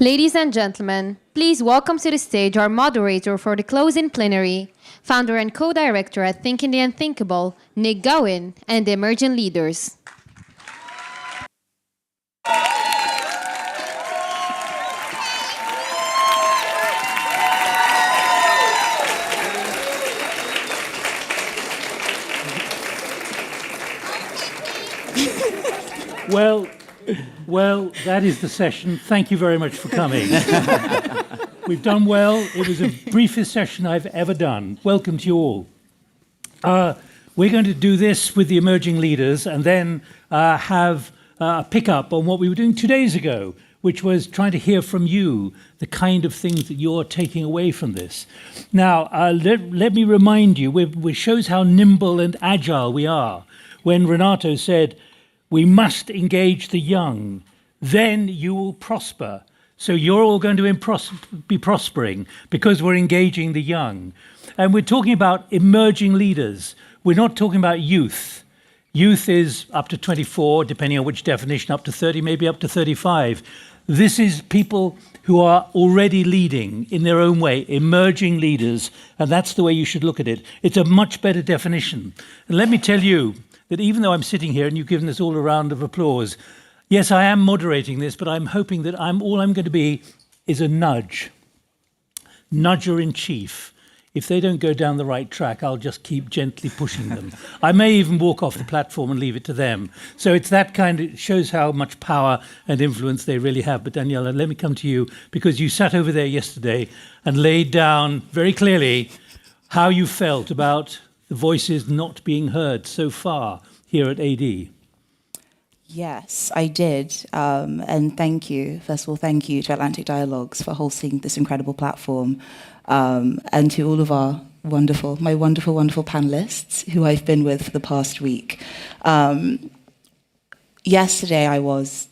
Ladies and gentlemen, please welcome to the stage our moderator for the closing plenary, founder and co-director at Thinking the Unthinkable, Nick Gowen, and the emerging leaders. Well, that is the session. Thank you very much for coming. We've done well. It was the briefest session I've ever done. Welcome to you all. We're going to do this with the emerging leaders and then have a pick-up on what we were doing 2 days ago, which was trying to hear from you the kind of things that you're taking away from this. Now, let me remind you, it shows how nimble and agile we are. When Renato said, we must engage the young, then you will prosper. So you're all going to be prospering because we're engaging the young. And we're talking about emerging leaders. We're not talking about youth. Youth is up to 24, depending on which definition, up to 30, maybe up to 35. This is people who are already leading in their own way, emerging leaders, and that's the way you should look at it. It's a much better definition. And let me tell you, that even though I'm sitting here and you've given us all a round of applause, yes, I am moderating this, but I'm hoping that all I'm going to be is a nudger in chief. If they don't go down the right track, I'll just keep gently pushing them. I may even walk off the platform and leave it to them. So it's that kind of, it shows how much power and influence they really have. But Daniela, let me come to you, because you sat over there yesterday and laid down very clearly how you felt about the voices not being heard so far here at AD. Yes, I did. And thank you. First of all, thank you to Atlantic Dialogues for hosting this incredible platform. And to all of my wonderful panelists who I've been with for the past week. Yesterday I was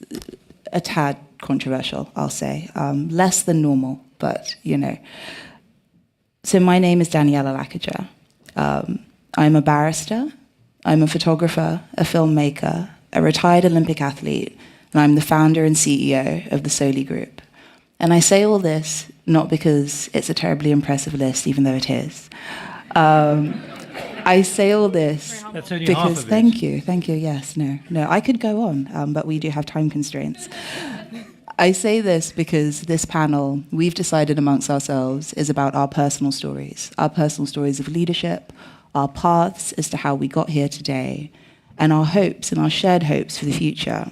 a tad controversial, I'll say. Less than normal, but you know. So my name is Daniela Lakaja. I'm a barrister, I'm a photographer, a filmmaker, a retired Olympic athlete, and I'm the founder and CEO of the Soli Group. And I say all this not because it's a terribly impressive list, even though it is. I say all this That's only because, half of it. Thank you, yes, no, I could go on, but we do have time constraints. I say this because this panel, we've decided amongst ourselves, is about our personal stories of leadership, our paths as to how we got here today, and our hopes and our shared hopes for the future.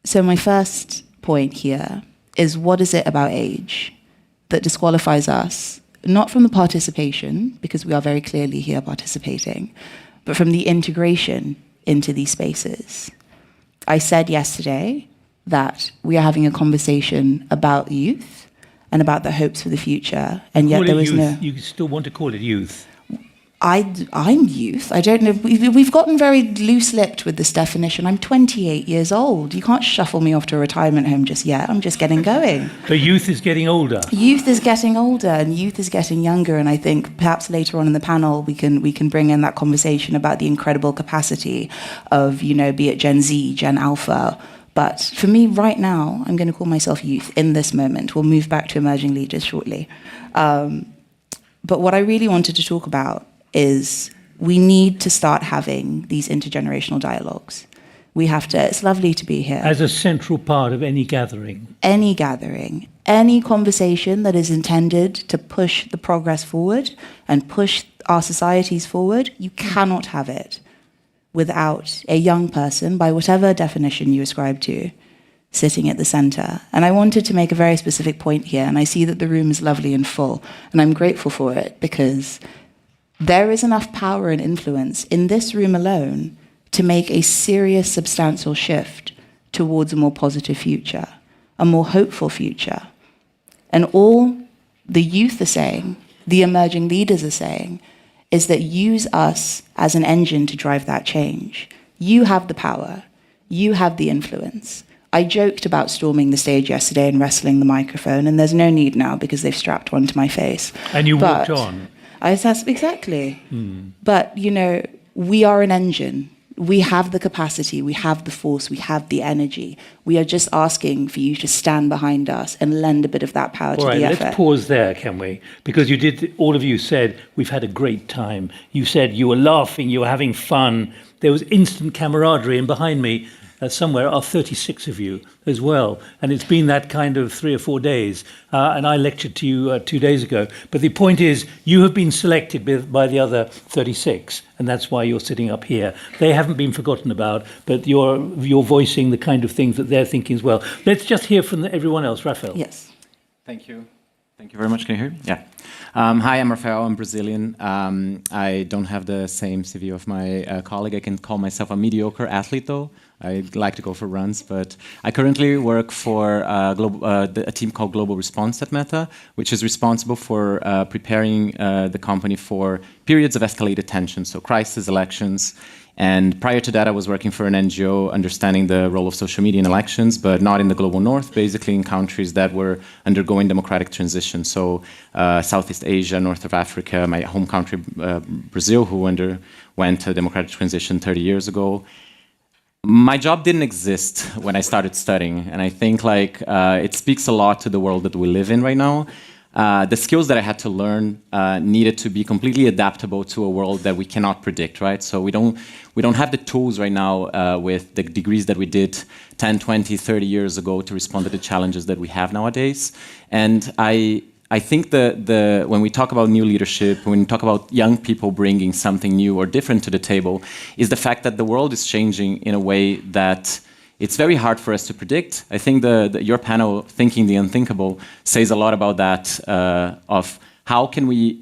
So my first point here is, what is it about age that disqualifies us, not from the participation, because we are very clearly here participating, but from the integration into these spaces? I said yesterday that we are having a conversation about youth and about the hopes for the future, and yet there was no... You still want to call it youth? I'm youth. I don't know. We've gotten very loose-lipped with this definition. I'm 28 years old. You can't shuffle me off to a retirement home just yet. I'm just getting going. But youth is getting older. Youth is getting older, and youth is getting younger. And I think perhaps later on in the panel we can bring in that conversation about the incredible capacity of, you know, be it Gen Z, Gen Alpha. But for me, right now, I'm going to call myself youth in this moment. We'll move back to emerging leaders shortly. But what I really wanted to talk about is we need to start having these intergenerational dialogues. We have to, it's lovely to be here. As a central part of any gathering. Any gathering, any conversation that is intended to push the progress forward and push our societies forward, you cannot have it without a young person, by whatever definition you ascribe to, sitting at the center. And I wanted to make a very specific point here, and I see that the room is lovely and full, and I'm grateful for it, because there is enough power and influence in this room alone to make a serious, substantial shift towards a more positive future, a more hopeful future. And all the youth are saying, the emerging leaders are saying, is that use us as an engine to drive that change. You have the power. You have the influence. I joked about storming the stage yesterday and wrestling the microphone, and there's no need now because they've strapped one to my face. And you walked on. Exactly. But, you know, we are an engine. We have the capacity, we have the force, we have the energy. We are just asking for you to stand behind us and lend a bit of that power to the effort. Let's pause there, can we? Because all of you said, we've had a great time. You said you were laughing, you were having fun. There was instant camaraderie, and behind me, somewhere are 36 of you as well. And it's been that kind of 3 or 4 days. And I lectured to you 2 days ago. But the point is, you have been selected by the other 36, and that's why you're sitting up here. They haven't been forgotten about, but you're voicing the kind of things that they're thinking as well. Let's just hear from everyone else. Rafael. Yes. Thank you. Thank you very much. Can you hear me? Yeah. Hi, I'm Rafael. I'm Brazilian. I don't have the same CV of my colleague. I can call myself a mediocre athlete, though. I like to go for runs, but I currently work for a team called Global Response at Meta, which is responsible for preparing the company for periods of escalated tension, so crisis, elections. And prior to that, I was working for an NGO understanding the role of social media in elections, but not in the global north, basically in countries that were undergoing democratic transition. So Southeast Asia, north of Africa, my home country, Brazil, who underwent a democratic transition 30 years ago. My job didn't exist when I started studying, and I think it speaks a lot to the world that we live in right now. The skills that I had to learn needed to be completely adaptable to a world that we cannot predict, right? So we don't have the tools right now with the degrees that we did 10, 20, 30 years ago to respond to the challenges that we have nowadays. And I think when we talk about new leadership, when we talk about young people bringing something new or different to the table, is the fact that the world is changing in a way that it's very hard for us to predict. I think your panel, Thinking the Unthinkable, says a lot about that, of how can we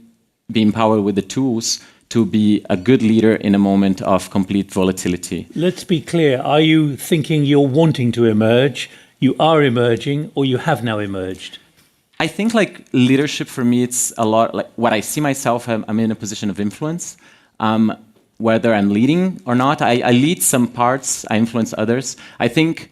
be empowered with the tools to be a good leader in a moment of complete volatility. Let's be clear. Are you thinking you're wanting to emerge, you are emerging, or you have now emerged? I think leadership for me, it's a lot like what I see myself. I'm in a position of influence. Whether I'm leading or not, I lead some parts, I influence others. I think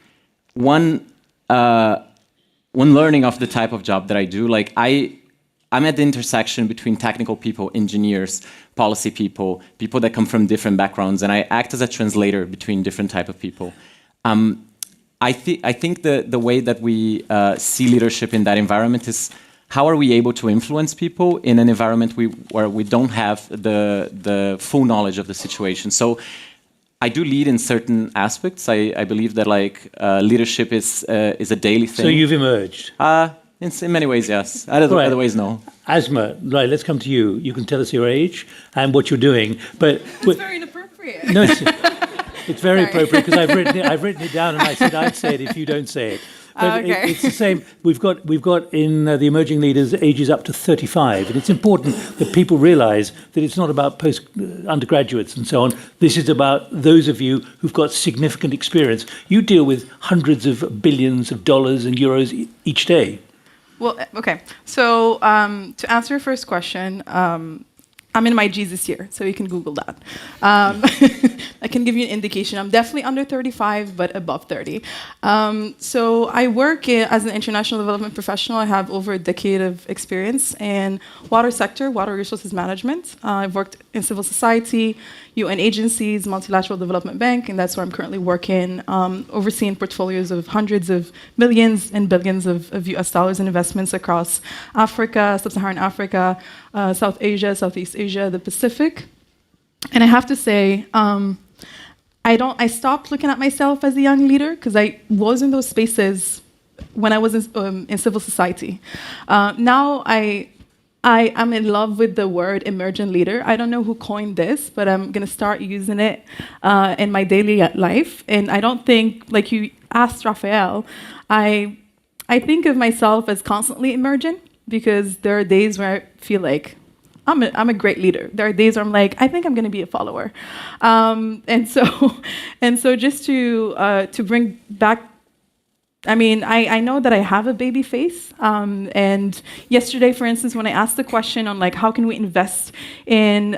one learning of the type of job that I do, I'm at the intersection between technical people, engineers, policy people that come from different backgrounds, and I act as a translator between different type of people. I think the way that we see leadership in that environment is how are we able to influence people in an environment where we don't have the full knowledge of the situation. So I do lead in certain aspects. I believe that leadership is a daily thing. So you've emerged? In many ways, yes. Other ways, no. Asma, right, let's come to you. You can tell us your age and what you're doing. But it's very inappropriate. No, it's very appropriate because I've written it down and I said I'd say it if you don't say it. But okay. It's the same. We've got in the emerging leaders ages up to 35, and it's important that people realise that it's not about undergraduates and so on. This is about those of you who've got significant experience. You deal with hundreds of billions of dollars and euros each day. Well, okay. So to answer your first question, I'm in my Jesus year, so you can Google that. I can give you an indication. I'm definitely under 35, but above 30. So I work as an international development professional. I have over a decade of experience in water sector, water resources management. I've worked in civil society, UN agencies, multilateral development bank, and that's where I'm currently working, overseeing portfolios of hundreds of millions and billions of US dollars in investments across Africa, sub-Saharan Africa, South Asia, Southeast Asia, the Pacific. And I have to say, I stopped looking at myself as a young leader because I was in those spaces when I was in civil society. Now I'm in love with the word emergent leader. I don't know who coined this, but I'm going to start using it in my daily life. And I don't think, like you asked Raphael, I think of myself as constantly emergent because there are days where I feel like I'm a great leader. There are days where I'm like, I think I'm going to be a follower. And so just to bring back, I mean, I know that I have a baby face. And yesterday, for instance, when I asked the question on how can we invest in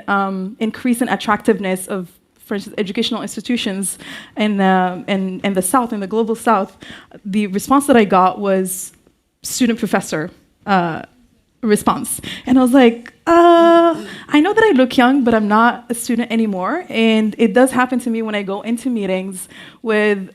increasing attractiveness of, for instance, educational institutions in the South, in the global South, the response that I got was student-professor response. And I was like, I know that I look young, but I'm not a student anymore. And it does happen to me when I go into meetings with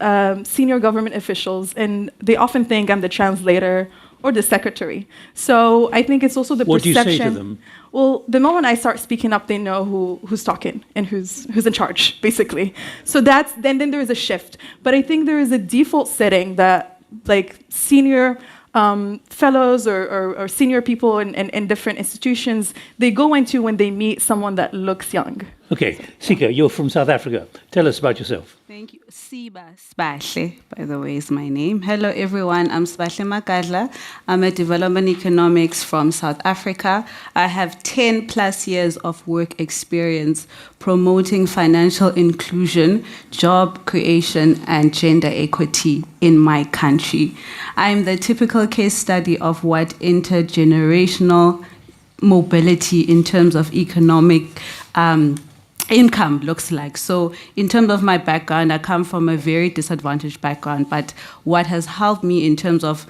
senior government officials, and they often think I'm the translator or the secretary. So I think it's also the What perception. do you say to them? Well, the moment I start speaking up, they know who's talking and who's in charge, basically. So then there is a shift. But I think there is a default setting that like senior fellows or senior people in different institutions, they go into when they meet someone that looks young. Okay, Sika, you're from South Africa. Tell us about yourself. Thank you. Siba Spahle, by the way, is my name. Hello, everyone. I'm Spahle Makadla. I'm a development economics from South Africa. I have 10 plus years of work experience promoting financial inclusion, job creation, and gender equity in my country. I'm the typical case study of what intergenerational mobility in terms of economic income looks like. So in terms of my background, I come from a very disadvantaged background, but what has helped me in terms of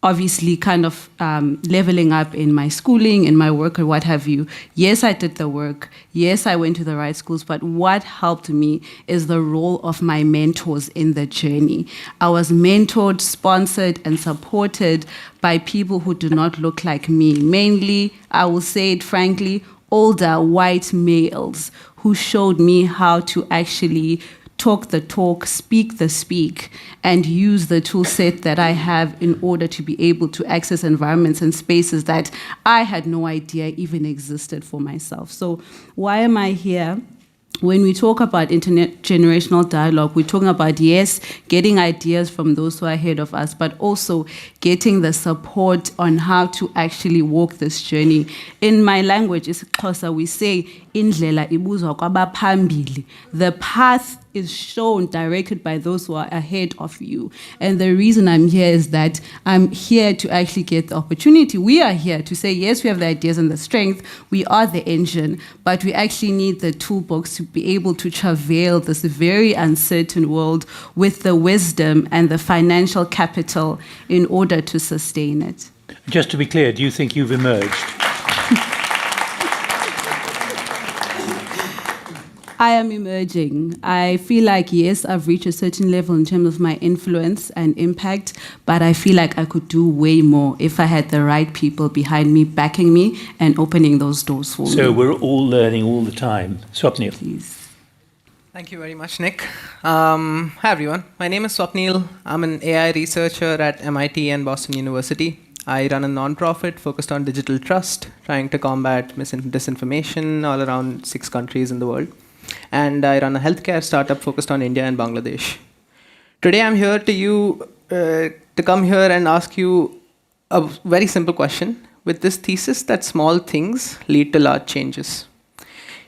obviously kind of leveling up in my schooling, in my work or what have you, yes, I did the work, yes, I went to the right schools, but what helped me is the role of my mentors in the journey. I was mentored, sponsored, and supported by people who do not look like me. Mainly, I will say it frankly, older white males who showed me how to actually talk the talk, speak the speak, and use the tool set that I have in order to be able to access environments and spaces that I had no idea even existed for myself. So why am I here? When we talk about intergenerational dialogue, we're talking about, yes, getting ideas from those who are ahead of us, but also getting the support on how to actually walk this journey. In my language, isiXhosa, we say, indlela ibuzwa kwabaphambili. The path is shown, directed by those who are ahead of you. And the reason I'm here is that I'm here to actually get the opportunity. We are here to say, yes, we have the ideas and the strength, we are the engine, but we actually need the toolbox to be able to travail this very uncertain world with the wisdom and the financial capital in order to sustain it. Just to be clear, do you think you've emerged? I am emerging. I feel like, yes, I've reached a certain level in terms of my influence and impact, but I feel like I could do way more if I had the right people behind me, backing me, and opening those doors for me. So we're all learning all the time. Swapnil. Please. Thank you very much, Nick. Hi, everyone. My name is Swapnil. I'm an AI researcher at MIT and Boston University. I run a nonprofit focused on digital trust, trying to combat disinformation all around 6 countries in the world. And I run a healthcare startup focused on India and Bangladesh. Today I'm here to come here and ask you a very simple question with this thesis that small things lead to large changes.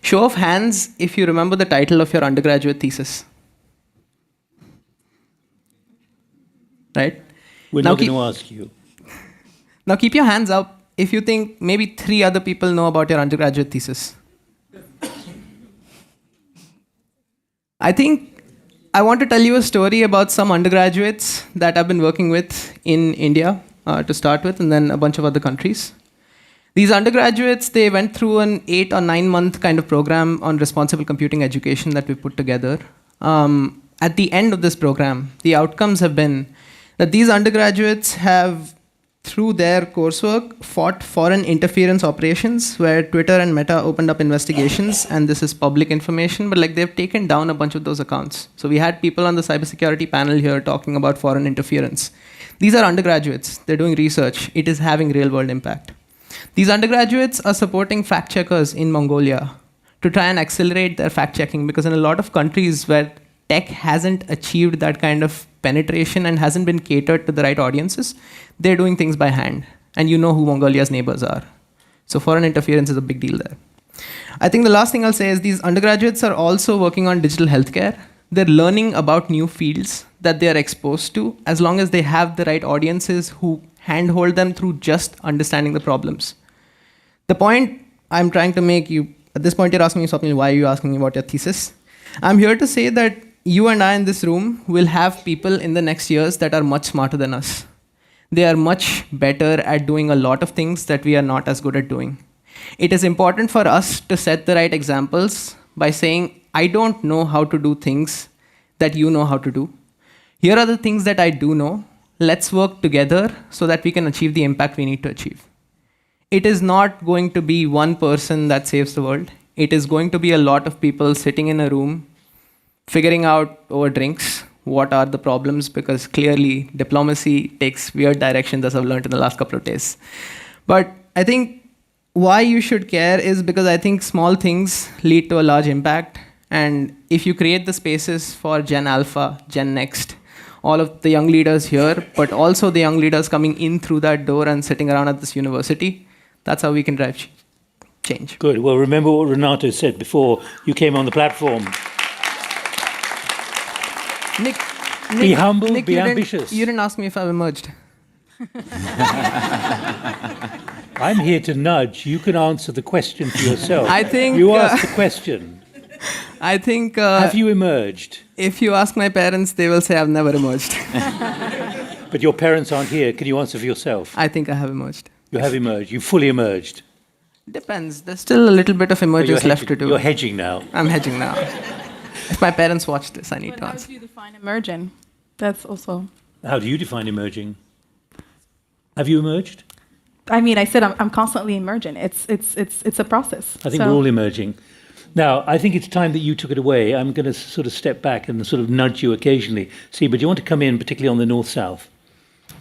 Show of hands if you remember the title of your undergraduate thesis. Right? We're not going to ask you. Now keep your hands up if you think maybe 3 other people know about your undergraduate thesis. I think I want to tell you a story about some undergraduates that I've been working with in India to start with, and then a bunch of other countries. These undergraduates, they went through an 8 or 9 month kind of program on responsible computing education that we put together. At the end of this program, the outcomes have been that these undergraduates have, through their coursework, fought foreign interference operations where Twitter and Meta opened up investigations, and this is public information, but like they've taken down a bunch of those accounts. So we had people on the cybersecurity panel here talking about foreign interference. These are undergraduates. They're doing research. It is having real-world impact. These undergraduates are supporting fact-checkers in Mongolia to try and accelerate their fact-checking, because in a lot of countries where tech hasn't achieved that kind of penetration and hasn't been catered to the right audiences, they're doing things by hand. And you know who Mongolia's neighbors are. So foreign interference is a big deal there. I think the last thing I'll say is these undergraduates are also working on digital healthcare. They're learning about new fields that they are exposed to, as long as they have the right audiences who handhold them through just understanding the problems. The point I'm trying to make, at this point you're asking me something, why are you asking me about your thesis? I'm here to say that you and I in this room will have people in the next years that are much smarter than us. they are much better at doing a lot of things that we are not as good at doing. It is important for us to set the right examples by saying, I don't know how to do things that you know how to do. Here are the things that I do know. Let's work together so that we can achieve the impact we need to achieve. It is not going to be one person that saves the world. It is going to be a lot of people sitting in a room, figuring out over drinks what are the problems, because clearly diplomacy takes weird directions, as I've learned in the last couple of days. But I think why you should care is because I think small things lead to a large impact. And if you create the spaces for Gen Alpha, Gen Next, all of the young leaders here, but also the young leaders coming in through that door and sitting around at this university, that's how we can drive change. Good. Well, remember what Renato said before you came on the platform. Nick, Be humble, Nick, be ambitious. You didn't ask me if I've emerged. I'm here to nudge. You can answer the question for yourself. I think you asked the question. I think Have you emerged? if you ask my parents, they will say I've never emerged. But your parents aren't here. Can you answer for yourself? I think I have emerged. You have emerged. You fully emerged. Depends. There's still a little bit of But you're emergence left to do. You're hedging now. I'm hedging now. If my parents watch this, I need But to how answer. do you define emerging? That's also... How do you define emerging? Have you emerged? I mean, I said I'm constantly emerging. It's a process. I think we're all emerging. Now, I think it's time that you took it away. I'm going to sort of step back and sort of nudge you occasionally. See, but you want to come in, particularly on the north-south.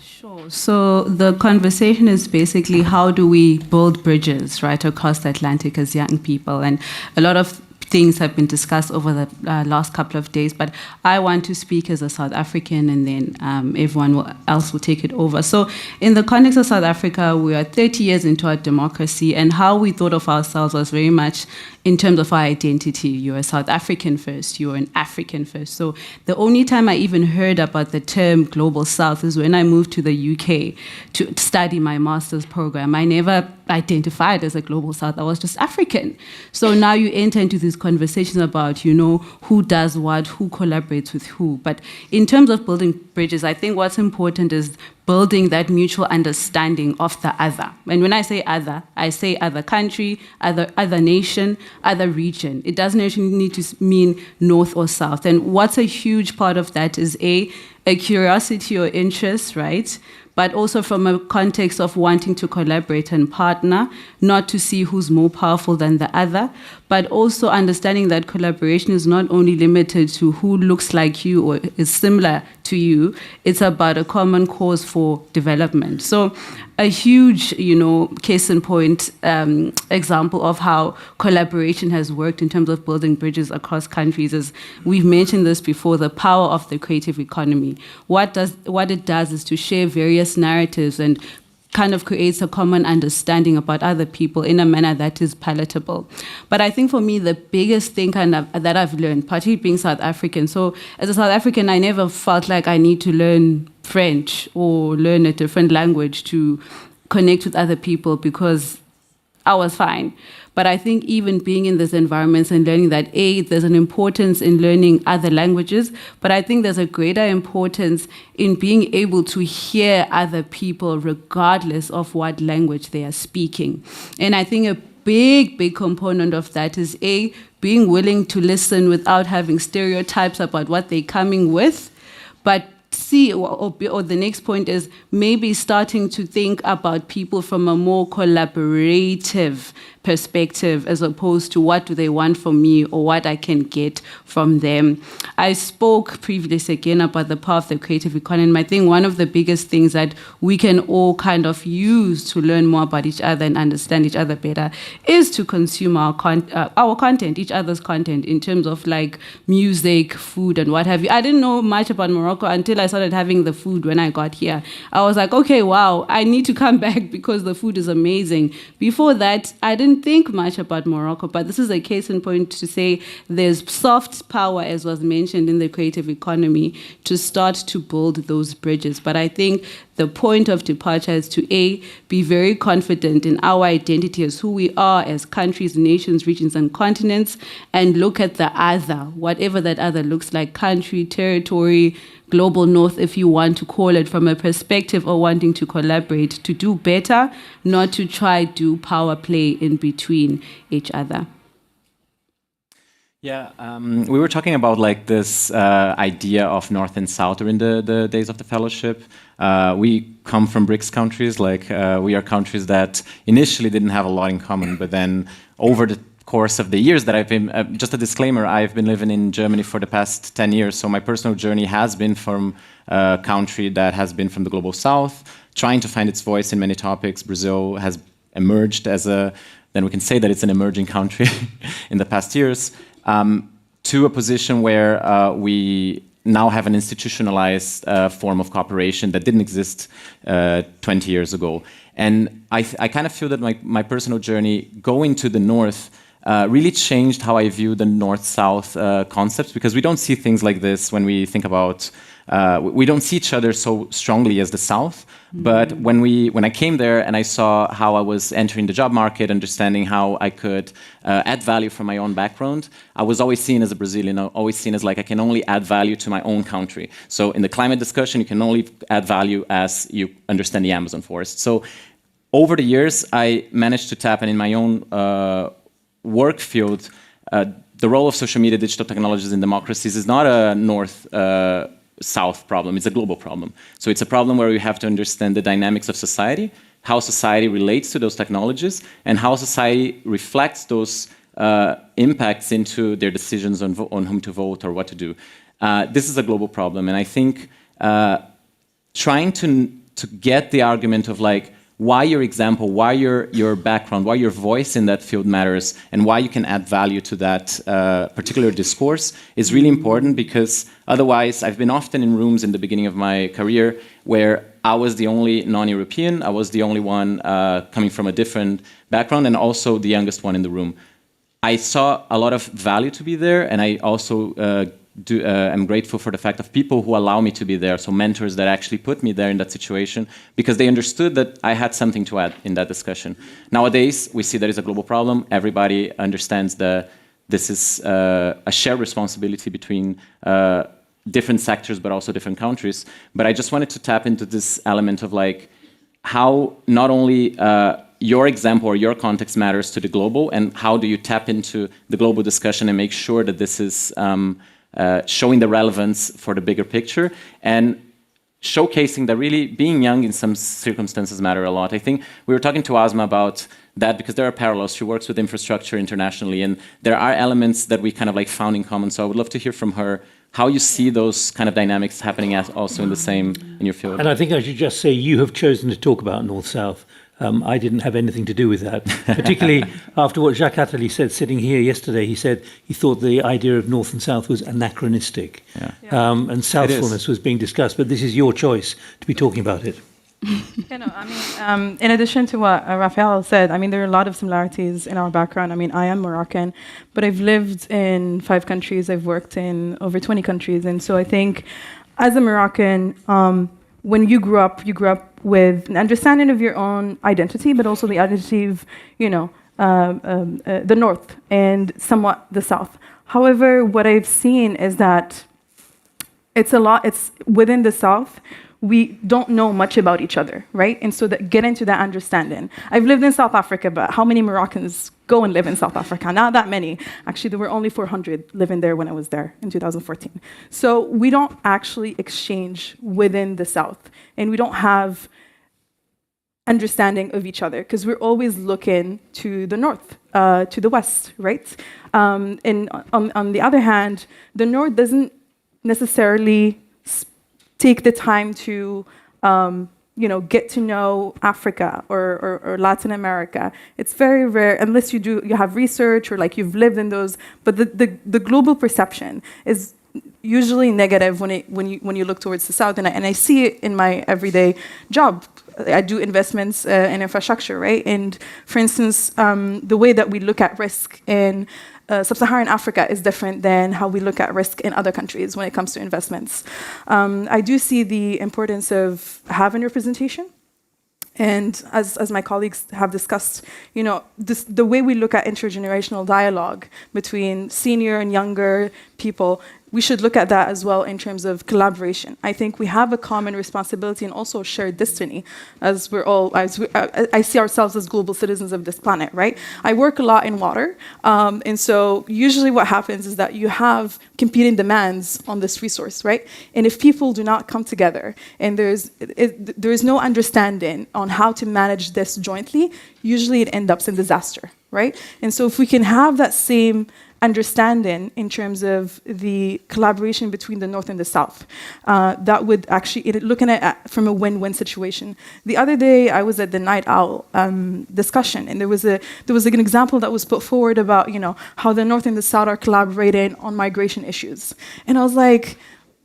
Sure. So the conversation is basically how do we build bridges, right, across the Atlantic as young people? And a lot of things have been discussed over the last couple of days, but I want to speak as a South African, and then everyone else will take it over. So in the context of South Africa, we are 30 years into our democracy, and how we thought of ourselves was very much in terms of our identity. You're a South African first, you're an African first. So the only time I even heard about the term Global South is when I moved to the UK to study my master's program. I never identified as a Global South, I was just African. So now you enter into these conversations about, you know, who does what, who collaborates with who. But in terms of building bridges, I think what's important is building that mutual understanding of the other. And when I say other country, other nation, other region. It doesn't actually need to mean north or south. And what's a huge part of that is a curiosity or interest, right? But also from a context of wanting to collaborate and partner, not to see who's more powerful than the other, but also understanding that collaboration is not only limited to who looks like you or is similar to you, it's about a common cause for development. So a huge, you know, case in point example of how collaboration has worked in terms of building bridges across countries is, we've mentioned this before, the power of the creative economy. What it does is to share various narratives and kind of creates a common understanding about other people in a manner that is palatable. But I think for me, the biggest thing that I've learned, particularly being South African, so as a South African, I never felt like I need to learn French or learn a different language to connect with other people because I was fine. But I think even being in these environments and learning that, there's an importance in learning other languages, but I think there's a greater importance in being able to hear other people regardless of what language they are speaking. And I think a big component of that is being willing to listen without having stereotypes about what they're coming with, but or the next point is maybe starting to think about people from a more collaborative perspective as opposed to what do they want from me or what I can get from them. I spoke previously again about the power of the creative economy, and I think one of the biggest things that we can all kind of use to learn more about each other and understand each other better is to consume our content, each other's content in terms of like music, food, and what have you. I didn't know much about Morocco until I started having the food when I got here. I was like, okay, wow, I need to come back because the food is amazing. Before that, I didn't think much about Morocco, but this is a case in point to say there's soft power, as was mentioned in the creative economy, to start to build those bridges. But I think the point of departure is to be very confident in our identity as who we are as countries, nations, regions, and continents, and look at the other, whatever that other looks like, country, territory, global north, if you want to call it, from a perspective of wanting to collaborate to do better, not to try to power play in between each other. Yeah, we were talking about like this idea of North and South during the days of the fellowship. We come from BRICS countries, like we are countries that initially didn't have a lot in common, but then over the course of the years that I've been, just a disclaimer, I've been living in Germany for the past 10 years, so my personal journey has been from a country that has been from the global South, trying to find its voice in many topics. Brazil has emerged as then we can say that it's an emerging country in the past years. To a position where we now have an institutionalized form of cooperation that didn't exist 20 years ago. And I kind of feel that my personal journey going to the North really changed how I view the North-South concepts, because we don't see things like this when we think about, we don't see each other so strongly as the South. But when I came there and I saw how I was entering the job market, understanding how I could add value from my own background, I was always seen as a Brazilian, always seen as like I can only add value to my own country. So in the climate discussion, you can only add value as you understand the Amazon forest. So over the years, I managed to tap in my own work field. The role of social media, digital technologies in democracies is not a North-South problem, it's a global problem. So it's a problem where we have to understand the dynamics of society, how society relates to those technologies, and how society reflects those impacts into their decisions on whom to vote or what to do. This is a global problem, and I think trying to get the argument of like, why your example, why your background, why your voice in that field matters, and why you can add value to that particular discourse is really important, because otherwise I've been often in rooms in the beginning of my career where I was the only non-European, I was the only one coming from a different background, and also the youngest one in the room. I saw a lot of value to be there, and I also I'm grateful for the fact of people who allow me to be there, so mentors that actually put me there in that situation, because they understood that I had something to add in that discussion. Nowadays, we see that it's a global problem. Everybody understands that this is a shared responsibility between different sectors, but also different countries. But I just wanted to tap into this element of like how not only your example or your context matters to the global, and how do you tap into the global discussion and make sure that this is showing the relevance for the bigger picture, and showcasing that really being young in some circumstances matter a lot. I think we were talking to Asma about that because there are parallels. She works with infrastructure internationally, and there are elements that we kind of like found in common. So I would love to hear from her how you see those kind of dynamics happening also in the same in your field. And I think I should just say you have chosen to talk about North-South. I didn't have anything to do with that, particularly after what Jacques Attali said sitting here yesterday. He said he thought the idea of North and South was anachronistic, and Southfulness was being discussed, but this is your choice to be talking about it. In addition to what Raphael said, I mean, there are a lot of similarities in our background. I mean, I am Moroccan, but I've lived in 5 countries. I've worked in over 20 countries. And so I think as a Moroccan, when you grew up with an understanding of your own identity, but also the identity of, the North and somewhat the South. However, what I've seen is that it's within the South, we don't know much about each other, right? And so get into that understanding. I've lived in South Africa, but how many Moroccans go and live in South Africa? Not that many. Actually, there were only 400 living there when I was there in 2014. So we don't actually exchange within the South, and we don't have understanding of each other because we're always looking to the North, to the West, right? And on the other hand, the North doesn't necessarily take the time to get to know Africa or Latin America. It's very rare unless you have research or like you've lived in those. But the global perception is usually negative when you look towards the South, and I see it in my everyday job. I do investments in infrastructure, right? And for instance, the way that we look at risk in Sub-Saharan Africa is different than how we look at risk in other countries when it comes to investments. I do see the importance of having representation. And as my colleagues have discussed, the way we look at intergenerational dialogue between senior and younger people, we should look at that as well in terms of collaboration. I think we have a common responsibility and also shared destiny, as I see ourselves as global citizens of this planet, right? I work a lot in water, and so usually what happens is that you have competing demands on this resource, right? And if people do not come together and there is no understanding on how to manage this jointly, usually it ends up in disaster, right? And so if we can have that same understanding in terms of the collaboration between the North and the South, that would actually, looking at it from a win-win situation. The other day, I was at the Night Owl discussion, and there was an example that was put forward about how the North and the South are collaborating on migration issues. And I was like,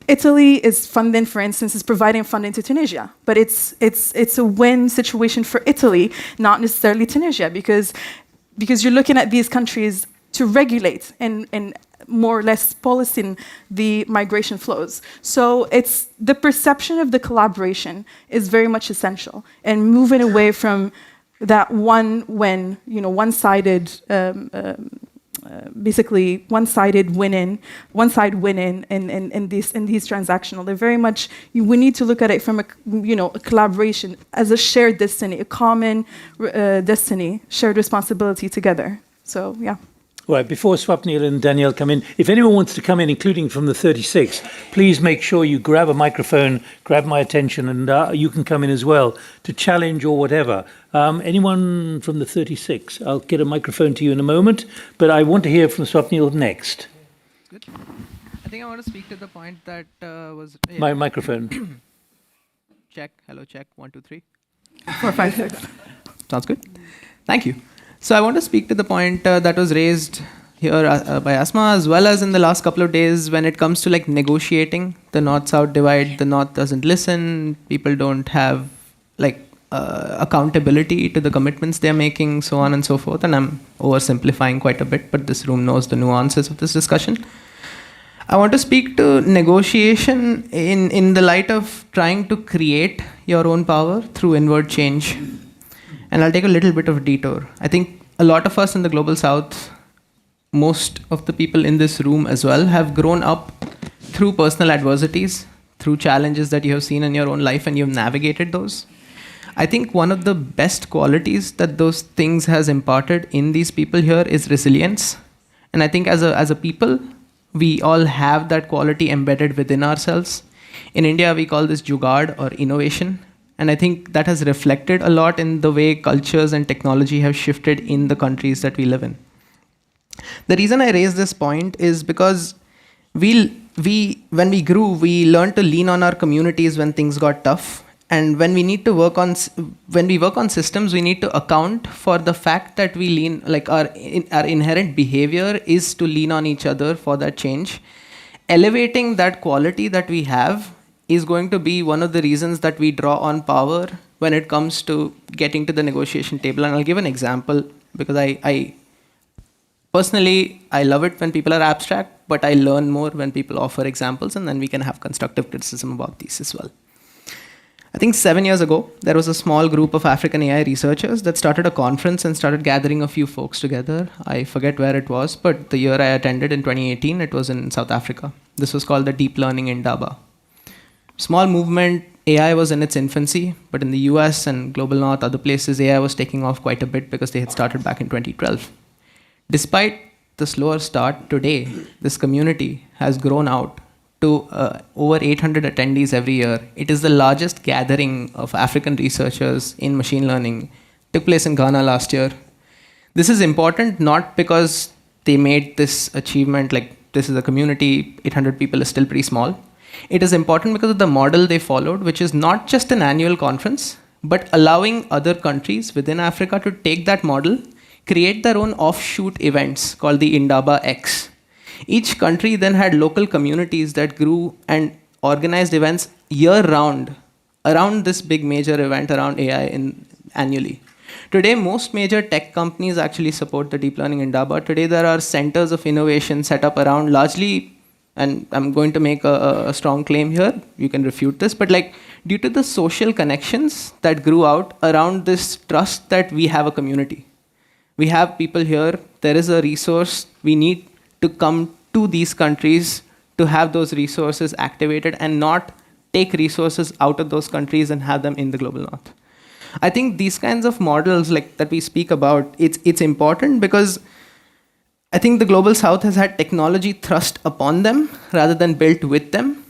Italy is funding, for instance, is providing funding to Tunisia, but it's a win situation for Italy, not necessarily Tunisia, because you're looking at these countries to regulate and more or less policing the migration flows. So it's the perception of the collaboration is very much essential, and moving away from that one-sided, basically one-sided winning, in these transactional. They're very much, we need to look at it from a collaboration as a shared destiny, a common destiny, shared responsibility together. So yeah. Right, before Swapnil and Danielle come in, if anyone wants to come in, including from the 36, please make sure you grab a microphone, grab my attention, and you can come in as well to challenge or whatever. Anyone from the 36? I'll get a microphone to you in a moment, but I want to hear from Swapnil next. Good. I think I want to speak to the point that was... Yeah. My microphone. Check. Hello, check. 1, 2, 3. 4, 5, 6. Sounds good. Thank you. So I want to speak to the point that was raised here by Asma, as well as in the last couple of days when it comes to negotiating the North-South divide. The North doesn't listen. People don't have accountability to the commitments they're making, so on and so forth. And I'm oversimplifying quite a bit, but this room knows the nuances of this discussion. I want to speak to negotiation in the light of trying to create your own power through inward change. And I'll take a little bit of a detour. I think a lot of us in the Global South, most of the people in this room as well, have grown up through personal adversities, through challenges that you have seen in your own life, and you've navigated those. I think one of the best qualities that those things has imparted in these people here is resilience. And I think as a people, we all have that quality embedded within ourselves. In India, we call this jugaad or innovation. And I think that has reflected a lot in the way cultures and technology have shifted in the countries that we live in. The reason I raise this point is because when we grew, we learned to lean on our communities when things got tough. And when we work on systems, we need to account for the fact that we lean, our inherent behavior is to lean on each other for that change. Elevating that quality that we have is going to be one of the reasons that we draw on power when it comes to getting to the negotiation table. And I'll give an example, because I personally love it when people are abstract, but I learn more when people offer examples, and then we can have constructive criticism about these as well. I think 7 years ago, there was a small group of African AI researchers that started a conference and started gathering a few folks together. I forget where it was, but the year I attended in 2018, it was in South Africa. This was called the Deep Learning Indaba. Small movement, AI was in its infancy, but in the US and global north, other places, AI was taking off quite a bit because they had started back in 2012. Despite the slower start, today, this community has grown out to over 800 attendees every year. It is the largest gathering of African researchers in machine learning. Took place in Ghana last year. This is important not because they made this achievement, this is a community, 800 people is still pretty small. It is important because of the model they followed, which is not just an annual conference, but allowing other countries within Africa to take that model, create their own offshoot events called the Indaba X. Each country then had local communities that grew and organized events year-round around this big major event around AI annually. Today, most major tech companies actually support the deep learning in Daba. Today, there are centers of innovation set up around largely, and I'm going to make a strong claim here, you can refute this, but like due to the social connections that grew out around this trust that we have a community. We have people here, there is a resource, we need to come to these countries to have those resources activated and not take resources out of those countries and have them in the global north. I think these kinds of models like that we speak about, it's important because I think the global south has had technology thrust upon them rather than built with them.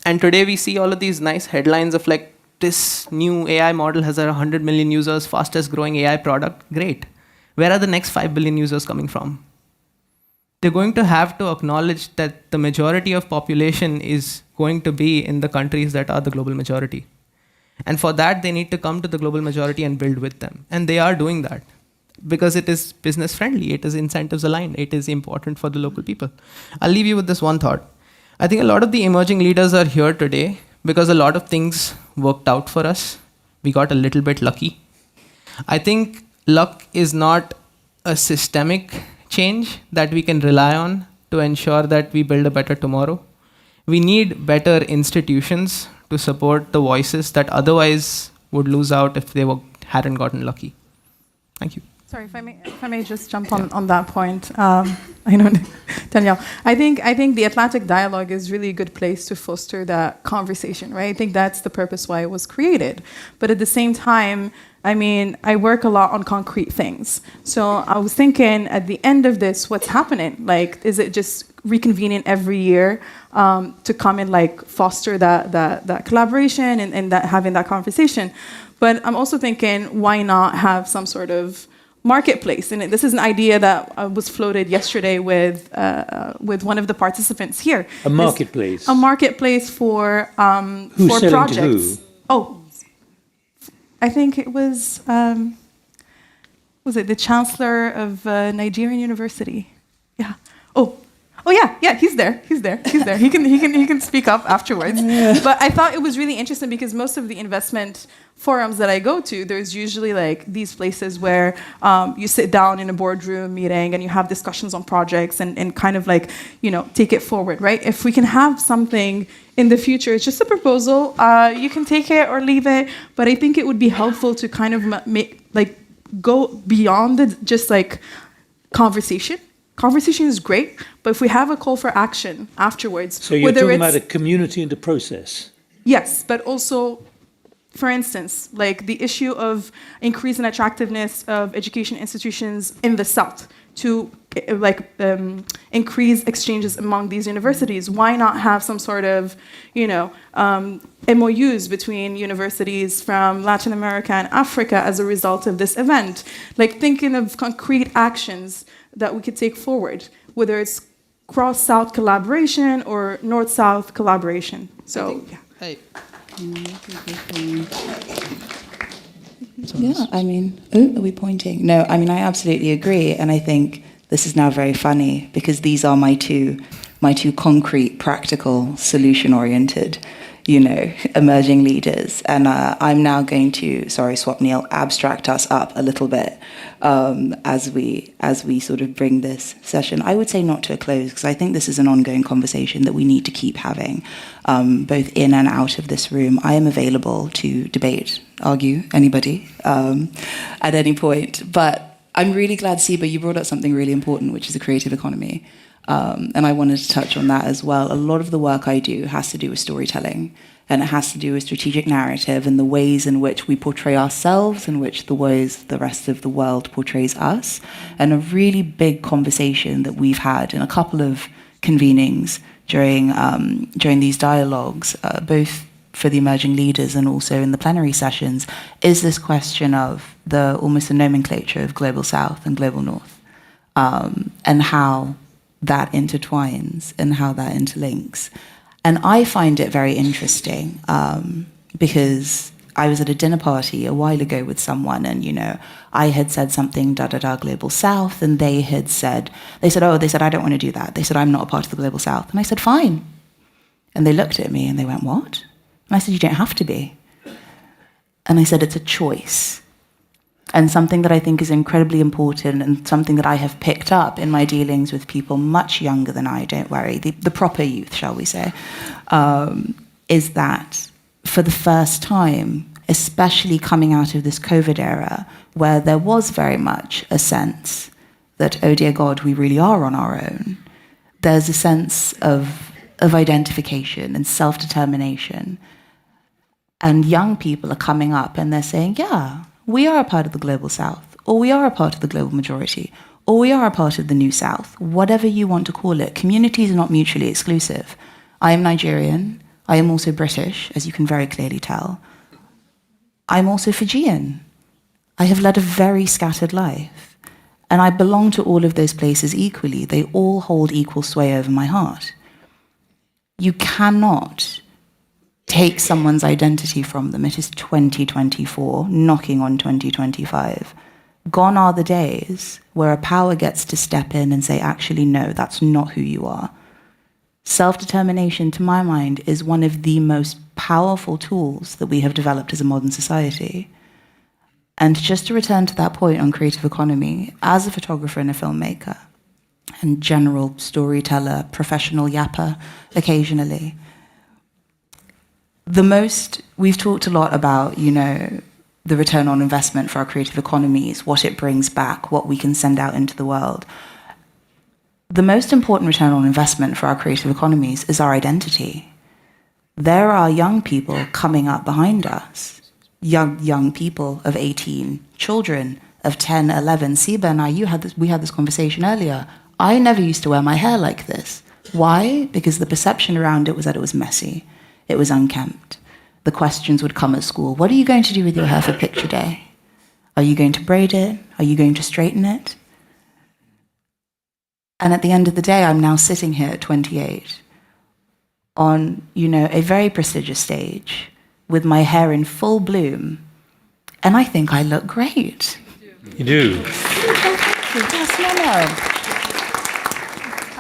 And today we see all of these nice headlines of like, this new AI model has 100 million users, fastest growing AI product. Great. Where are the next 5 billion users coming from? They're going to have to acknowledge that the majority of population is going to be in the countries that are the global majority. And for that, they need to come to the global majority and build with them. And they are doing that because it is business friendly, it is incentives aligned, it is important for the local people. I'll leave you with this one thought. I think a lot of the emerging leaders are here today because a lot of things worked out for us. We got a little bit lucky. I think luck is not a systemic change that we can rely on to ensure that we build a better tomorrow. We need better institutions to support the voices that otherwise would lose out if they hadn't gotten lucky. Thank you. Sorry, if I may just jump on that point. I know, Danielle. I think the Atlantic Dialogue is really a good place to foster that conversation, right? I think that's the purpose why it was created. But at the same time, I mean, I work a lot on concrete things. So I was thinking at the end of this, what's happening? Like, is it just reconvening every year to come and like foster that collaboration and that having that conversation? But I'm also thinking, why not have some sort of marketplace? And this is an idea that was floated yesterday with one of the participants here. A marketplace. A marketplace for Who's selling projects. to who? Oh, I think it was it the Chancellor of Nigerian University? Yeah. Oh yeah, he's there. He can speak up afterwards. Yeah. But I thought it was really interesting because most of the investment forums that I go to, there's usually like these places where you sit down in a boardroom meeting and you have discussions on projects and kind of like, take it forward, right? If we can have something in the future, it's just a proposal. You can take it or leave it, but I think it would be helpful to kind of go beyond just like conversation. Conversation is great, but if we have a call for action afterwards... So you're talking about a community and a process? Yes, but also, for instance, like the issue of increasing attractiveness of education institutions in the South to increase exchanges among these universities. Why not have some sort of, MOUs between universities from Latin America and Africa as a result of this event? Like thinking of concrete actions that we could take forward, whether it's cross-South collaboration or North-South collaboration. So, yeah. Hey. Yeah, I mean, are we pointing? No, I mean, I absolutely agree. And I think this is now very funny because these are my two concrete, practical, solution-oriented, emerging leaders. And I'm now going to, Swapnil, abstract us up a little bit as we sort of bring this session, I would say not to a close, because I think this is an ongoing conversation that we need to keep having, both in and out of this room. I am available to debate, argue, anybody, at any point. But I'm really glad, Siba, you brought up something really important, which is the creative economy. And I wanted to touch on that as well. A lot of the work I do has to do with storytelling, and it has to do with strategic narrative and the ways in which we portray ourselves and which the ways the rest of the world portrays us. And a really big conversation that we've had in a couple of convenings during these dialogues, both for the emerging leaders and also in the plenary sessions, is this question of almost the nomenclature of global South and global North, and how that intertwines and how that interlinks. And I find it very interesting because I was at a dinner party a while ago with someone, and I had said something global South, and they said I don't want to do that. They said I'm not a part of the global South, and I said fine. And they looked at me and they went, what? And I said, you don't have to be. And I said, it's a choice. And something that I think is incredibly important, and something that I have picked up in my dealings with people much younger than I, don't worry, the proper youth, shall we say, is that for the first time, especially coming out of this COVID era, where there was very much a sense that, oh dear God, we really are on our own, there's a sense of identification and self-determination. And young people are coming up and they're saying, yeah, we are a part of the global South, or we are a part of the global majority, or we are a part of the new South, whatever you want to call it. Communities are not mutually exclusive. I am Nigerian. I am also British, as you can very clearly tell. I'm also Fijian. I have led a very scattered life. And I belong to all of those places equally. They all hold equal sway over my heart. You cannot take someone's identity from them. It is 2024, knocking on 2025. Gone are the days where a power gets to step in and say, actually, no, that's not who you are. Self-determination, to my mind, is one of the most powerful tools that we have developed as a modern society. And just to return to that point on creative economy, as a photographer and a filmmaker, and general storyteller, professional yapper occasionally, we've talked a lot about, the return on investment for our creative economies, what it brings back, what we can send out into the world. The most important return on investment for our creative economies is our identity. There are young people coming up behind us, young people of 18, children of 10, 11. Siba and I, we had this conversation earlier. I never used to wear my hair like this. Why? Because the perception around it was that it was messy. It was unkempt. The questions would come at school. What are you going to do with your hair for picture day? Are you going to braid it? Are you going to straighten it? And at the end of the day, I'm now sitting here at 28 on, a very prestigious stage with my hair in full bloom. And I think I look great. You do. Yes, no.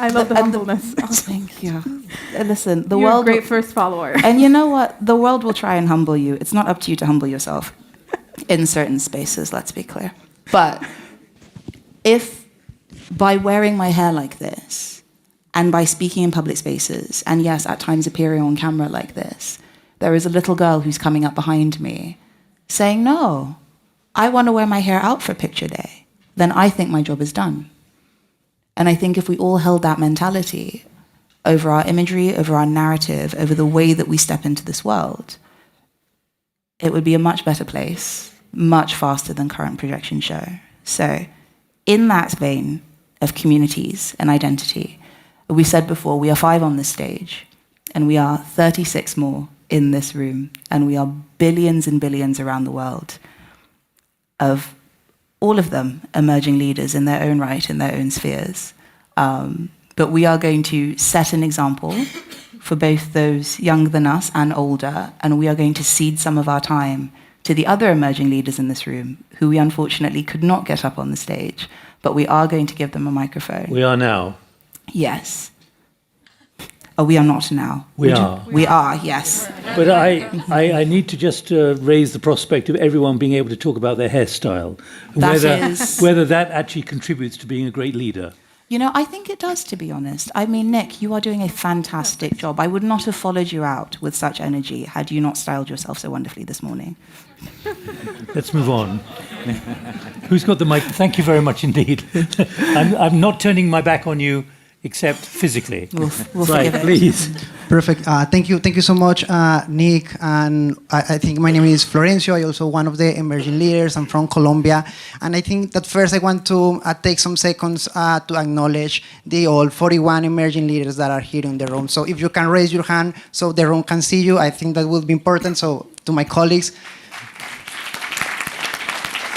I love the humbleness. Oh, thank you. Listen, the You're world. a great first follower. And you know what? The world will try and humble you. It's not up to you to humble yourself in certain spaces, let's be clear. But if by wearing my hair like this, and by speaking in public spaces, and yes, at times appearing on camera like this, there is a little girl who's coming up behind me saying, no, I want to wear my hair out for picture day, then I think my job is done. And I think if we all held that mentality over our imagery, over our narrative, over the way that we step into this world, it would be a much better place, much faster than current projections show. So in that vein of communities and identity, we said before, we are 5 on this stage, and we are 36 more in this room, and we are billions and billions around the world of all of them emerging leaders in their own right, in their own spheres. But we are going to set an example for both those younger than us and older, and we are going to cede some of our time to the other emerging leaders in this room, who we unfortunately could not get up on the stage, but we are going to give them a microphone. We are now. Yes. Oh, we are not now. We are. We are, yes. But I need to just raise the prospect of everyone being able to talk about their hairstyle, whether that actually contributes to being a great leader. I think it does, to be honest. I mean, Nick, you are doing a fantastic job. I would not have followed you out with such energy had you not styled yourself so wonderfully this morning. Let's move on. Who's got the mic? Thank you very much indeed. I'm not turning my back on you, except physically. We'll right, please. Perfect. Thank you so much, Nick. And I think my name is Florencio. I'm also one of the emerging leaders. I'm from Colombia. And I think that first I want to take some seconds to acknowledge the all 41 emerging leaders that are here in the room. So if you can raise your hand so the room can see you, I think that will be important. So to my colleagues.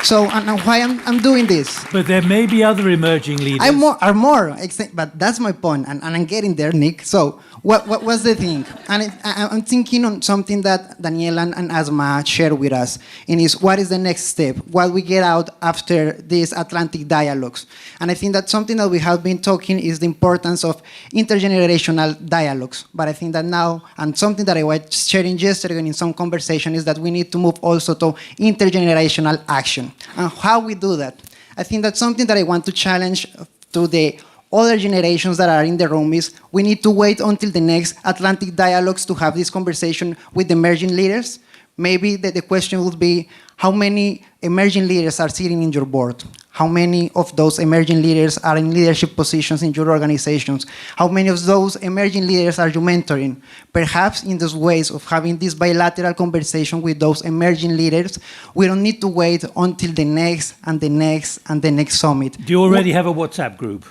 So, and why I'm doing this? But there may be other emerging leaders. Are more, but that's my point, and I'm getting there, Nick. So, what was the thing? And I'm thinking on something that Daniel and Asma shared with us, and is what is the next step? What we get out after these Atlantic dialogues? And I think that something that we have been talking is the importance of intergenerational dialogues. But I think that now, and something that I was sharing yesterday in some conversation, is that we need to move also to intergenerational action. And how we do that? I think that's something that I want to challenge to the other generations that are in the room is we need to wait until the next Atlantic dialogues to have this conversation with the emerging leaders. Maybe the question would be, how many emerging leaders are sitting in your board? How many of those emerging leaders are in leadership positions in your organizations? How many of those emerging leaders are you mentoring? Perhaps in those ways of having this bilateral conversation with those emerging leaders, we don't need to wait until the next and the next and the next summit. Do you already have a WhatsApp group?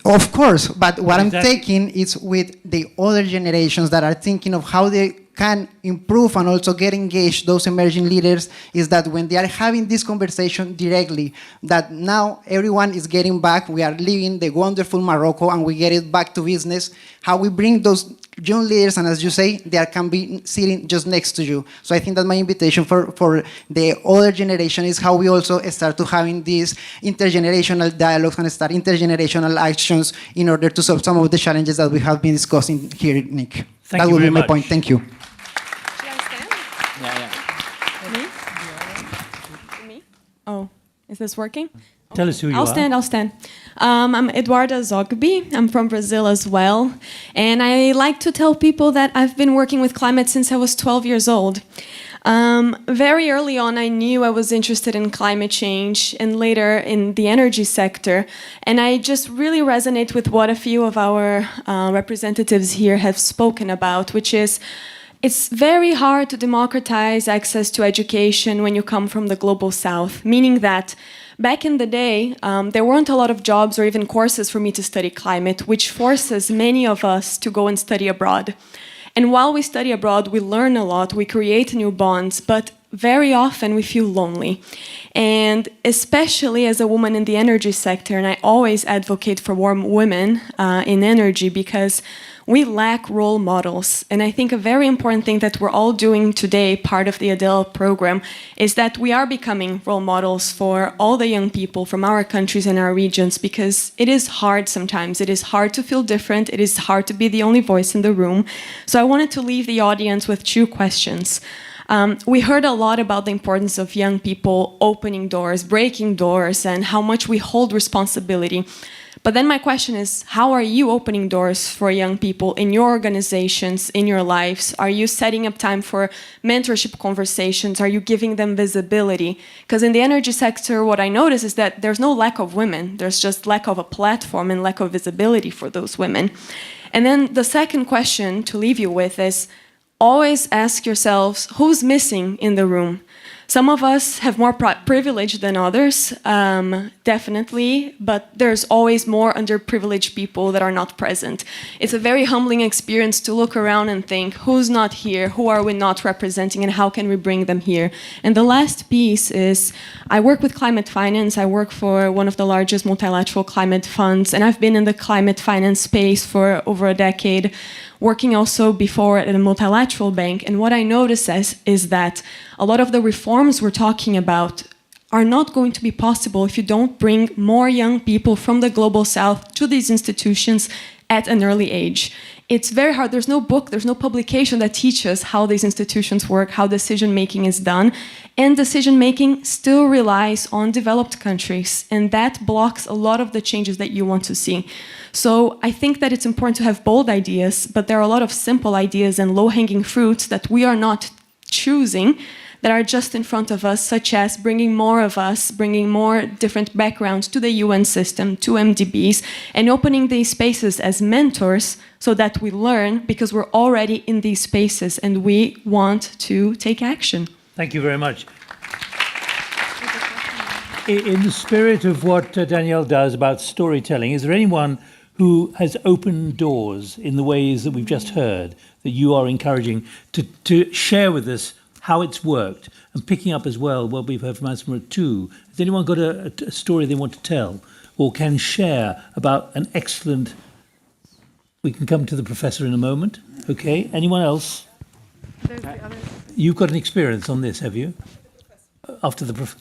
Of course, but what I'm Exactly. taking is with the other generations that are thinking of how they can improve and also get engaged, those emerging leaders, is that when they are having this conversation directly, that now everyone is getting back, we are leaving the wonderful Morocco and we get it back to business, how we bring those young leaders, and as you say, they can be sitting just next to you. So I think that my invitation for the other generation is how we also start to having these intergenerational dialogues and start intergenerational actions in order to solve some of the challenges that we have been discussing here, Nick. Thank That you would be very my much. point. Thank you. Oh, is this working? Tell us who you are. I'll stand. I'm Eduarda Zogby. I'm from Brazil as well. And I like to tell people that I've been working with climate since I was 12 years old. Very early on, I knew I was interested in climate change and later in the energy sector. And I just really resonate with what a few of our representatives here have spoken about, which is it's very hard to democratize access to education when you come from the global south, meaning that back in the day, there weren't a lot of jobs or even courses for me to study climate, which forces many of us to go and study abroad. And while we study abroad, we learn a lot, we create new bonds, but very often we feel lonely. And especially as a woman in the energy sector, and I always advocate for more women in energy because we lack role models. And I think a very important thing that we're all doing today, part of the Adele program, is that we are becoming role models for all the young people from our countries and our regions, because it is hard sometimes. It is hard to feel different. It is hard to be the only voice in the room. So I wanted to leave the audience with 2 questions. We heard a lot about the importance of young people opening doors, breaking doors, and how much we hold responsibility. But then my question is, how are you opening doors for young people in your organizations, in your lives? Are you setting up time for mentorship conversations? Are you giving them visibility? Because in the energy sector, what I notice is that there's no lack of women. There's just lack of a platform and lack of visibility for those women. And then the second question to leave you with is, always ask yourselves, who's missing in the room? Some of us have more privilege than others, definitely, but there's always more underprivileged people that are not present. It's a very humbling experience to look around and think, who's not here? Who are we not representing, and how can we bring them here? And the last piece is, I work with climate finance. I work for one of the largest multilateral climate funds, and I've been in the climate finance space for over a decade, working also before at a multilateral bank. And what I notice is that a lot of the reforms we're talking about are not going to be possible if you don't bring more young people from the global south to these institutions at an early age. It's very hard. There's no book, there's no publication that teaches how these institutions work, how decision-making is done. And decision-making still relies on developed countries. And that blocks a lot of the changes that you want to see. So I think that it's important to have bold ideas, but there are a lot of simple ideas and low-hanging fruits that we are not choosing that are just in front of us, such as bringing more of us, bringing more different backgrounds to the UN system, to MDBs, and opening these spaces as mentors so that we learn, because we're already in these spaces and we want to take action. Thank you very much. In the spirit of what Danielle does about storytelling, is there anyone who has opened doors in the ways that we've just heard, that you are encouraging to share with us how it's worked, and picking up as well what we've heard from Asma too? Has anyone got a story they want to tell or can share about an excellent We can come to the professor in a moment. Okay, anyone else? There's the other. You've got an experience on this, have you? After the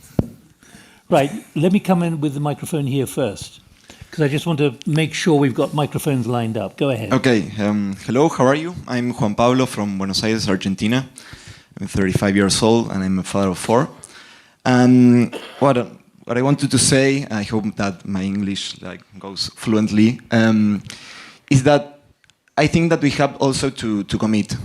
right, let me come in with the microphone here first, because I just want to make sure we've got microphones lined up. Go ahead. Okay, hello, how are you? I'm Juan Pablo from Buenos Aires, Argentina. I'm 35 years old and I'm a father of 4. And what I wanted to say, I hope that my English goes fluently, is that I think that we have also to commit.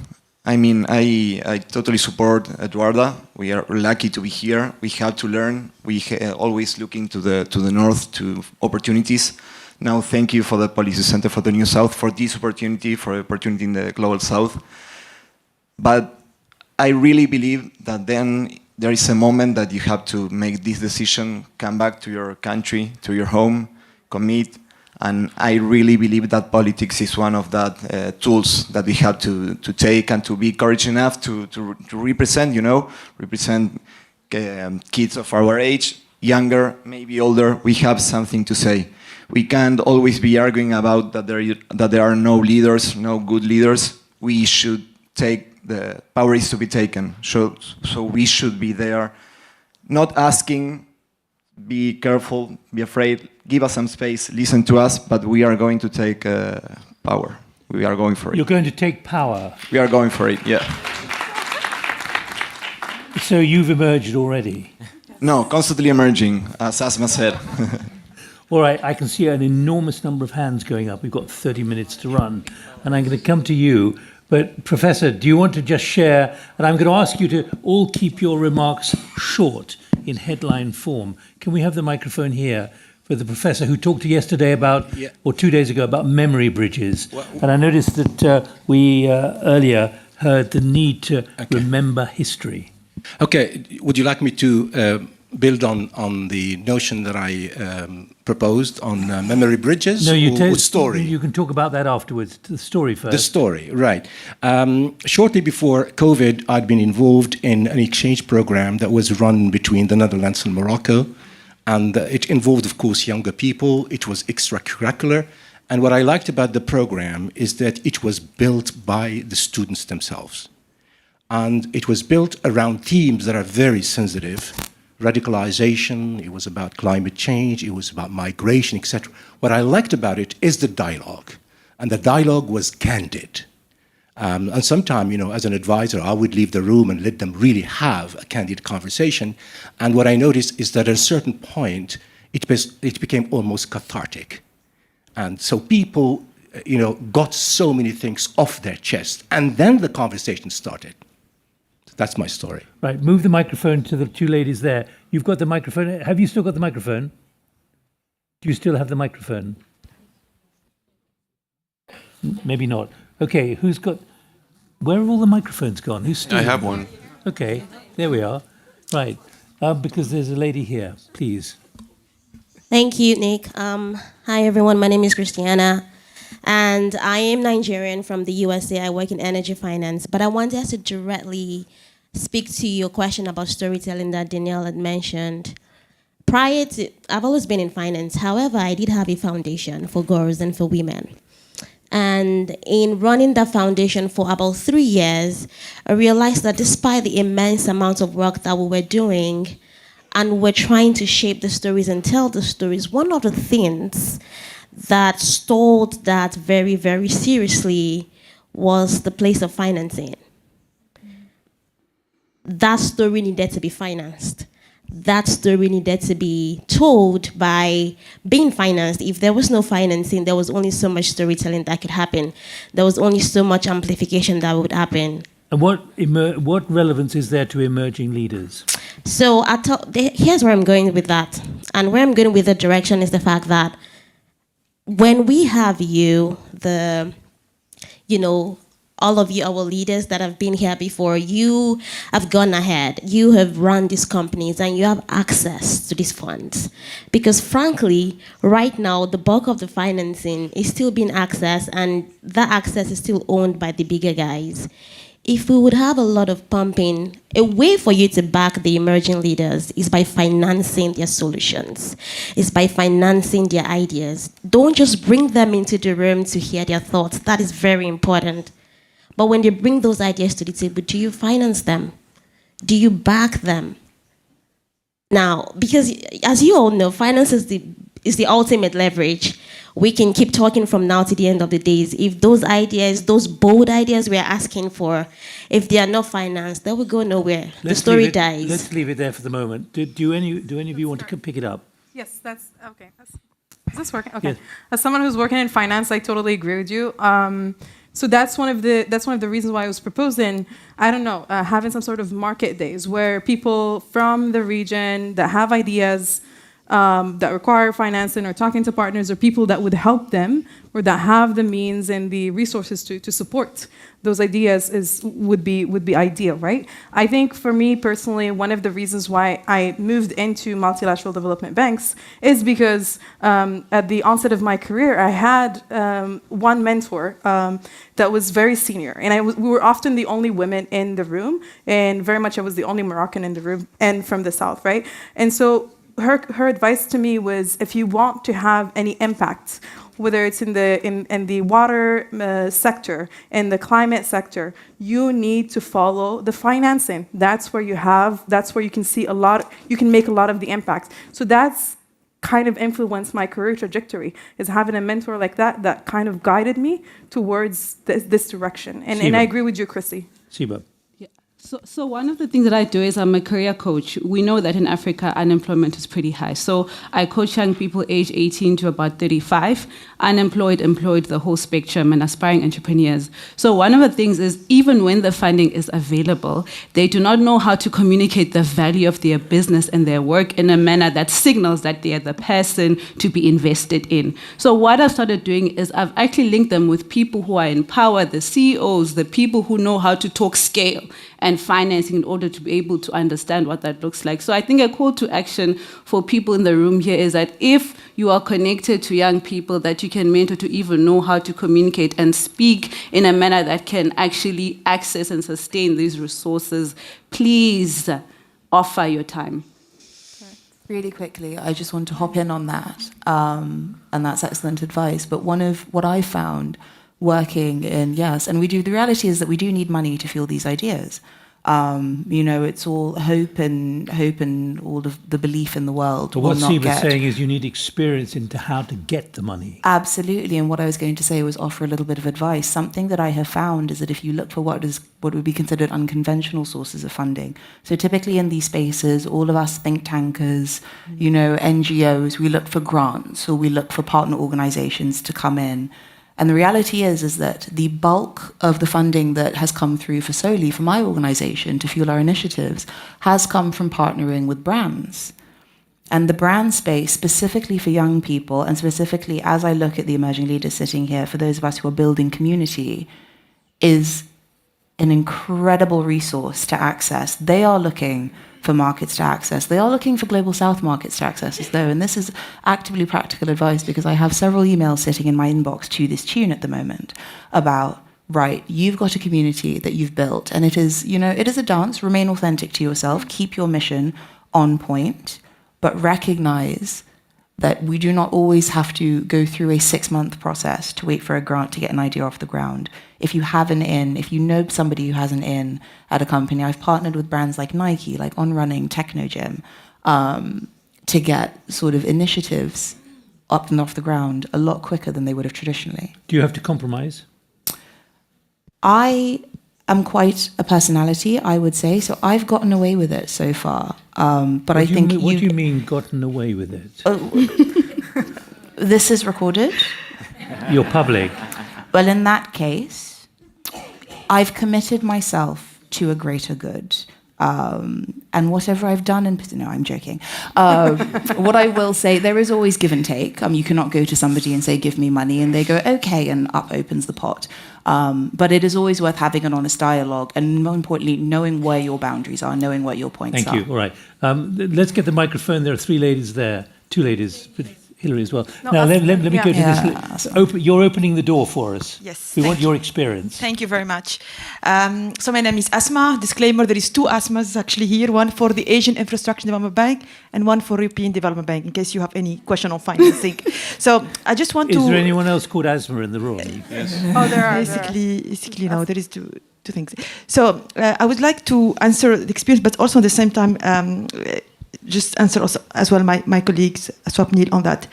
I mean, I totally support Eduarda. We are lucky to be here. We have to learn. We always looking to the north to opportunities. Now, thank you for the Policy Center for the New South for this opportunity, for the opportunity in the Global South. But I really believe that then there is a moment that you have to make this decision, come back to your country, to your home, commit. And I really believe that politics is one of that tools that we have to take and to be courage enough to represent, represent kids of our age, younger, maybe older. We have something to say. We can't always be arguing about that there are no leaders, no good leaders. We should take, the power is to be taken. So we should be there, not asking, be careful, be afraid, give us some space, listen to us, but we are going to take power. We are going for it. You're going to take power. We are going for it, yeah. So you've emerged already? No, constantly emerging, as Asma said. All right, I can see an enormous number of hands going up. We've got 30 minutes to run. And I'm going to come to you. But Professor, do you want to just share? And I'm going to ask you to all keep your remarks short in headline form. Can we have the microphone here for the professor who talked yesterday about, or 2 days ago, about memory bridges? And I noticed that we earlier heard the need to remember history. Okay, would you like me to build on the notion that I proposed on memory bridges? No, or story? You can talk about that afterwards. The story first. The story, right. Shortly before COVID, I'd been involved in an exchange program that was run between the Netherlands and Morocco. And it involved, of course, younger people. It was extracurricular. And what I liked about the program is that it was built by the students themselves. And it was built around themes that are very sensitive. Radicalization, it was about climate change, it was about migration, etc. What I liked about it is the dialogue. And the dialogue was candid. And sometimes, as an advisor, I would leave the room and let them really have a candid conversation. And what I noticed is that at a certain point, it became almost cathartic. And so people, got so many things off their chest. And then the conversation started. That's my story. Right, move the microphone to the two ladies there. You've got the microphone. Have you still got the microphone? Do you still have the microphone? Maybe not. Okay, who's got... Where have all the microphones gone? Who's still... I have one. Okay, there we are. Right, because there's a lady here, please. Thank you, Nick. Hi, everyone. My name is Christiana, and I am Nigerian from the USA. I work in energy finance, but I wanted to directly speak to your question about storytelling that Danielle had mentioned. Prior to, I've always been in finance. However, I did have a foundation for girls and for women. And in running that foundation for about 3 years, I realized that despite the immense amount of work that we were doing, and we're trying to shape the stories and tell the stories, one of the things that stalled that very, very seriously was the place of financing. That story needed to be financed. That story needed to be told by being financed. If there was no financing, there was only so much storytelling that could happen. There was only so much amplification that would happen. And what relevance is there to emerging leaders? So here's where I'm going with that. And where I'm going with the direction is the fact that when we have all of you, our leaders that have been here before, you have gone ahead, you have run these companies, and you have access to these funds. Because frankly, right now, the bulk of the financing is still being accessed, and that access is still owned by the bigger guys. if we would have a lot of pumping, a way for you to back the emerging leaders is by financing their solutions, is by financing their ideas. Don't just bring them into the room to hear their thoughts. That is very important. But when they bring those ideas to the table, do you finance them? Do you back them? Now, because as you all know, finance is the ultimate leverage. We can keep talking from now to the end of the days. If those ideas, those bold ideas we're asking for, if they are not financed, they will go nowhere. The story dies. Let's leave it there for the moment. Do any of you want to pick it up? Yes, that's okay. Is this working? Okay. Yes. As someone who's working in finance, I totally agree with you. So that's one of the reasons why I was proposing, I don't know, having some sort of market days where people from the region that have ideas that require financing or talking to partners or people that would help them or that have the means and the resources to support those ideas would be ideal, right? I think for me personally, one of the reasons why I moved into multilateral development banks is because at the onset of my career, I had one mentor that was very senior, and we were often the only women in the room, and very much I was the only Moroccan in the room and from the South, right? And so her advice to me was, if you want to have any impact, whether it's in the water sector, in the climate sector, you need to follow the financing. That's where you can see you can make a lot of the impact. So that's kind of influenced my career trajectory, is having a mentor like that kind of guided me towards this direction. And I agree with you, Chrissy. Siba. So one of the things that I do is I'm a career coach. We know that in Africa, unemployment is pretty high. So I coach young people aged 18 to about 35, unemployed, employed, the whole spectrum, and aspiring entrepreneurs. So one of the things is, even when the funding is available, they do not know how to communicate the value of their business and their work in a manner that signals that they are the person to be invested in. So what I've started doing is I've actually linked them with people who are in power, the CEOs, the people who know how to talk scale and financing in order to be able to understand what that looks like. So I think a call to action for people in the room here is that if you are connected to young people that you can mentor to even know how to communicate and speak in a manner that can actually access and sustain these resources, please offer your time. Really quickly, I just want to hop in on that, and that's excellent advice. But one of what I found working in, the reality is that we do need money to fuel these ideas. It's all hope and all of the belief in the world. But what Steve was saying is you need experience into how to get the money. Absolutely, and what I was going to say was offer a little bit of advice. Something that I have found is that if you look for what would be considered unconventional sources of funding, so typically in these spaces, all of us think tankers, NGOs, we look for grants or we look for partner organizations to come in. And the reality is that the bulk of the funding that has come through for Soli, for my organization, to fuel our initiatives, has come from partnering with brands. And the brand space, specifically for young people, and specifically as I look at the emerging leaders sitting here, for those of us who are building community, is an incredible resource to access. They are looking for markets to access. They are looking for Global South markets to access as though, and this is actively practical advice because I have several emails sitting in my inbox to this tune at the moment about, right, you've got a community that you've built, and it is a dance. Remain authentic to yourself, keep your mission on point, but recognize that we do not always have to go through a 6-month process to wait for a grant to get an idea off the ground. If you have an in, if you know somebody who has an in at a company, I've partnered with brands like Nike, like On Running, Technogym, to get sort of initiatives up and off the ground a lot quicker than they would have traditionally. Do you have to compromise? I am quite a personality, I would say, so I've gotten away with it so far. But I think what do you mean gotten away with it? This is recorded. You're public. Well, in that case, I've committed myself to a greater good. And whatever I've done no, I'm joking. What I will say, there is always give and take. You cannot go to somebody and say, give me money, and they go, okay, and up opens the pot. But it is always worth having an honest dialogue, and more importantly, knowing where your boundaries are, knowing what your points are. Thank you. All right. Let's get the microphone. There are 3 ladies there. 2 ladies. Hilary as well. No, now, let me yeah. go to Yeah, this. You're opening the door for us. Yes, We want thank your you. experience. Thank you very much. So my name is Asma. Disclaimer, there is two Asmas actually here, one for the Asian Infrastructure Development Bank and one for European Development Bank, in case you have any question on financing. So I just want to... Is there anyone else called Asma in the room? Yes. Oh, there are. Basically, no, there is two things. So I would like to answer the experience, but also at the same time, just answer also, as well my colleagues, Swapnil, on that.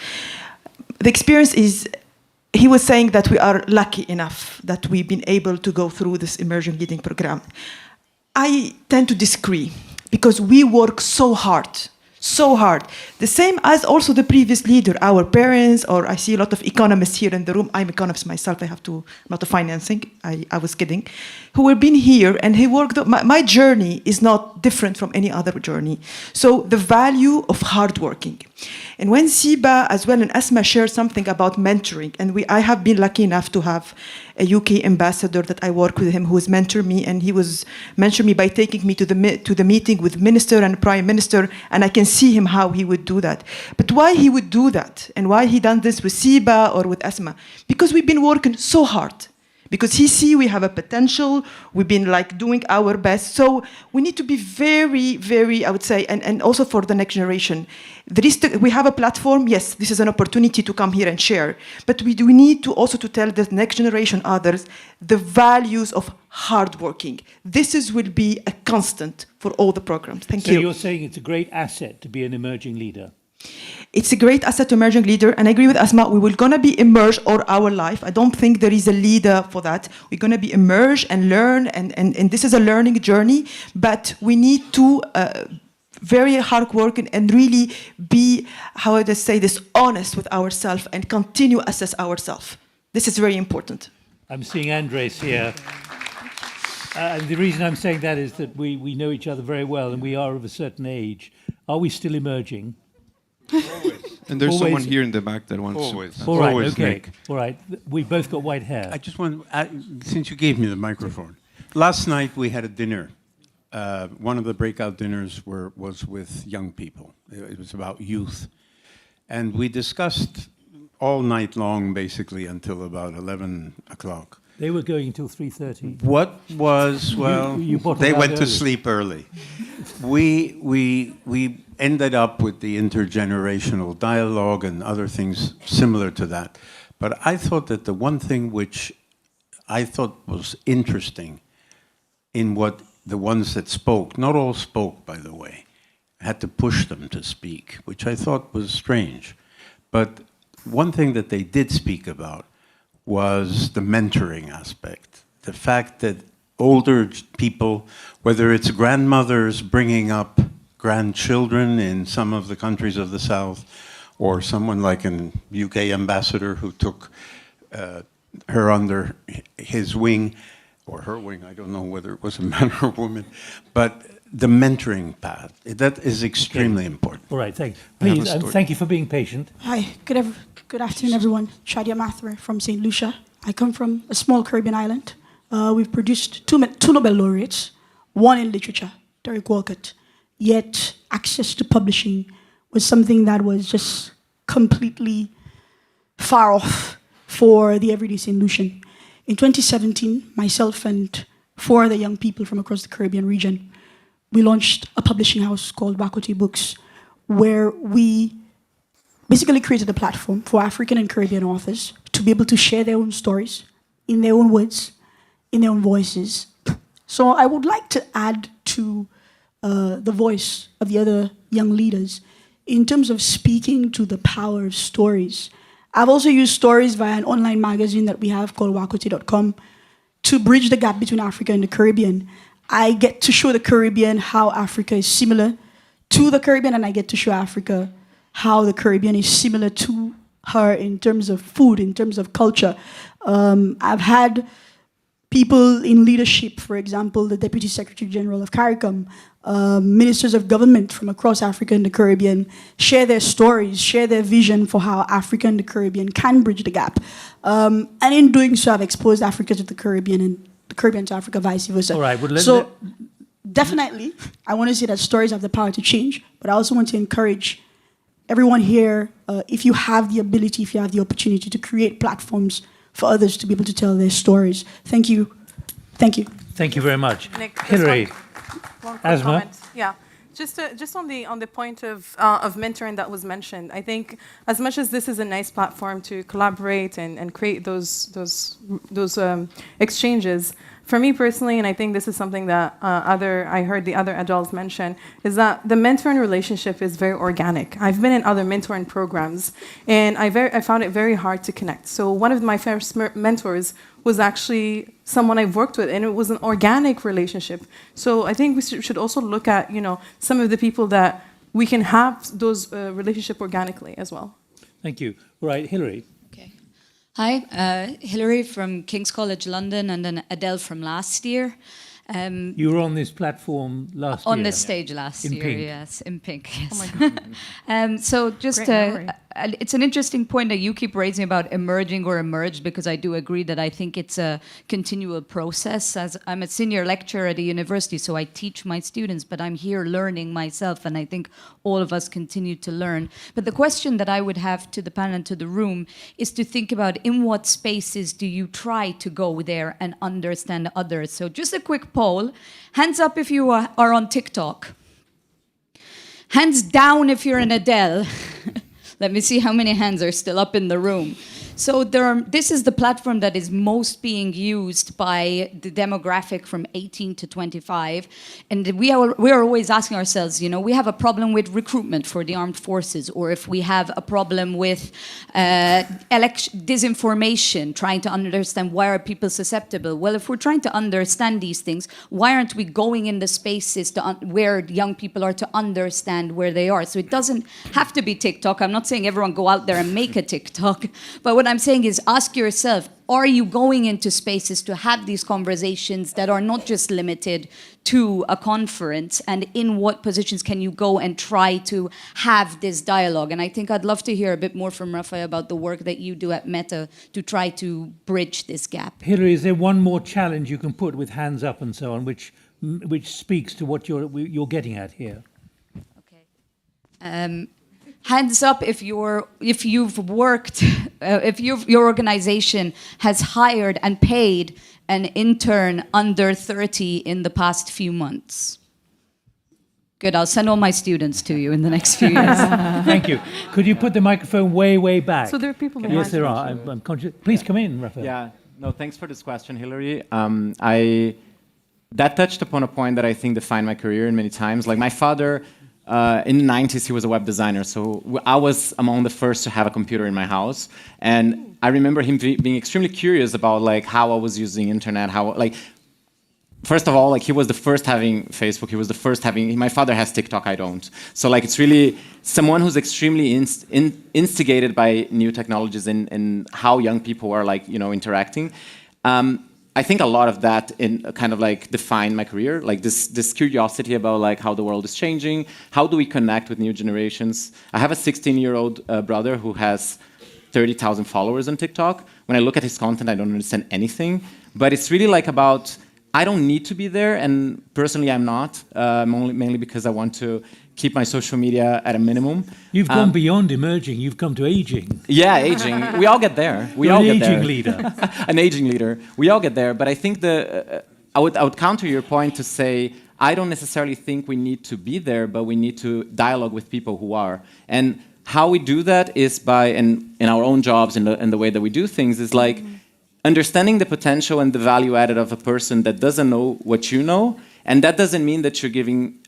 The experience is, he was saying that we are lucky enough that we've been able to go through this immersion leading program. I tend to disagree because we work so hard. The same as also the previous leader, our parents, or I see a lot of economists here in the room. I'm economist myself, I have to, not a financing, I was kidding, who have been here and he worked, my journey is not different from any other journey. So the value of hard working. And when Siba as well and Asma shared something about mentoring, and I have been lucky enough to have a UK ambassador that I work with him who has mentored me, and he was mentored me by taking me to the meeting with minister and prime minister, and I can see him how he would do that. But why he would do that, and why he done this with Siba or with Asma? Because we've been working so hard. Because he see we have a potential, we've been like doing our best. So we need to be very, very, I would say, and also for the next generation. We have a platform, yes, this is an opportunity to come here and share. But we need to also to tell the next generation others the values of hard working. Will be a constant for all the programs. Thank you. So you're saying it's a great asset to be an emerging leader? It's a great asset to emerging leader, and I agree with Asma, we will gonna be immersed all our life. I don't think there is a leader for that. We're gonna be immersed and learn, and this is a learning journey, but we need to very hard work and really be, how would I say this, honest with ourselves and continue assess ourselves. This is very important. I'm seeing Andres here. And the reason I'm saying that is that we know each other very well and we are of a certain age. Are we still emerging? Always. And there's someone here in the back that wants Always. to... All right, Always, okay. Nick. All right. We've both got white hair. I just want, since you gave me the microphone, last night we had a dinner. One of the breakout dinners was with young people. It was about youth. And we discussed all night long, basically, until about 11 o'clock. They were going until 3:30. What was, well, they went to sleep early. We ended up with the intergenerational dialogue and other things similar to that. But I thought that the one thing which I thought was interesting in what the ones that spoke, not all spoke, by the way, had to push them to speak, which I thought was strange. But one thing that they did speak about was the mentoring aspect. The fact that older people, whether it's grandmothers bringing up grandchildren in some of the countries of the South, or someone like an UK ambassador who took her under his wing, or her wing, I don't know whether it was a man or a woman, but the mentoring path, that is extremely important. All right, thanks. Please, thank you for being patient. Hi, good afternoon, everyone. Shadia Mathra from St. Lucia. I come from a small Caribbean island. We've produced two Nobel laureates, one in literature, Derek Walcott. Yet access to publishing was something that was just completely far off for the everyday St. Lucian. In 2017, myself and 4 other young people from across the Caribbean region, we launched a publishing house called Wakote Books, where we basically created a platform for African and Caribbean authors to be able to share their own stories in their own words, in their own voices. So I would like to add to the voice of the other young leaders in terms of speaking to the power of stories. I've also used stories via an online magazine that we have called wakote.com to bridge the gap between Africa and the Caribbean. I get to show the Caribbean how Africa is similar to the Caribbean, and I get to show Africa how the Caribbean is similar to her in terms of food, in terms of culture. I've had people in leadership, for example, the Deputy Secretary General of CARICOM, ministers of government from across Africa and the Caribbean, share their stories, share their vision for how Africa and the Caribbean can bridge the gap. And in doing so, I've exposed Africa to the Caribbean and the Caribbean to Africa, vice versa. All right, well, definitely, I want to say that stories have the power to change, but I also want to encourage everyone here, if you have the ability, if you have the opportunity to create platforms for others to be able to tell their stories. Thank you. Thank you. Thank you very much. Nick, Hillary, one quick Asma. comment. Yeah, just on the point of mentoring that was mentioned, I think as much as this is a nice platform to collaborate and create those exchanges, for me personally, and I think this is something that I heard the other adults mention, is that the mentoring relationship is very organic. I've been in other mentoring programs, and I found it very hard to connect. So one of my first mentors was actually someone I've worked with, and it was an organic relationship. So I think we should also look at, some of the people that we can have those relationship organically as well. Thank you. Right, Hillary. Hi, Hilary from King's College London, and then Adele from last year. You were on this platform last year. On this stage last in year, pink. yes, in pink. Yes. Oh my God. So just, it's an interesting point that you keep raising about emerging or emerged, because I do agree that I think it's a continual process. As I'm a senior lecturer at a university, so I teach my students, but I'm here learning myself, and I think all of us continue to learn. But the question that I would have to the panel and to the room is to think about in what spaces do you try to go there and understand others. So just a quick poll. Hands up if you are on TikTok. Hands down if you're an Adele. Let me see how many hands are still up in the room. So this is the platform that is most being used by the demographic from 18 to 25. And we are always asking ourselves, we have a problem with recruitment for the armed forces, or if we have a problem with disinformation, trying to understand why are people susceptible. Well, if we're trying to understand these things, why aren't we going in the spaces where young people are to understand where they are? So it doesn't have to be TikTok. I'm not saying everyone go out there and make a TikTok, but what I'm saying is ask yourself, are you going into spaces to have these conversations that are not just limited to a conference, and in what positions can you go and try to have this dialogue? And I think I'd love to hear a bit more from Rafael about the work that you do at Meta to try to bridge this gap. Hillary, is there one more challenge you can put with hands up and so on, which speaks to what you're getting at here? Hands up if you've worked, your organization has hired and paid an intern under 30 in the past few months. Good, I'll send all my students to you in the next few years. Thank you. Could you put the microphone way back? So there are people behind. Yes, there are. I'm conscious. Please come in, Rafael. Yeah, no, thanks for this question, Hillary. That touched upon a point that I think defined my career in many times. Like my father, in the 90s, he was a web designer, so I was among the first to have a computer in my house. And I remember him being extremely curious about how I was using internet, first of all, he was the first having Facebook, he was the first having, my father has TikTok, I don't. So it's really someone who's extremely instigated by new technologies and how young people are interacting. I think a lot of that defined my career, this curiosity about how the world is changing, how do we connect with new generations. I have a 16-year-old brother who has 30,000 followers on TikTok. When I look at his content, I don't understand anything, but it's really about, I don't need to be there, and personally I'm not, mainly because I want to keep my social media at a minimum. You've gone beyond emerging, you've come to aging. Yeah, aging. We all get there. You're an aging leader. An aging leader. We all get there, but I think I would counter your point to say, I don't necessarily think we need to be there, but we need to dialogue with people who are. And how we do that is by, in our own jobs and the way that we do things, is understanding the potential and the value added of a person that doesn't know what you know, and that doesn't mean that you're giving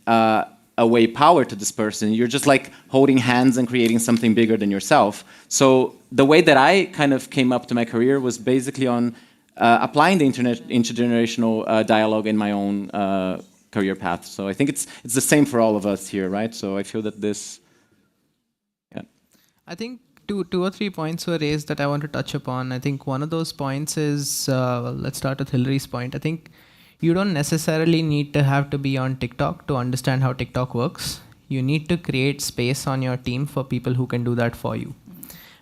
away power to this person. You're just holding hands and creating something bigger than yourself. So the way that I came up to my career was basically on applying the intergenerational dialogue in my own career path. So I think it's the same for all of us here, right? So I feel that this, yeah. I think two or 3 points were raised that I want to touch upon. I think one of those points is, let's start with Hillary's point. I think you don't necessarily need to have to be on TikTok to understand how TikTok works. You need to create space on your team for people who can do that for you.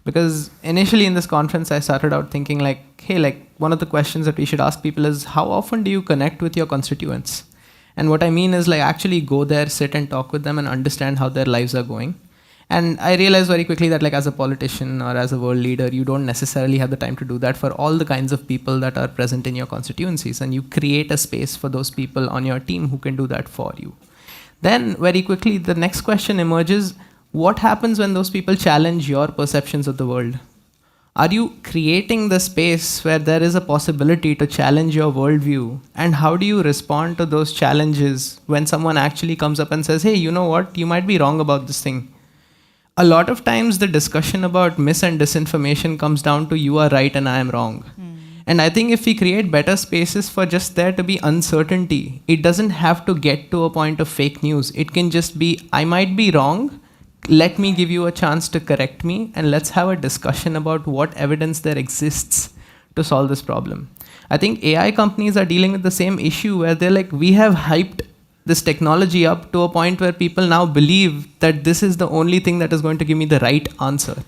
Because initially in this conference, I started out thinking hey, one of the questions that we should ask people is, how often do you connect with your constituents? And what I mean is actually go there, sit and talk with them and understand how their lives are going. And I realized very quickly that, like, as a politician or as a world leader, you don't necessarily have the time to do that for all the kinds of people that are present in your constituencies. And you create a space for those people on your team who can do that for you. Then, very quickly, the next question emerges: what happens when those people challenge your perceptions of the world? Are you creating the space where there is a possibility to challenge your worldview? And how do you respond to those challenges when someone actually comes up and says, hey, you know what, you might be wrong about this thing? A lot of times the discussion about mis and disinformation comes down to you are right and I am wrong. And I think if we create better spaces for just there to be uncertainty, it doesn't have to get to a point of fake news. It can just be, I might be wrong, let me give you a chance to correct me, and let's have a discussion about what evidence there exists to solve this problem. I think AI companies are dealing with the same issue where they're like, we have hyped this technology up to a point where people now believe that this is the only thing that is going to give me the right answer.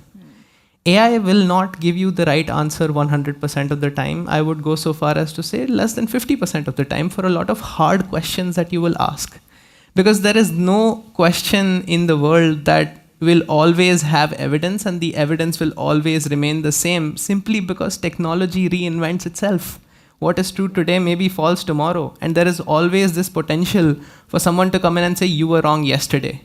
AI will not give you the right answer 100% of the time. I would go so far as to say less than 50% of the time for a lot of hard questions that you will ask. Because there is no question in the world that will always have evidence and the evidence will always remain the same simply because technology reinvents itself. What is true today may be false tomorrow. And there is always this potential for someone to come in and say, you were wrong yesterday.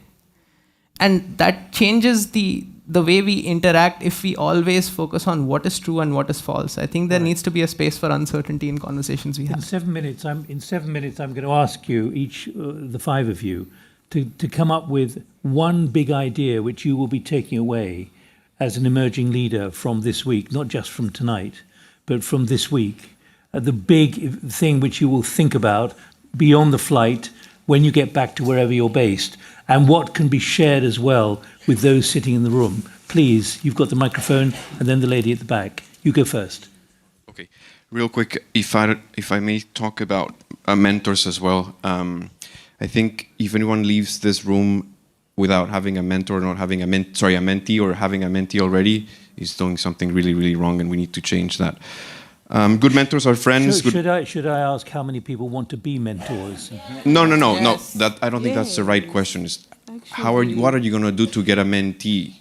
And that changes the way we interact if we always focus on what is true and what is false. I think there needs to be a space for uncertainty in conversations we have. In 7 minutes, I'm going to ask you, each, the five of you, to come up with one big idea which you will be taking away as an emerging leader from this week, not just from tonight, but from this week. The big thing which you will think about beyond the flight when you get back to wherever you're based, and what can be shared as well with those sitting in the room. Please, you've got the microphone, and then the lady at the back. You go first. Okay, real quick, if I may talk about mentors as well. I think if anyone leaves this room without having a mentor, not having a mentee, or having a mentee already, is doing something really, really wrong, and we need to change that. Good mentors are friends. Should I ask how many people want to be mentors? No. That I don't think that's the right question. Is what are you gonna do to get a mentee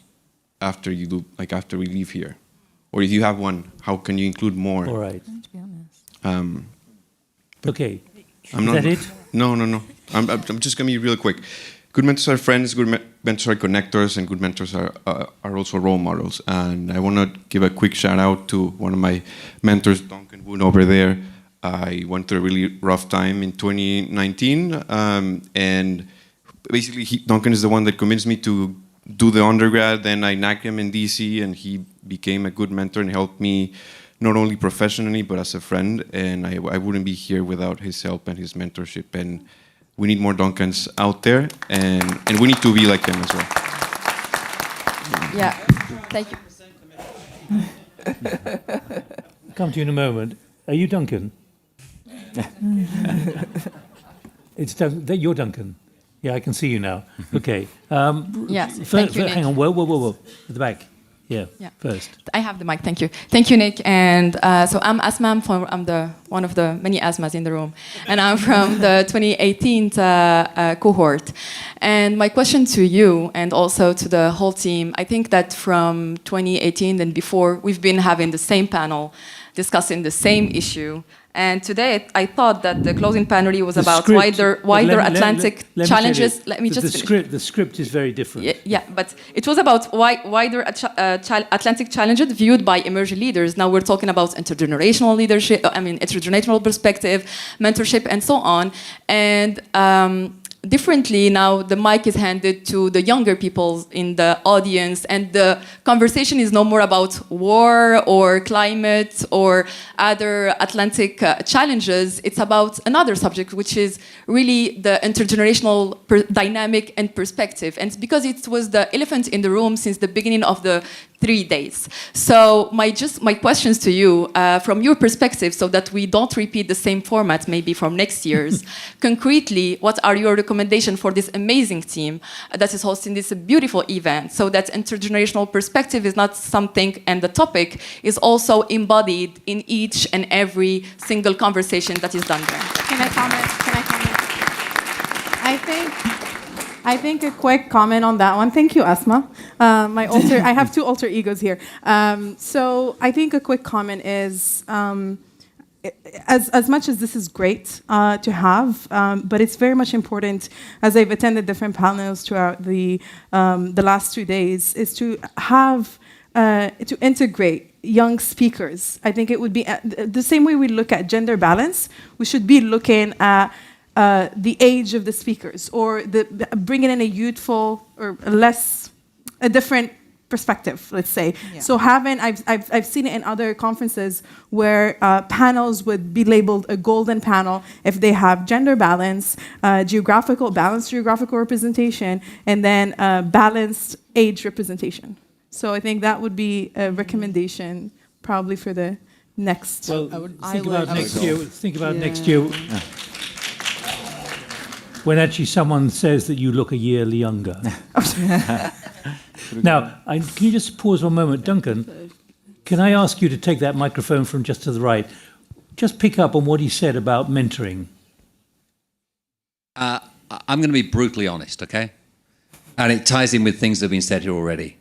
after after we leave here, or if you have one, how can you include more? All right. To be honest. Okay. Is that it? No. I'm just gonna be real quick. Good mentors are friends, good mentors are connectors, and good mentors are also role models. And I want to give a quick shout out to one of my mentors, Duncan Woon, over there. I went through a really rough time in 2019, and basically Duncan is the one that convinced me to do the undergrad. Then I nagged him in DC, and he became a good mentor and helped me not only professionally but as a friend. And I wouldn't be here without his help and his mentorship. And we need more Duncans out there, and we need to be like him as well. Yeah, thank you. Come to you in a moment. Are you Duncan? You're Duncan. Yeah, I can see you now. Okay. Yes, thank you, Nick. Hang on. Whoa. At the back. Yeah. First. I have the mic. Thank you. Thank you, Nick. And so I'm Asma. I'm one of the many Asmas in the room, and I'm from the 2018 cohort. And my question to you, and also to the whole team, I think that from 2018 and before, we've been having the same panel, discussing the same issue. And today, I thought that the closing plenary was about wider Atlantic challenges. Let me just finish. The script is very different. Yeah, but it was about wider Atlantic challenges viewed by emerging leaders. Now we're talking about intergenerational leadership, intergenerational perspective, mentorship, and so on. And differently, now the mic is handed to the younger people in the audience, and the conversation is no more about war or climate or other Atlantic challenges. It's about another subject, which is really the intergenerational dynamic and perspective. And because it was the elephant in the room since the beginning of the 3 days. So my questions to you, from your perspective, so that we don't repeat the same format maybe from next year's, concretely, what are your recommendations for this amazing team that is hosting this beautiful event, so that intergenerational perspective is not something, and the topic is also embodied in each and every single conversation that is done there? Can I comment? I think a quick comment on that one. Thank you, Asma. I have two alter egos here. So I think a quick comment is, as much as this is great to have, but it's very much important, as I've attended different panels throughout the last 2 days, is to have, to integrate young speakers. I think it would be the same way we look at gender balance, we should be looking at the age of the speakers, or bringing in a youthful or a different perspective, let's say. Yeah. So I've seen it in other conferences where panels would be labeled a golden panel if they have gender balance, geographical representation, and then balanced age representation. So I think that would be a recommendation probably for the next. Well, think about next year. Think about next year. When actually someone says that you look a year younger. Now, can you just pause one moment? Duncan, can I ask you to take that microphone from just to the right? Just pick up on what he said about mentoring. I'm going to be brutally honest, okay? And it ties in with things that have been said here already.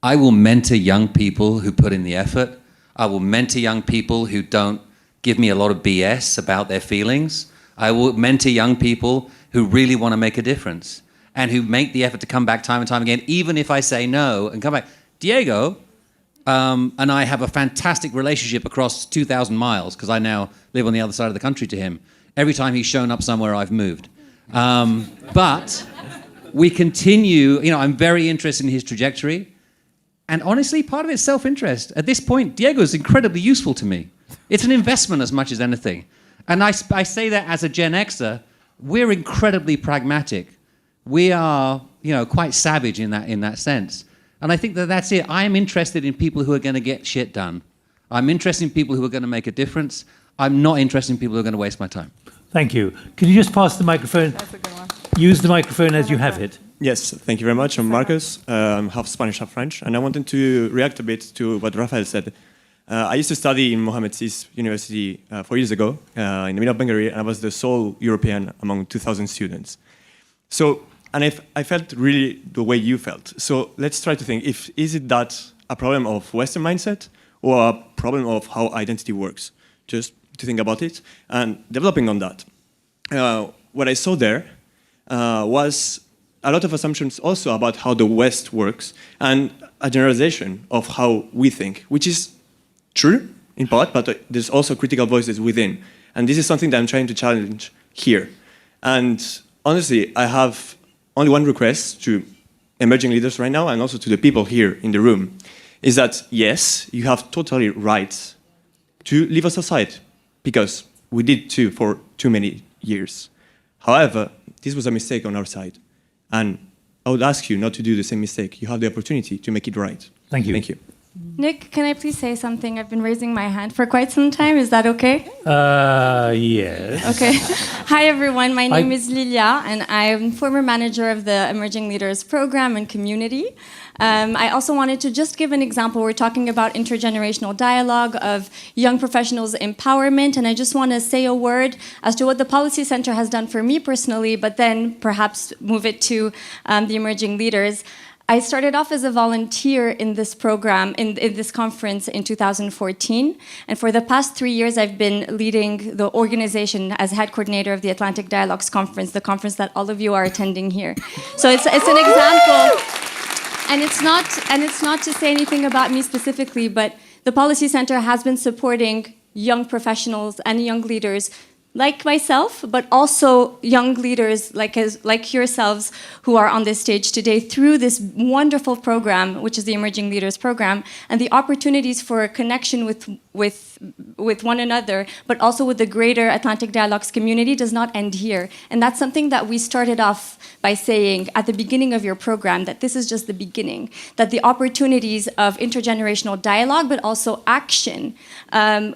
I will mentor young people who put in the effort. I will mentor young people who don't give me a lot of BS about their feelings. I will mentor young people who really want to make a difference and who make the effort to come back time and time again, even if I say no and come back. Diego and I have a fantastic relationship across 2,000 miles because I now live on the other side of the country to him. Every time he's shown up somewhere, I've moved. But we continue, I'm very interested in his trajectory. And honestly, part of it's self-interest. At this point, Diego is incredibly useful to me. It's an investment as much as anything. And I say that as a Gen Xer, we're incredibly pragmatic. We are, quite savage in that sense. And I think that's it. I am interested in people who are going to get shit done. I'm interested in people who are going to make a difference. I'm not interested in people who are going to waste my time. Thank you. Can you just pass the microphone? That's a good one. Use the microphone as you have it. Yes, thank you very much. I'm Marcus. I'm half Spanish, half French. And I wanted to react a bit to what Rafael said. I used to study in Mohammed VI's University 4 years ago in the middle of Bengali, and I was the sole European among 2,000 students. So, and I felt really the way you felt. So let's try to think, is it that a problem of Western mindset or a problem of how identity works? Just to think about it and developing on that. What I saw there was a lot of assumptions also about how the West works and a generalization of how we think, which is true in part, but there's also critical voices within. And this is something that I'm trying to challenge here. And honestly, I have only one request to emerging leaders right now and also to the people here in the room, is that yes, you have totally rights to leave us aside, because we did too for too many years. However, this was a mistake on our side. And I would ask you not to do the same mistake. You have the opportunity to make it right. Thank you. Thank you. Nick, can I please say something? I've been raising my hand for quite some time. Is that okay? Yes. Okay. Hi, everyone. My name is Lilia, and I'm former manager of the Emerging Leaders Program and Community. I also wanted to just give an example. We're talking about intergenerational dialogue of young professionals' empowerment, and I just want to say a word as to what the Policy Center has done for me personally, but then perhaps move it to the emerging leaders. I started off as a volunteer in this program, in this conference in 2014. And for the past 3 years, I've been leading the organization as head coordinator of the Atlantic Dialogues Conference, the conference that all of you are attending here. So it's an example. And it's not to say anything about me specifically, but the Policy Center has been supporting young professionals and young leaders like myself, but also young leaders like yourselves who are on this stage today through this wonderful program, which is the Emerging Leaders Program, and the opportunities for a connection with one another, but also with the greater Atlantic Dialogues community does not end here. And that's something that we started off by saying at the beginning of your program, that this is just the beginning, that the opportunities of intergenerational dialogue, but also action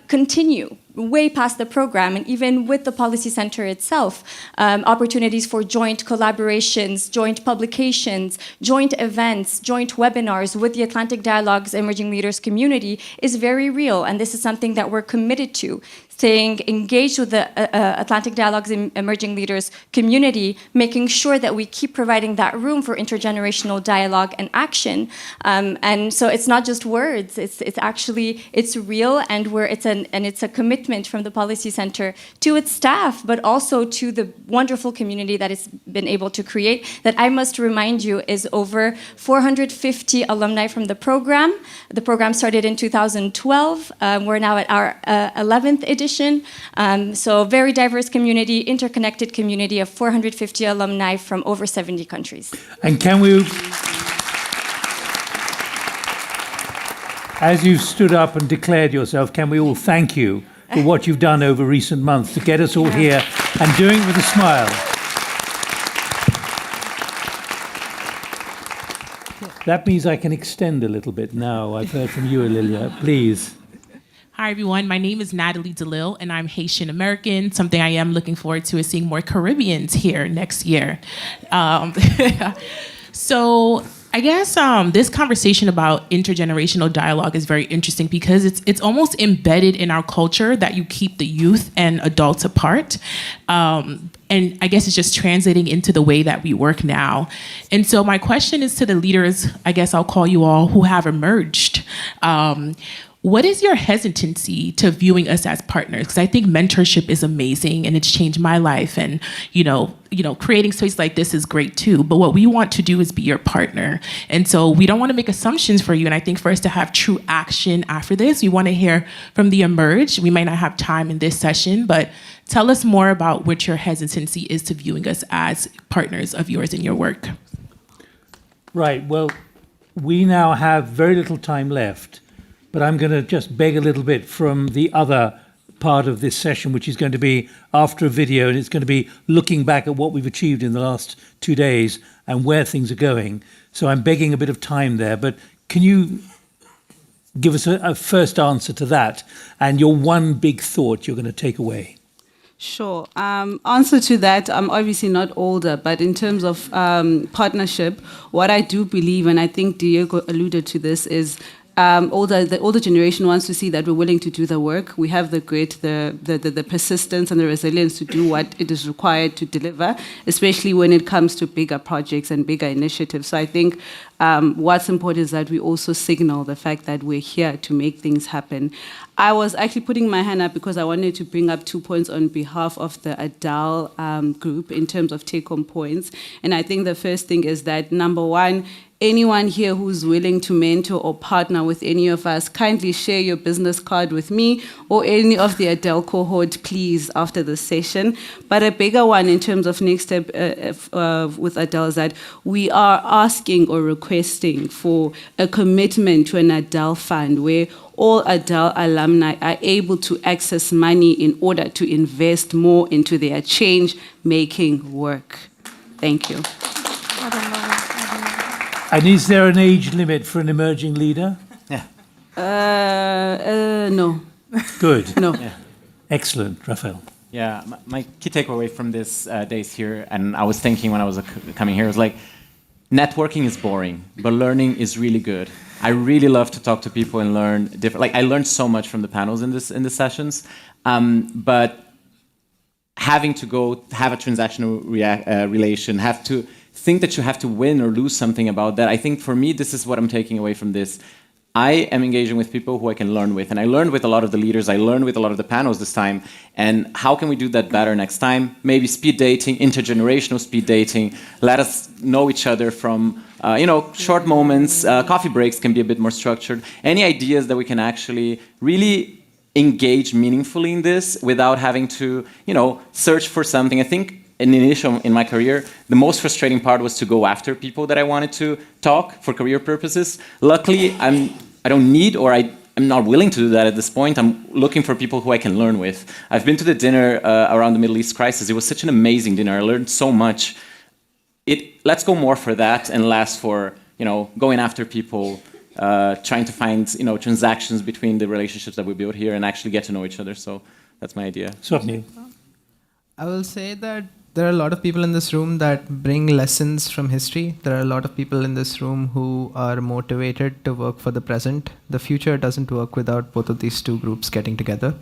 continue way past the program, and even with the Policy Center itself, opportunities for joint collaborations, joint publications, joint events, joint webinars with the Atlantic Dialogues Emerging Leaders community is very real, and this is something that we're committed to. staying engaged with the Atlantic Dialogue's emerging leaders community, making sure that we keep providing that room for intergenerational dialogue and action. And so it's not just words, it's actually, it's real, and it's a commitment from the Policy Center to its staff, but also to the wonderful community that it's been able to create, that I must remind you is over 450 alumni from the program. The program started in 2012. We're now at our 11th edition. So very diverse community, interconnected community of 450 alumni from over 70 countries. And can we, as you've stood up and declared yourself, can we all thank you for what you've done over recent months to get us all here and doing it with a smile? That means I can extend a little bit now. I've heard from you, Lilia. Please. Hi, everyone. My name is Natalie DeLille, and I'm Haitian American. Something I am looking forward to is seeing more Caribbeans here next year. So I guess this conversation about intergenerational dialogue is very interesting because it's almost embedded in our culture that you keep the youth and adults apart. And I guess it's just translating into the way that we work now. And so my question is to the leaders, I guess I'll call you all, who have emerged. What is your hesitancy to viewing us as partners? Because I think mentorship is amazing and it's changed my life. And creating space like this is great too. But what we want to do is be your partner. And so we don't want to make assumptions for you. And I think for us to have true action after this, we want to hear from the emerged. We might not have time in this session, but tell us more about what your hesitancy is to viewing us as partners of yours in your work. Right. Well, we now have very little time left. But I'm going to just beg a little bit from the other part of this session, which is going to be after a video, and it's going to be looking back at what we've achieved in the last 2 days and where things are going. So I'm begging a bit of time there. But can you give us a first answer to that and your one big thought you're going to take away? Sure. Answer to that, I'm obviously not older, but in terms of partnership, what I do believe, and I think Diego alluded to this, is the older generation wants to see that we're willing to do the work. We have the grit, the persistence and the resilience to do what it is required to deliver, especially when it comes to bigger projects and bigger initiatives. So I think what's important is that we also signal the fact that we're here to make things happen. I was actually putting my hand up because I wanted to bring up 2 points on behalf of the ADAL group in terms of take-home points. And I think the first thing is that, number one, anyone here who's willing to mentor or partner with any of us, kindly share your business card with me or any of the ADAL cohort, please, after the session. But a bigger one in terms of next step with ADAL is that we are asking or requesting for a commitment to an ADAL fund where all ADAL alumni are able to access money in order to invest more into their change-making work. Thank you. And is there an age limit for an emerging leader? No. Good. No. Yeah. Excellent, Raphael. Yeah, my key takeaway from this days here, and I was thinking when I was coming here, was like, networking is boring, but learning is really good. I really love to talk to people and learn different. Like I learned so much from the panels in the sessions, but having to go have a transactional relation, have to think that you have to win or lose something about that. I think for me, this is what I'm taking away from this. I am engaging with people who I can learn with. And I learned with a lot of the leaders. I learned with a lot of the panels this time. And how can we do that better next time? Maybe speed dating, intergenerational speed dating. Let us know each other from, short moments. Coffee breaks can be a bit more structured. Any ideas that we can actually really engage meaningfully in this without having to, search for something. I think in my career, the most frustrating part was to go after people that I wanted to talk for career purposes. Luckily, I don't need or I'm not willing to do that at this point. I'm looking for people who I can learn with. I've been to the dinner around the Middle East crisis. It was such an amazing dinner. I learned so much. Let's go more for that and less for going after people, trying to find transactions between the relationships that we build here and actually get to know each other. So that's my idea. Swapnil. I will say that there are a lot of people in this room that bring lessons from history. There are a lot of people in this room who are motivated to work for the present. The future doesn't work without both of these two groups getting together.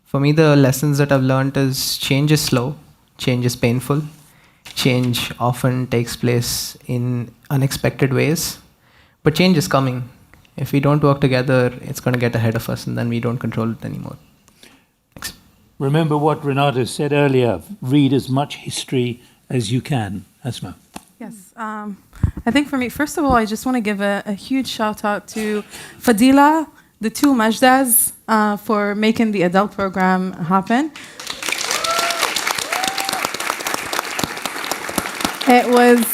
For me, the lessons that I've learned is change is slow, change is painful, change often takes place in unexpected ways, but change is coming. If we don't work together, it's going to get ahead of us, and then we don't control it anymore. Thanks. Remember what Renato said earlier, read as much history as you can. Asma. Yes, I think for me, first of all, I just want to give a huge shout out to Fadila, the two Majdas, for making the adult program happen. It was,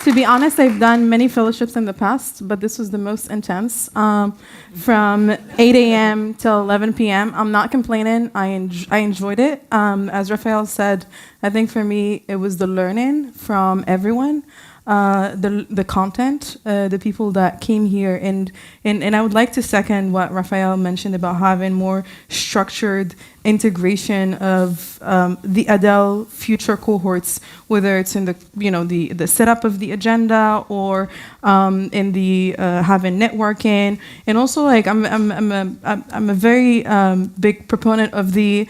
to be honest, I've done many fellowships in the past, but this was the most intense. From 8 a.m. till 11 p.m. I'm not complaining. I enjoyed it. As Raphael said, I think for me, it was the learning from everyone. The content, the people that came here, and I would like to second what Raphael mentioned about having more structured integration of the Adele future cohorts, whether it's in the setup of the agenda or in the having networking, and also like I'm a very big proponent of the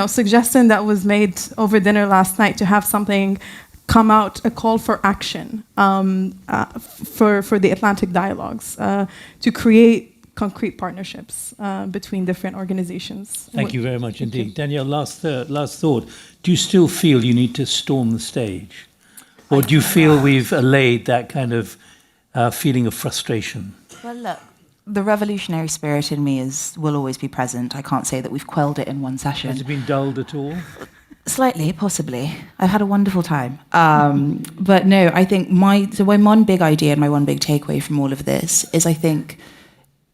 suggestion that was made over dinner last night to have something come out, a call for action for the Atlantic Dialogues to create concrete partnerships between different organizations. Thank you very much indeed. Danielle, last thought. Do you still feel you need to storm the stage? Or do you feel we've allayed that kind of feeling of frustration? Well, look, the revolutionary spirit in me will always be present. I can't say that we've quelled it in one session. Has it been dulled at all? Slightly, possibly. I've had a wonderful time. But no, I think my one big idea and my one big takeaway from all of this is, I think,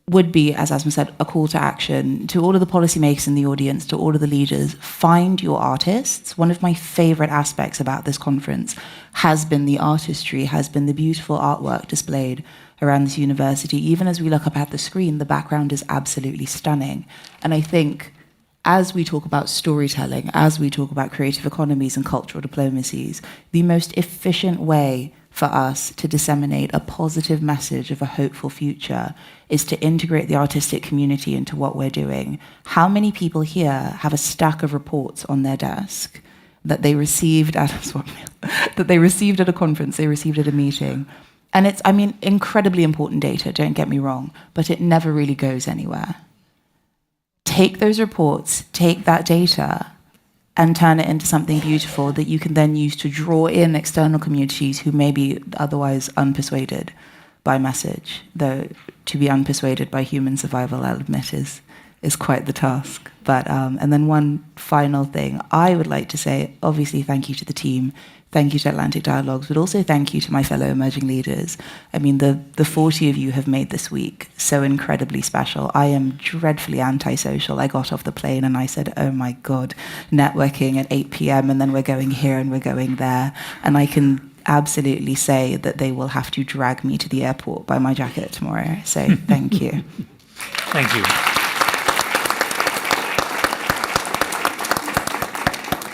would be, as Asma said, a call to action to all of the policymakers in the audience, to all of the leaders. Find your artists. One of my favorite aspects about this conference has been the artistry, has been the beautiful artwork displayed around this university. Even as we look up at the screen, the background is absolutely stunning. And I think, as we talk about storytelling, as we talk about creative economies and cultural diplomacies, the most efficient way for us to disseminate a positive message of a hopeful future is to integrate the artistic community into what we're doing. How many people here have a stack of reports on their desk that they received at a conference, they received at a meeting? And it's, incredibly important data, don't get me wrong, but it never really goes anywhere. Take those reports, take that data, and turn it into something beautiful that you can then use to draw in external communities who may be otherwise unpersuaded by message. Though to be unpersuaded by human survival, I'll admit, is quite the task. But and then one final thing, I would like to say, obviously, thank you to the team. Thank you to Atlantic Dialogues, but also thank you to my fellow emerging leaders. The 40 of you have made this week so incredibly special. I am dreadfully antisocial. I got off the plane and I said, oh my God, networking at 8 p.m. and then we're going here and we're going there. And I can absolutely say that they will have to drag me to the airport by my jacket tomorrow. So thank you. Thank you.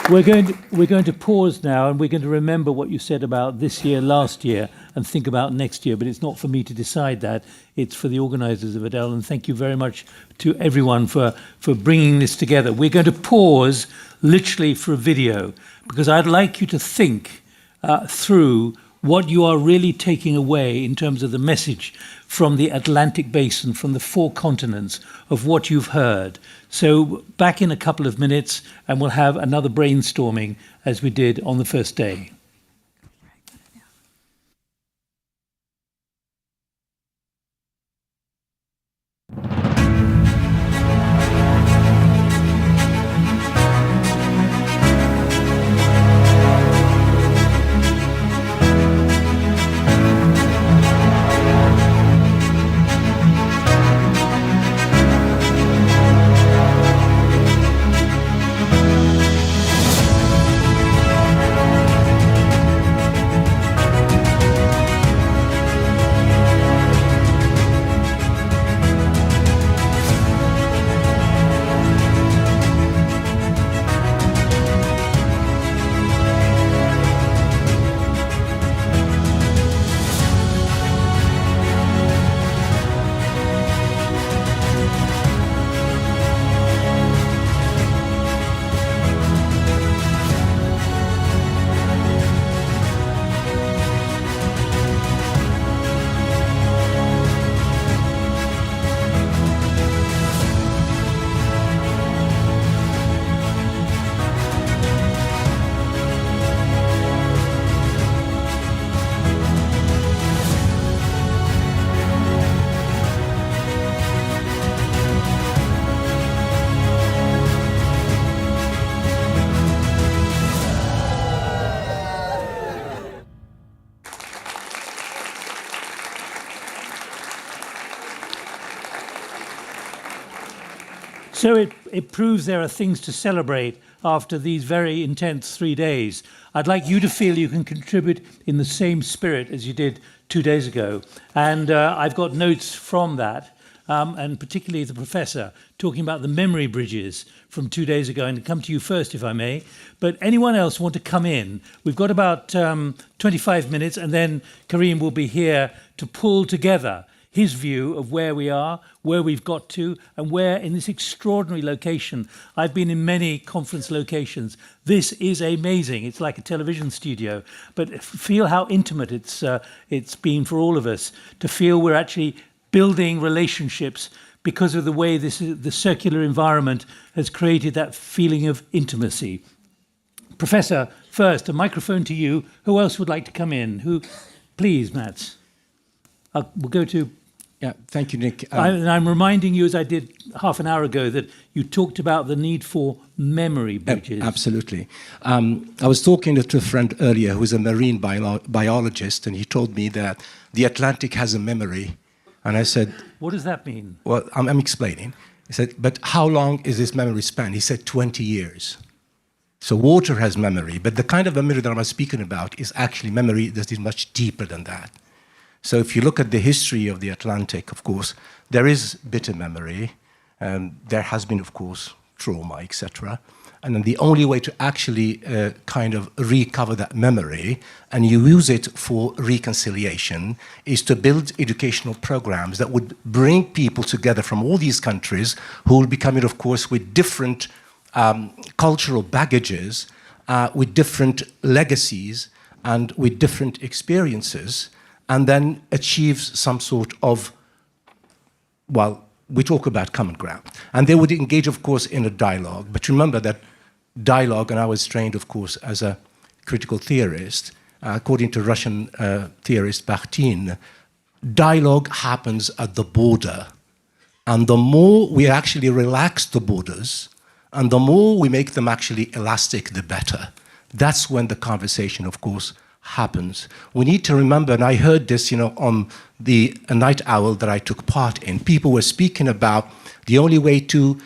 We're going to pause now, and we're going to remember what you said about this year, last year, and think about next year. But it's not for me to decide that. It's for the organisers of Adele. And thank you very much to everyone for bringing this together. We're going to pause literally for a video, because I'd like you to think through what you are really taking away in terms of the message from the Atlantic Basin, from the 4 continents, of what you've heard. So back in a couple of minutes, and we'll have another brainstorming as we did on the first day. So it proves there are things to celebrate after these very intense 3 days. I'd like you to feel you can contribute in the same spirit as you did 2 days ago. And I've got notes from that, and particularly the professor, talking about the memory bridges from 2 days ago. And come to you first, if I may. But anyone else want to come in? We've got about 25 minutes, and then Karim will be here to pull together his view of where we are, where we've got to, and where in this extraordinary location. I've been in many conference locations. This is amazing. It's like a television studio. But feel how intimate it's been for all of us to feel we're actually building relationships because of the way the circular environment has created that feeling of intimacy. Professor, first, a microphone to you. Who else would like to come in? Please, Mats. We'll go to... Yeah, thank you, Nick. I'm reminding you, as I did half an hour ago, that you talked about the need for memory bridges. Absolutely. I was talking to a friend earlier who is a marine biologist, and he told me that the Atlantic has a memory. And I said... What does that mean? Well, I'm explaining. He said, but how long is this memory span? He said 20 years. So water has memory, but the kind of memory that I'm speaking about is actually memory that is much deeper than that. So if you look at the history of the Atlantic, of course, there is bitter memory, and there has been, of course, trauma, etc. And then the only way to actually kind of recover that memory and you use it for reconciliation is to build educational programs that would bring people together from all these countries who will be coming, of course, with different cultural baggages, with different legacies, and with different experiences, and then achieves some sort of, well, we talk about common ground. And they would engage, of course, in a dialogue. But remember that dialogue, and I was trained, of course, as a critical theorist, according to Russian theorist Bakhtin, dialogue happens at the border. And the more we actually relax the borders, and the more we make them actually elastic, the better. That's when the conversation, of course, happens. We need to remember, and I heard this, on the night owl that I took part in, people were speaking about the only way to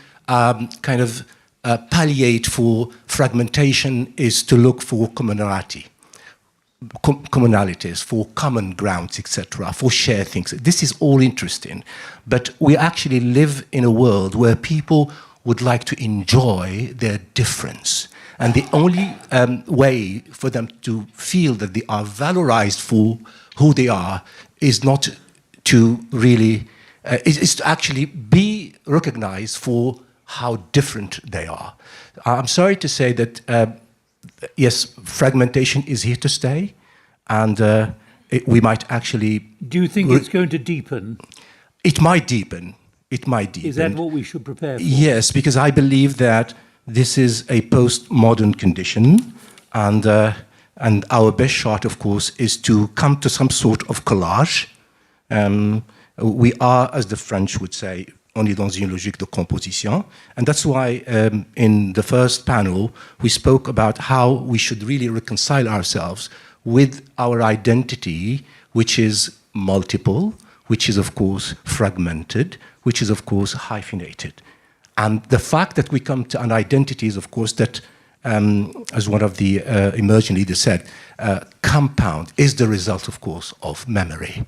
palliate for fragmentation is to look for commonalities, for common grounds, etc., for shared things. This is all interesting, but we actually live in a world where people would like to enjoy their difference. And the only way for them to feel that they are valorized for who they are is not to really, is to actually be recognized for how different they are. I'm sorry to say that, yes, fragmentation is here to stay, and we might actually... Do you think it's going to deepen? It might deepen. It might deepen. Is that what we should prepare for? Yes, because I believe that this is a postmodern condition, and our best shot, of course, is to come to some sort of collage. We are, as the French would say, on est dans une logique de composition, and that's why in the first panel we spoke about how we should really reconcile ourselves with our identity, which is multiple, which is, of course, fragmented, which is, of course, hyphenated. And the fact that we come to an identity is, of course, that, as one of the emerging leaders said, compound is the result, of course, of memory.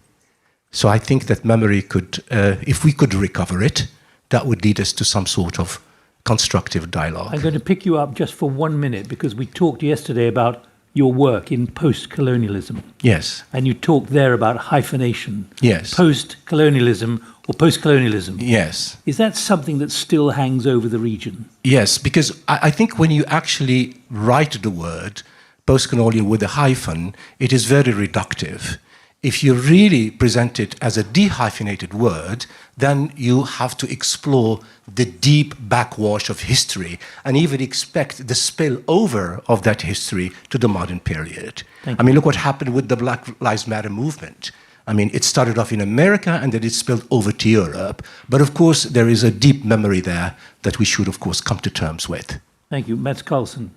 So I think that memory could, if we could recover it, that would lead us to some sort of constructive dialogue. I'm going to pick you up just for 1 minute, because we talked yesterday about your work in post-colonialism. Yes. And you talked there about hyphenation. Yes. Post-colonialism or post-colonialism. Yes. Is that something that still hangs over the region? Yes, because I think when you actually write the word post-colonial with a hyphen, it is very reductive. If you really present it as a dehyphenated word, then you have to explore the deep backwash of history and even expect the spillover of that history to the modern period. I mean, look what happened with the Black Lives Matter movement. I mean, it started off in America and then it spilled over to Europe. But of course, there is a deep memory there that we should, of course, come to terms with. Thank you. Mats Carlson.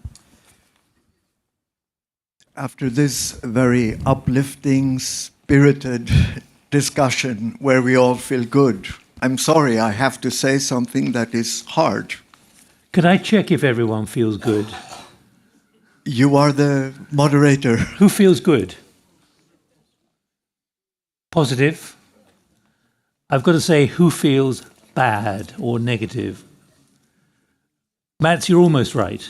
After this very uplifting, spirited discussion where we all feel good, I'm sorry, I have to say something that is hard. Could I check if everyone feels good? You are the moderator. Who feels good? Positive? I've got to say, who feels bad or negative? Mats, you're almost right.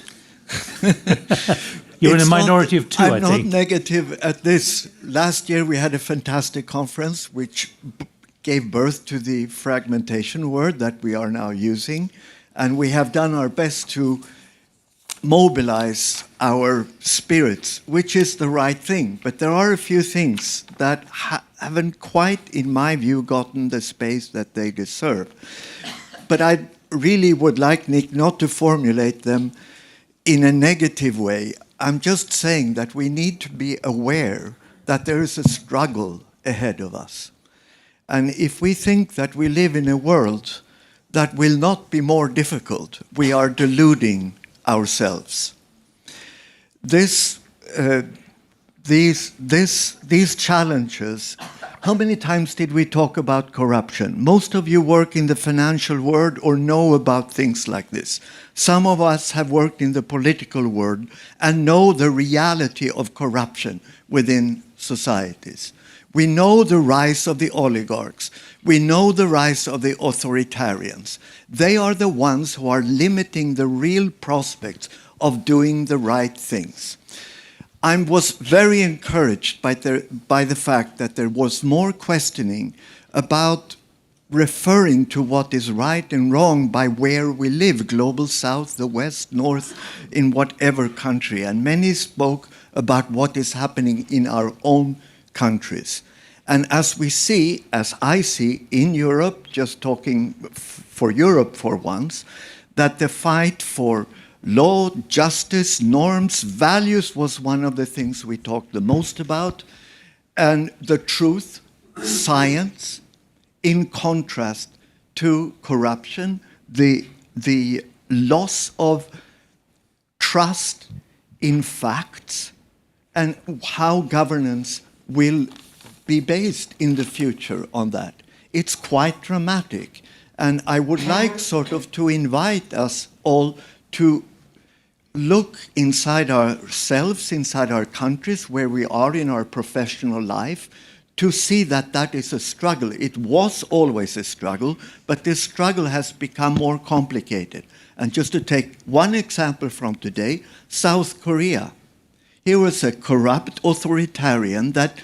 You're in a minority of two, I think. I'm not negative at this. Last year we had a fantastic conference which gave birth to the fragmentation word that we are now using. And we have done our best to mobilize our spirits, which is the right thing. But there are a few things that haven't quite, in my view, gotten the space that they deserve. But I really would like Nick not to formulate them in a negative way. I'm just saying that we need to be aware that there is a struggle ahead of us. And if we think that we live in a world that will not be more difficult, we are deluding ourselves. These challenges, how many times did we talk about corruption? Most of you work in the financial world or know about things like this. Some of us have worked in the political world and know the reality of corruption within societies. We know the rise of the oligarchs. We know the rise of the authoritarians. They are the ones who are limiting the real prospects of doing the right things. I was very encouraged by the fact that there was more questioning about referring to what is right and wrong by where we live, global south, the west, north, in whatever country. And many spoke about what is happening in our own countries. And as we see, as I see in Europe, just talking for Europe for once, that the fight for law, justice, norms, values was one of the things we talked the most about. And the truth, science, in contrast to corruption, the loss of trust in facts, and how governance will be based in the future on that. It's quite dramatic. And I would like sort of to invite us all to look inside ourselves, inside our countries, where we are in our professional life, to see that that is a struggle. It was always a struggle, but this struggle has become more complicated. And just to take one example from today, South Korea. Here was a corrupt authoritarian that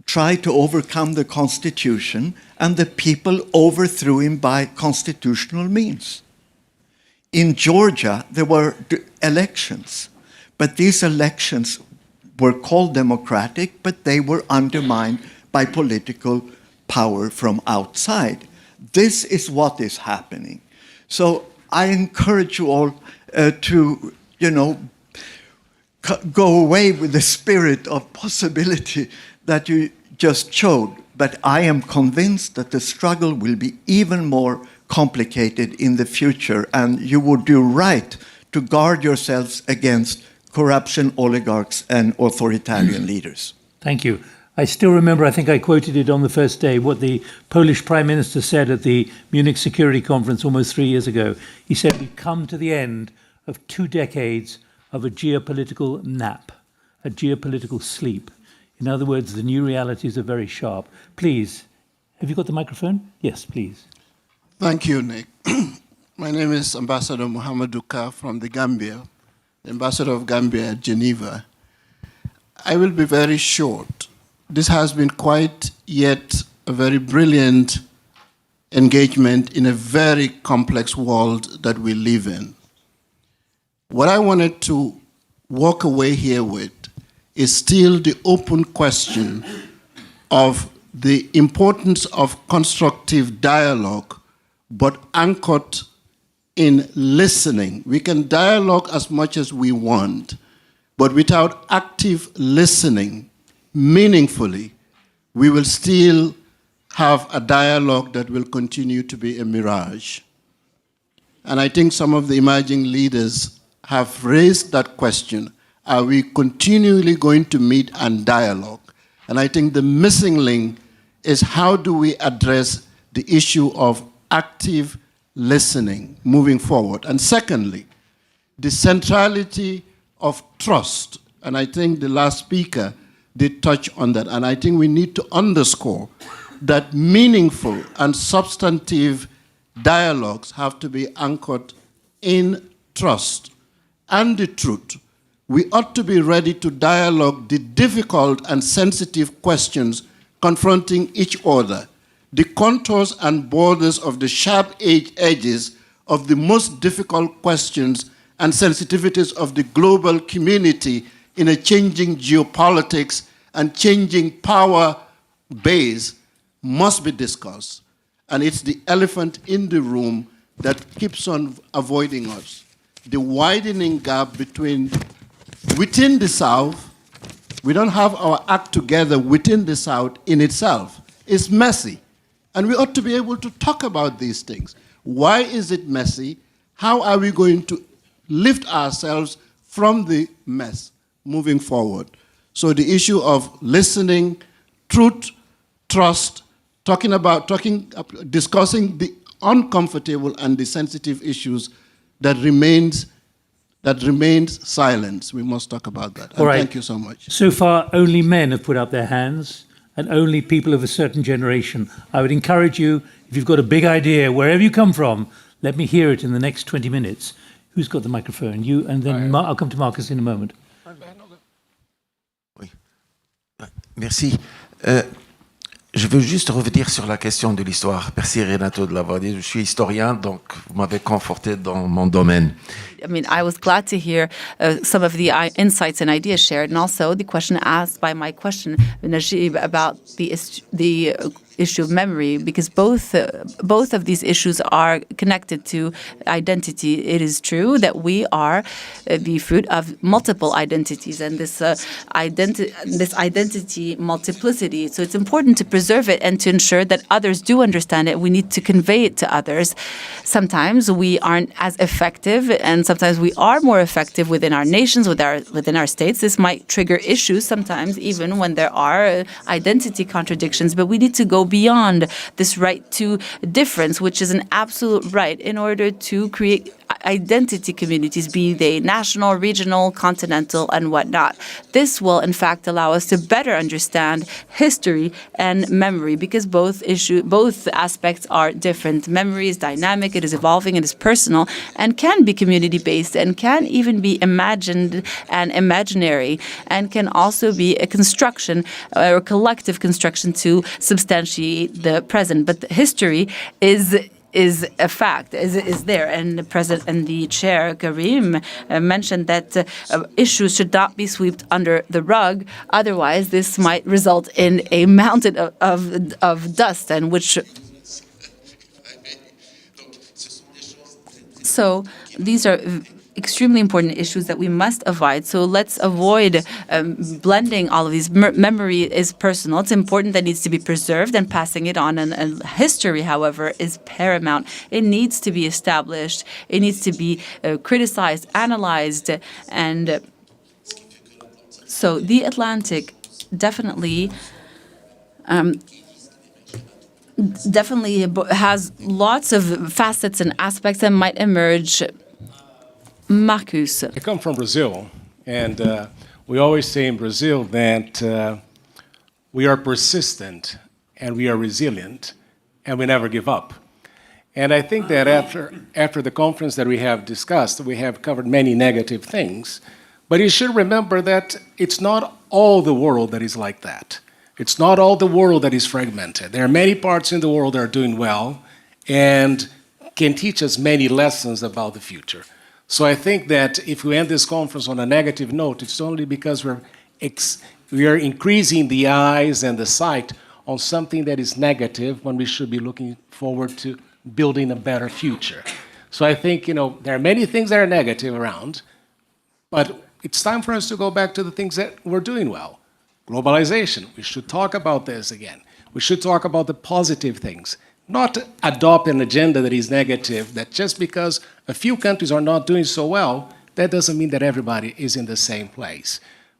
tried to overcome the constitution, and the people overthrew him by constitutional means. In Georgia, there were elections, but these elections were called democratic, but they were undermined by political power from outside. This is what is happening. So I encourage you all to, go away with the spirit of possibility that you just showed. But I am convinced that the struggle will be even more complicated in the future, and you would do right to guard yourselves against corruption, oligarchs, and authoritarian leaders. Thank you. I still remember, I think I quoted it on the first day, what the Polish Prime Minister said at the Munich Security Conference almost 3 years ago. He said, we've come to the end of 2 decades of a geopolitical nap, a geopolitical sleep. In other words, the new realities are very sharp. Please, have you got the microphone? Yes, please. Thank you, Nick. My name is Ambassador Muhammadu Ka from the Gambia, the Ambassador of Gambia at Geneva. I will be very short. This has been quite yet a very brilliant engagement in a very complex world that we live in. What I wanted to walk away here with is still the open question of the importance of constructive dialogue, but anchored in listening. We can dialogue as much as we want, but without active listening, meaningfully, we will still have a dialogue that will continue to be a mirage. And I think some of the emerging leaders have raised that question. Are we continually going to meet and dialogue? And I think the missing link is how do we address the issue of active listening moving forward. And secondly, the centrality of trust. And I think the last speaker did touch on that. And I think we need to underscore that meaningful and substantive dialogues have to be anchored in trust and the truth. We ought to be ready to dialogue the difficult and sensitive questions confronting each other, the contours and borders of the sharp edges of the most difficult questions and sensitivities of the global community in a changing geopolitics and changing power base must be discussed. And it's the elephant in the room that keeps on avoiding us. The widening gap within the South, we don't have our act together within the South in itself. It's messy. And we ought to be able to talk about these things. Why is it messy? How are we going to lift ourselves from the mess moving forward? So the issue of listening, truth, trust, discussing the uncomfortable and the sensitive issues that remains silent. We must talk about that. And thank you so much. So far, only men have put up their hands, and only people of a certain generation. I would encourage you, if you've got a big idea, wherever you come from, let me hear it in the next 20 minutes. Who's got the microphone? You, and then I'll come to Marcus in a moment. Oui. Merci. Je veux juste revenir sur la question de l'histoire. Merci Renato de l'avoir dit. Je suis historien, donc vous m'avez conforté dans mon domaine. I mean, I was glad to hear some of the insights and ideas shared, and also the question asked by my question, Najib, about the issue of memory, because both of these issues are connected to identity. It is true that we are the fruit of multiple identities, and this identity multiplicity. So it's important to preserve it and to ensure that others do understand it. We need to convey it to others. Sometimes we aren't as effective, and sometimes we are more effective within our nations, within our states. This might trigger issues sometimes, even when there are identity contradictions. But we need to go beyond this right to difference, which is an absolute right, in order to create identity communities, be they national, regional, continental, and whatnot. This will, in fact, allow us to better understand history and memory, because both aspects are different. Memory is dynamic, it is evolving, it is personal, and can be community-based, and can even be imagined and imaginary, and can also be a construction or collective construction to substantiate the present. But the history is a fact, is there. And the President and the Chair, Karim, mentioned that issues should not be swept under the rug. Otherwise, this might result in a mountain of dust, and which... So these are extremely important issues that we must avoid. So let's avoid blending all of these. Memory is personal. It's important, that needs to be preserved and passing it on. And history, however, is paramount. It needs to be established. It needs to be criticized, analyzed. And so the Atlantic definitely has lots of facets and aspects that might emerge. Marcus. I come from Brazil, and we always say in Brazil that we are persistent and we are resilient and we never give up. And I think that after the conference that we have discussed, we have covered many negative things, but you should remember that it's not all the world that is like that. It's not all the world that is fragmented. There are many parts in the world that are doing well and can teach us many lessons about the future. So I think that if we end this conference on a negative note, it's only because we are increasing the eyes and the sight on something that is negative, when we should be looking forward to building a better future. So I think, there are many things that are negative around, but it's time for us to go back to the things that we're doing well. Globalization, we should talk about this again. We should talk about the positive things. Not adopt an agenda that is negative, that just because a few countries are not doing so well, that doesn't mean that everybody is in the same place.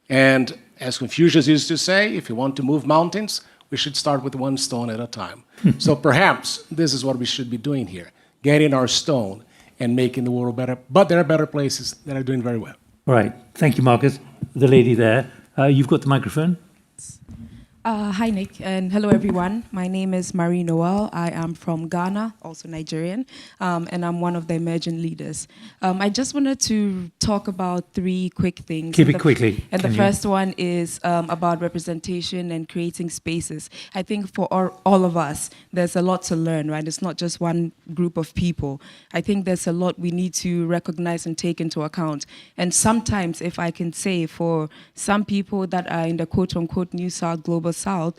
And as Confucius used to say, if you want to move mountains, We should start with one stone at a time. So perhaps this is what we should be doing here, getting our stone and making the world better. But there are better places that are doing very well. Right. Thank you, Marcus. The lady there. You've got the microphone. Hi, Nick, and hello, everyone. My name is Marie Noel. I am from Ghana, also Nigerian, and I'm one of the emerging leaders. I just wanted to talk about three quick things. Keep it quickly. And the first one is about representation and creating spaces. I think for all of us, there's a lot to learn, right? It's not just one group of people. I think there's a lot we need to recognize and take into account. And sometimes, if I can say, for some people that are in the quote-unquote New South, Global South,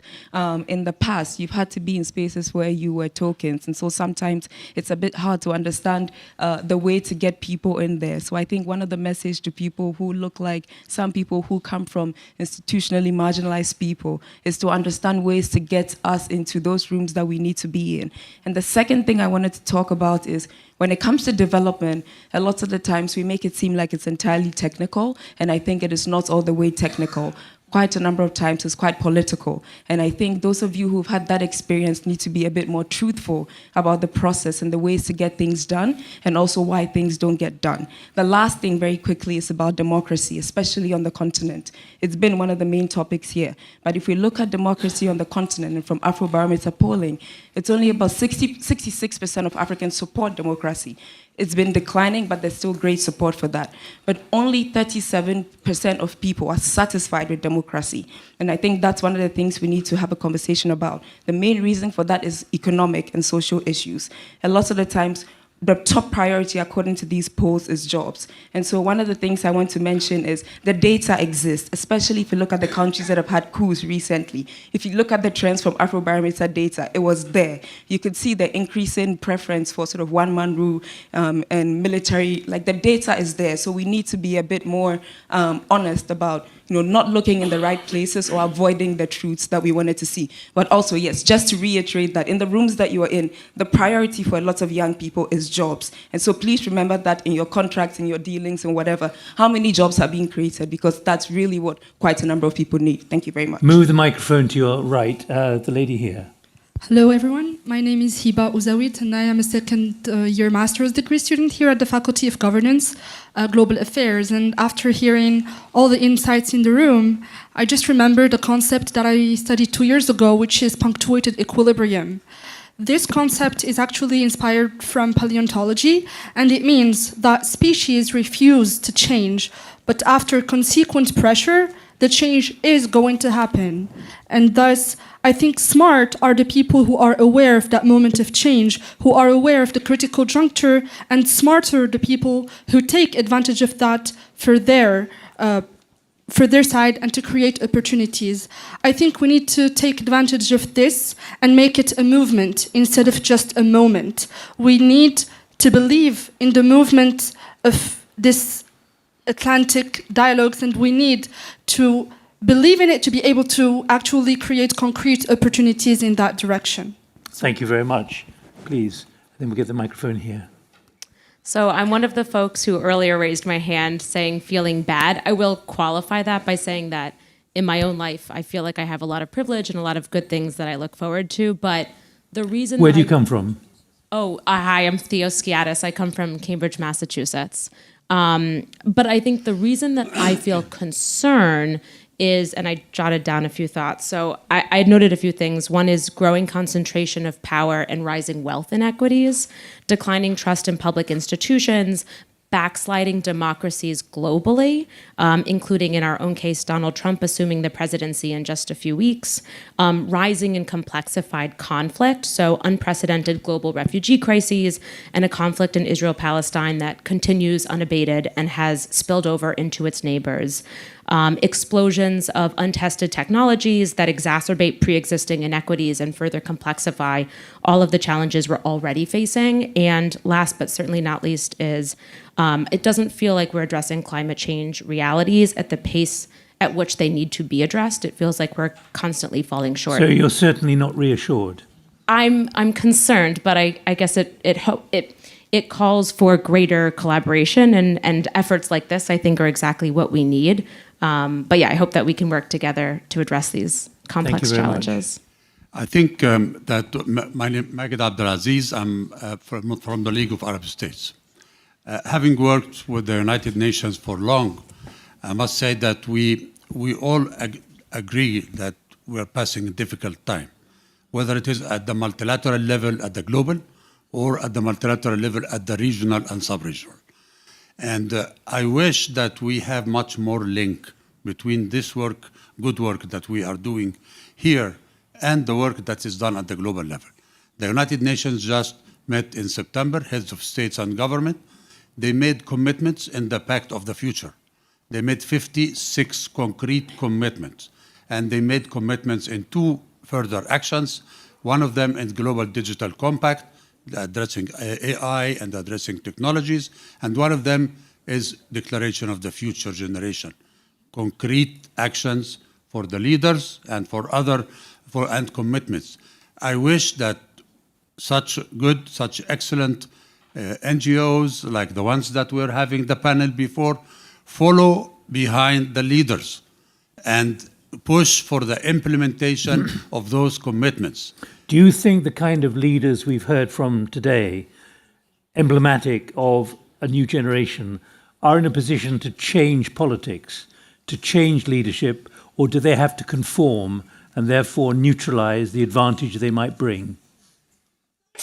in the past, you've had to be in spaces where you were tokens. And so sometimes it's a bit hard to understand the way to get people in there. So I think one of the messages to people who look like some people who come from institutionally marginalized people is to understand ways to get us into those rooms that we need to be in. And the second thing I wanted to talk about is when it comes to development, a lot of the times we make it seem like it's entirely technical, and I think it is not all the way technical. Quite a number of times it's quite political. And I think those of you who've had that experience need to be a bit more truthful about the process and the ways to get things done, and also why things don't get done. The last thing, very quickly, is about democracy, especially on the continent. It's been one of the main topics here. But if we look at democracy on the continent, and from Afrobarometer polling, it's only about 66% of Africans support democracy. It's been declining, but there's still great support for that. But only 37% of people are satisfied with democracy. And I think that's one of the things we need to have a conversation about. The main reason for that is economic and social issues. A lot of the times, the top priority, according to these polls, is jobs. And so one of the things I want to mention is the data exists, especially if you look at the countries that have had coups recently. If you look at the trends from Afrobarometer data, it was there. You could see the increasing preference for sort of one-man rule and military. Like, the data is there. So we need to be a bit more honest about not looking in the right places or avoiding the truths that we wanted to see. But also, yes, just to reiterate that in the rooms that you are in, the priority for a lot of young people is jobs. And so please remember that in your contracts, in your dealings, and whatever, how many jobs are being created, because that's really what quite a number of people need. Thank you very much. Move the microphone to your right. The lady here. Hello, everyone. My name is Hiba Ouzawit, and I am a second-year master's degree student here at the Faculty of Governance, Global Affairs. And after hearing all the insights in the room, I just remembered a concept that I studied 2 years ago, which is punctuated equilibrium. This concept is actually inspired from paleontology, and it means that species refuse to change, but after consequent pressure, the change is going to happen. And thus, I think smart are the people who are aware of that moment of change, who are aware of the critical juncture, and smarter the people who take advantage of that for their side and to create opportunities. I think we need to take advantage of this and make it a movement instead of just a moment. We need to believe in the movement of this Atlantic dialogues, and we need to believe in it to be able to actually create concrete opportunities in that direction. Thank you very much. Please, then we'll get the microphone here. So I'm one of the folks who earlier raised my hand saying feeling bad. I will qualify that by saying that in my own life, I feel like I have a lot of privilege and a lot of good things that I look forward to. But the reason Where do you come from? Oh, hi, I'm Theo Skiatis. I come from Cambridge, Massachusetts. But I think the reason that I feel concern is, and I jotted down a few thoughts. So I noted a few things. One is growing concentration of power and rising wealth inequities, declining trust in public institutions, backsliding democracies globally, including in our own case, Donald Trump assuming the presidency in just a few weeks, rising and complexified conflict, so unprecedented global refugee crises, and a conflict in Israel-Palestine that continues unabated and has spilled over into its neighbors. Explosions of untested technologies that exacerbate pre-existing inequities and further complexify all of the challenges we're already facing. And last but certainly not least is it doesn't feel like we're addressing climate change realities at the pace at which they need to be addressed. It feels like we're constantly falling short. So you're certainly not reassured. I'm concerned, but I guess it calls for greater collaboration, and efforts like this I think are exactly what we need. But yeah, I hope that we can work together to address these complex challenges. I think that my name is Maged Abdelaziz. I'm from the League of Arab States. Having worked with the United Nations for long, I must say that we all agree that we're passing a difficult time, whether it is at the multilateral level, at the global, or at the multilateral level, at the regional and sub-regional. And I wish that we have much more link between this work, good work that we are doing here, and the work that is done at the global level. The United Nations just met in September, heads of states and government. They made commitments in the Pact of the Future. They made 56 concrete commitments, and they made commitments in 2 further actions. One of them in Global Digital Compact, addressing AI and addressing technologies, and one of them is Declaration of the Future Generation. Concrete actions for the leaders and for and commitments. I wish that such excellent NGOs like the ones that were having the panel before follow behind the leaders and push for the implementation of those commitments. Do you think the kind of leaders we've heard from today, emblematic of a new generation, are in a position to change politics, to change leadership, or do they have to conform and therefore neutralize the advantage they might bring?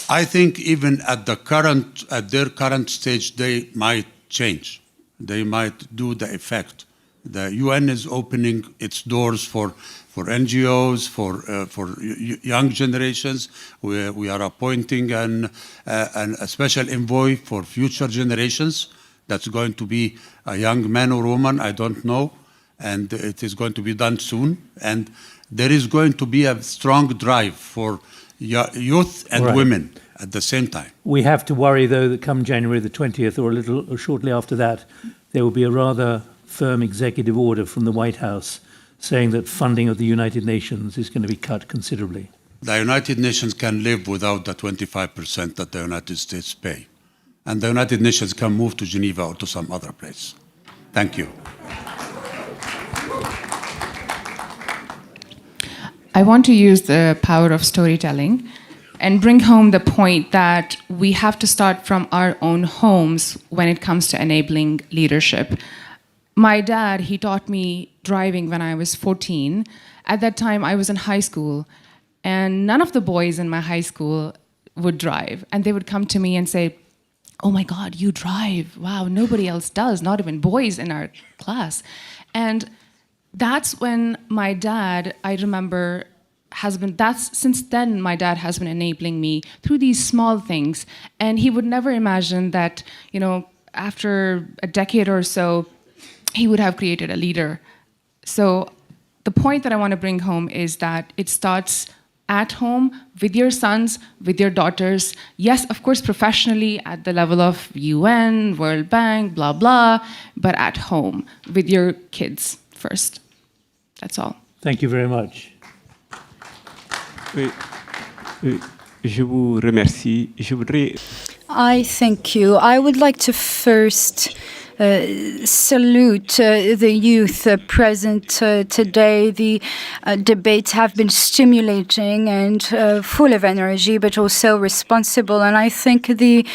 I think even at their current stage, they might change. They might do the effect. The UN is opening its doors for NGOs, for young generations. We are appointing a special envoy for future generations. That's going to be a young man or woman, I don't know. And it is going to be done soon. And there is going to be a strong drive for youth and women at the same time. We have to worry, though, that come January the 20th or shortly after that, there will be a rather firm executive order from the White House saying that funding of the United Nations is going to be cut considerably. The United Nations can live without the 25% that the United States pay. And the United Nations can move to Geneva or to some other place. Thank you. I want to use the power of storytelling and bring home the point that we have to start from our own homes when it comes to enabling leadership. My dad, he taught me driving when I was 14. At that time, I was in high school, and none of the boys in my high school would drive. And they would come to me and say, "Oh my God, you drive. Wow, nobody else does, not even boys in our class." And that's when my dad, I remember, since then my dad has been enabling me through these small things. And he would never imagine that, after a decade or so, he would have created a leader. So the point that I want to bring home is that it starts at home with your sons, with your daughters. Yes, of course, professionally at the level of UN, World Bank, blah, blah, but at home with your kids first. That's all. Thank you very much. Je vous remercie. Je voudrais... I thank you. I would like to first salute the youth present today. The debates have been stimulating and full of energy, but also responsible. And I think the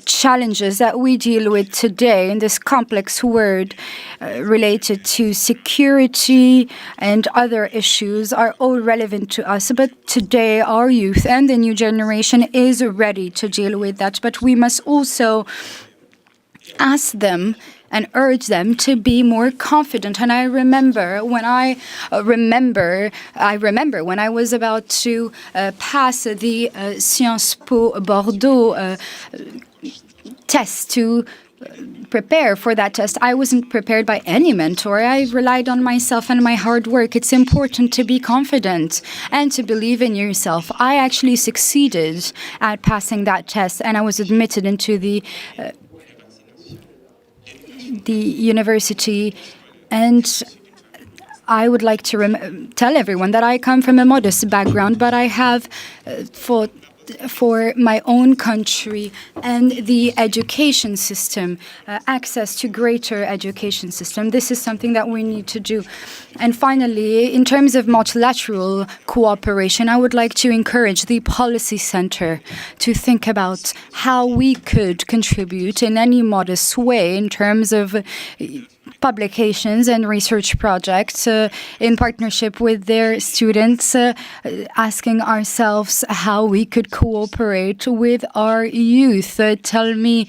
challenges that we deal with today in this complex world related to security and other issues are all relevant to us. But today, our youth and the new generation is ready to deal with that. But we must also ask them and urge them to be more confident. And I remember when I was about to pass the Sciences Po Bordeaux test to prepare for that test. I wasn't prepared by any mentor. I relied on myself and my hard work. It's important to be confident and to believe in yourself. I actually succeeded at passing that test, and I was admitted into the university. And I would like to tell everyone that I come from a modest background, but I have fought for my own country and the education system, access to greater education system. This is something that we need to do. And finally, in terms of multilateral cooperation, I would like to encourage the Policy Center to think about how we could contribute in any modest way in terms of publications and research projects in partnership with their students, asking ourselves how we could cooperate with our youth. Tell me,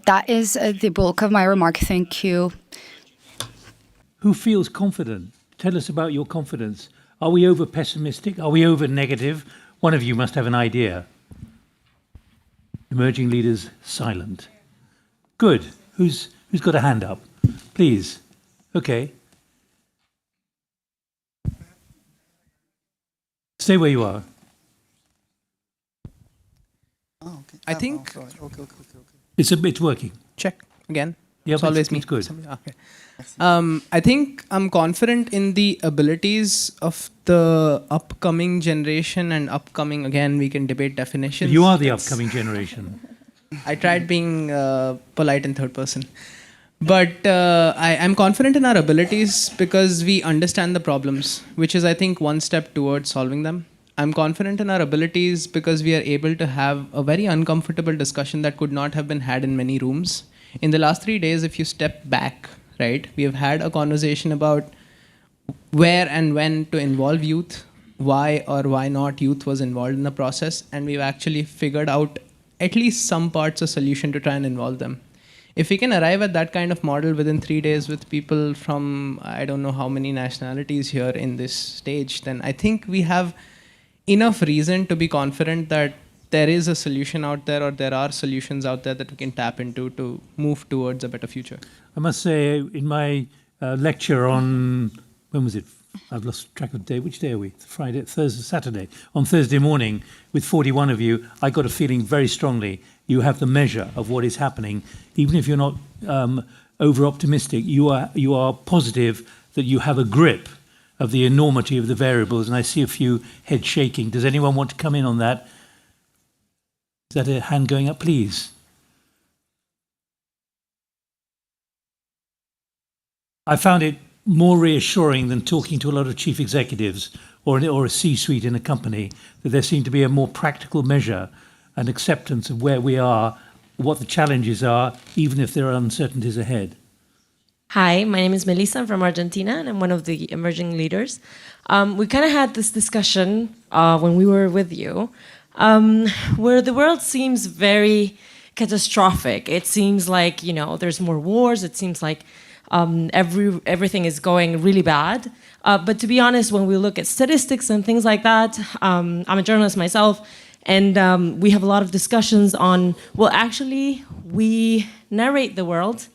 that is the bulk of my remark. Thank you. Who feels confident? Tell us about your confidence. Are we over pessimistic? Are we over negative? One of you must have an idea. Emerging leaders silent. Good. Who's got a hand up? Please. Okay. Stay where you are. Oh, okay. I think Okay. It's working. check again. Yeah, It's always me. it's good. Okay. I think I'm confident in the abilities of the upcoming generation and upcoming, again, we can debate definitions. You are the upcoming generation. I tried being polite in third person. But I'm confident in our abilities because we understand the problems, which is, I think, one step towards solving them. I'm confident in our abilities because we are able to have a very uncomfortable discussion that could not have been had in many rooms. In the last 3 days, if you step back, right, we have had a conversation about where and when to involve youth, why or why not youth was involved in the process, and we've actually figured out at least some parts of solution to try and involve them. If we can arrive at that kind of model within 3 days with people from, I don't know how many nationalities here in this stage, then I think we have enough reason to be confident that there is a solution out there, or there are solutions out there that we can tap into to move towards a better future. I must say, in my lecture on, when was it? I've lost track of the day. Which day are we? Friday, Thursday, Saturday. On Thursday morning, with 41 of you, I got a feeling very strongly you have the measure of what is happening. Even if you're not over-optimistic, you are positive that you have a grip of the enormity of the variables, and I see a few heads shaking. Does anyone want to come in on that? Is that a hand going up, please? I found it more reassuring than talking to a lot of chief executives or a C-suite in a company, that there seemed to be a more practical measure and acceptance of where we are, what the challenges are, even if there are uncertainties ahead. Hi, my name is Melissa. I'm from Argentina, and I'm one of the emerging leaders. We kind of had this discussion when we were with you, where the world seems very catastrophic. It seems like, there's more wars. It seems like everything is going really bad. But to be honest, when we look at statistics and things like that, I'm a journalist myself, and we have a lot of discussions on, well, actually, we narrate the world,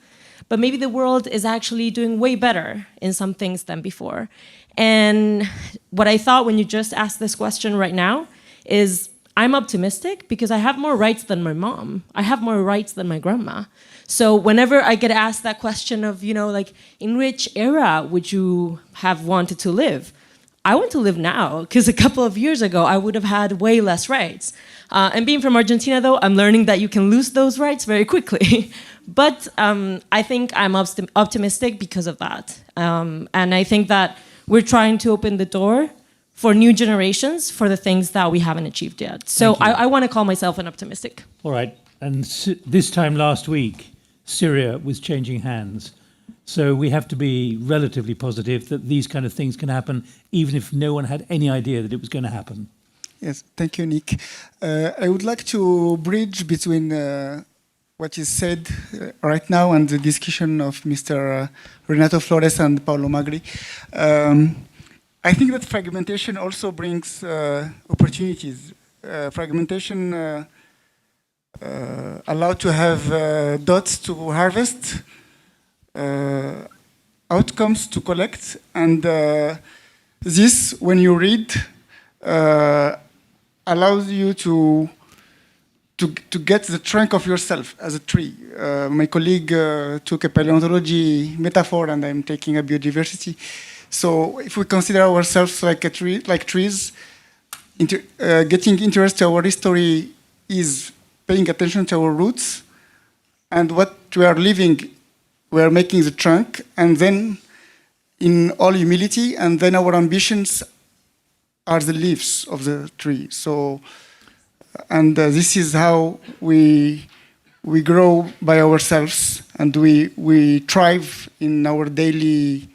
but maybe the world is actually doing way better in some things than before. And what I thought when you just asked this question right now is, I'm optimistic because I have more rights than my mom. I have more rights than my grandma. So whenever I get asked that question of, in which era would you have wanted to live? I want to live now, because a couple of years ago, I would have had way less rights. And being from Argentina, though, I'm learning that you can lose those rights very quickly. But I think I'm optimistic because of that. And I think that we're trying to open the door for new generations for the things that we haven't achieved yet. So I want to call myself an optimistic. All right. And this time last week, Syria was changing hands. So we have to be relatively positive that these kind of things can happen, even if no one had any idea that it was going to happen. Yes, thank you, Nick. I would like to bridge between what is said right now and the discussion of Mr. Renato Flores and Paulo Magri. I think that fragmentation also brings opportunities. Fragmentation allows to have dots to harvest, outcomes to collect, and this, when you read, allows you to get the trunk of yourself as a tree. My colleague took a paleontology metaphor, and I'm taking a biodiversity. So if we consider ourselves like a tree, like trees, getting interest to our history is paying attention to our roots and what we are living. We are making the trunk, and then in all humility, and then our ambitions are the leaves of the tree. So, and this is how we grow by ourselves, and we thrive in our daily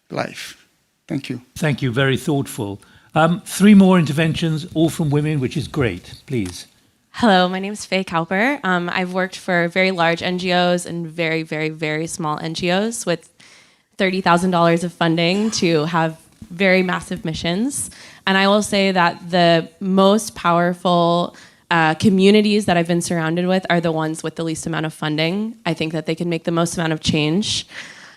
life. Thank you. Thank you. Very thoughtful. 3 more interventions, all from women, which is great. Please. Hello, my name is Faye Cowper. I've worked for very large NGOs and very, very, very small NGOs with $30,000 of funding to have very massive missions. And I will say that the most powerful communities that I've been surrounded with are the ones with the least amount of funding. I think that they can make the most amount of change.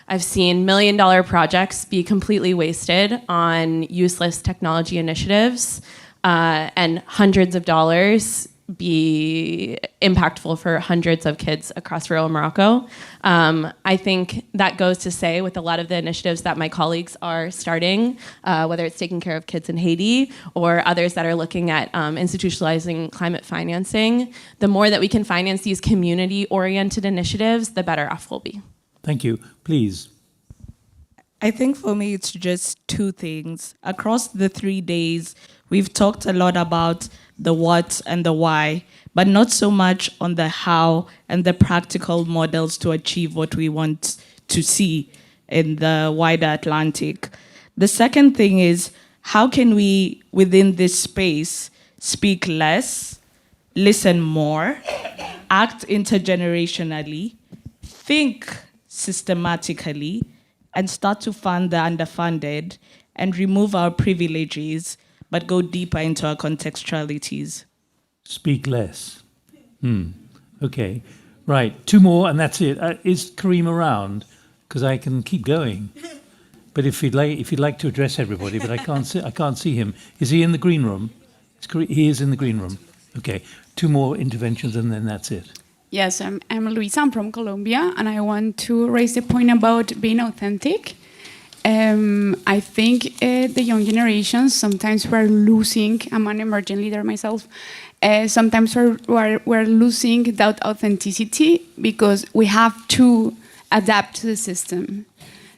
I've seen $1 million projects be completely wasted on useless technology initiatives and hundreds of dollars be impactful for hundreds of kids across rural Morocco. I think that goes to say with a lot of the initiatives that my colleagues are starting, whether it's taking care of kids in Haiti or others that are looking at institutionalizing climate financing, the more that we can finance these community-oriented initiatives, the better off we'll be. Thank you. Please. I think for me, it's just 2 things. Across the 3 days, we've talked a lot about the what and the why, but not so much on the how and the practical models to achieve what we want to see in the wider Atlantic. The second thing is, how can we, within this space, speak less, listen more, act intergenerationally, think systematically, and start to fund the underfunded and remove our privileges, but go deeper into our contextualities. Speak less. Okay. Right. 2 more, and that's it. Is Kareem around? Because I can keep going. But if you'd like to address everybody, but I can't see him. Is he in the green room? He is in the green room. Okay. 2 more interventions, and then that's it. Yes, I'm Luisa. I'm from Colombia, and I want to raise the point about being authentic. I think the young generations, sometimes we're losing, I'm an emerging leader myself, sometimes we're losing that authenticity because we have to adapt to the system.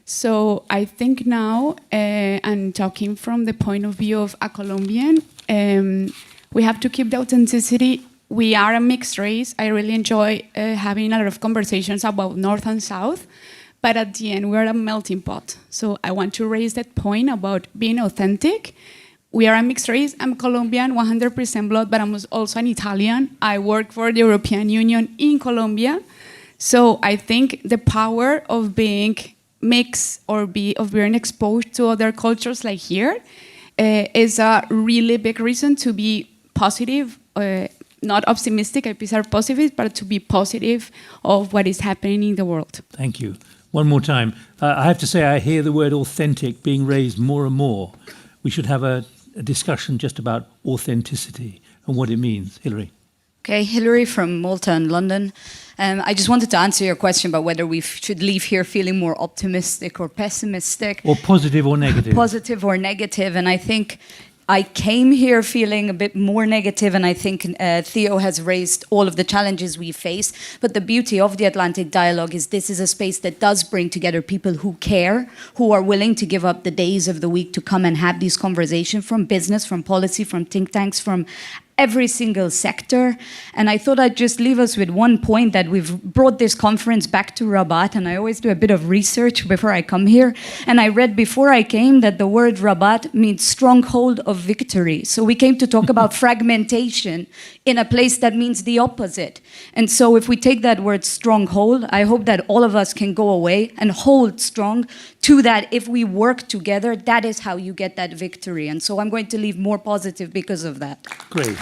So I think now, and talking from the point of view of a Colombian, we have to keep the authenticity. We are a mixed race. I really enjoy having a lot of conversations about North and South. But at the end, we're a melting pot. So I want to raise that point about being authentic. We are a mixed race. I'm Colombian, 100% blood, but I'm also an Italian. I work for the European Union in Colombia. So I think the power of being mixed or of being exposed to other cultures like here is a really big reason to be positive, not optimistic, I are positive, but to be positive of what is happening in the world. Thank you. One more time. I have to say I hear the word authentic being raised more and more. We should have a discussion just about authenticity and what it means. Hilary. Okay, Hilary from Malta and London. I just wanted to answer your question about whether we should leave here feeling more optimistic or pessimistic. Or positive or negative. Positive or negative. And I think I came here feeling a bit more negative, and I think Theo has raised all of the challenges we face. But the beauty of the Atlantic Dialogue is this is a space that does bring together people who care, who are willing to give up the days of the week to come and have these conversations from business, from policy, from think tanks, from every single sector. And I thought I'd just leave us with one point, that we've brought this conference back to Rabat, and I always do a bit of research before I come here. And I read before I came that the word Rabat means stronghold of victory. So we came to talk about fragmentation in a place that means the opposite. And so if we take that word stronghold, I hope that all of us can go away and hold strong to that. If we work together, that is how you get that victory. And so I'm going to leave more positive because of that. Great.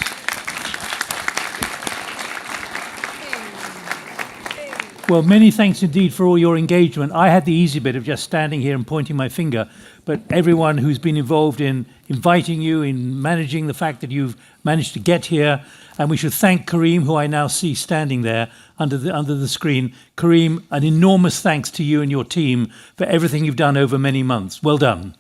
Well, many thanks indeed for all your engagement. I had the easy bit of just standing here and pointing my finger, but everyone who's been involved in inviting you, in managing the fact that you've managed to get here, and we should thank Kareem, who I now see standing there under the screen. Kareem, an enormous thanks to you and your team for everything you've done over many months. Well done.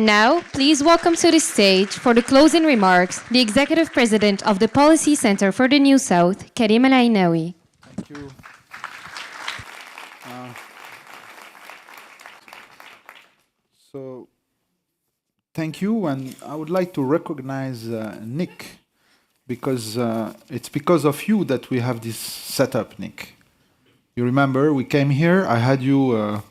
And now, please welcome to the stage for the closing remarks, the Executive President of the Policy Center for the New South, Karim El Ainaoui. Thank you. So, thank you, and I would like to recognize Nick, because it's because of you that we have this setup, Nick. You remember, we came here, I had you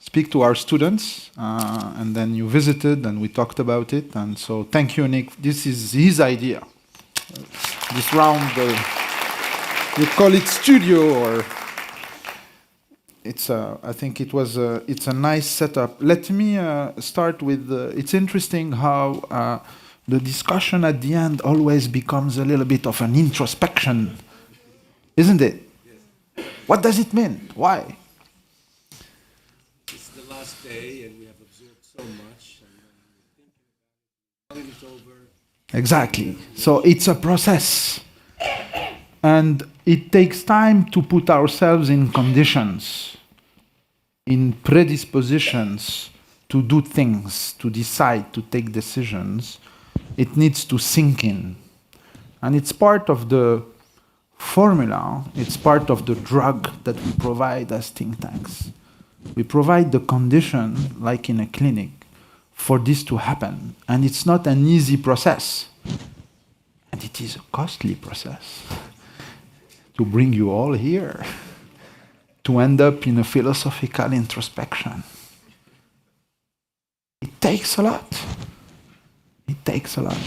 speak to our students, and then you visited and we talked about it, and so thank you, Nick. This is his idea. This round, you call it studio, or it's I think it's a nice setup. Let me start with, it's interesting how the discussion at the end always becomes a little bit of an introspection, isn't it? What does it mean? Why? It's the last day and we have absorbed so much. And it's over. Exactly. So it's a process. And it takes time to put ourselves in conditions, in predispositions to do things, to decide, to take decisions. It needs to sink in. And it's part of the formula, it's part of the drug that we provide as think tanks. We provide the condition, like in a clinic, for this to happen. And it's not an easy process. And it is a costly process to bring you all here, to end up in a philosophical introspection. It takes a lot. It takes a lot.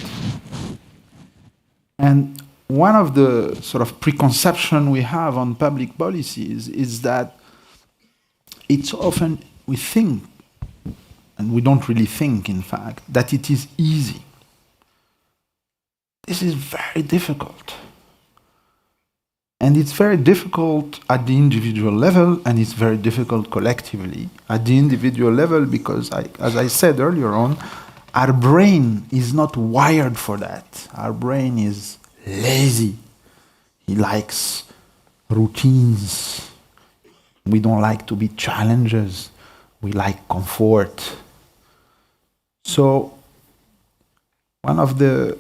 And one of the sort of preconception we have on public policies is that it's often, we think, and we don't really think, in fact, that it is easy. This is very difficult. And it's very difficult at the individual level, and it's very difficult collectively. At the individual level, because, as I said earlier on, our brain is not wired for that. Our brain is lazy. He likes routines. We don't like to be challenges. We like comfort. So, one of the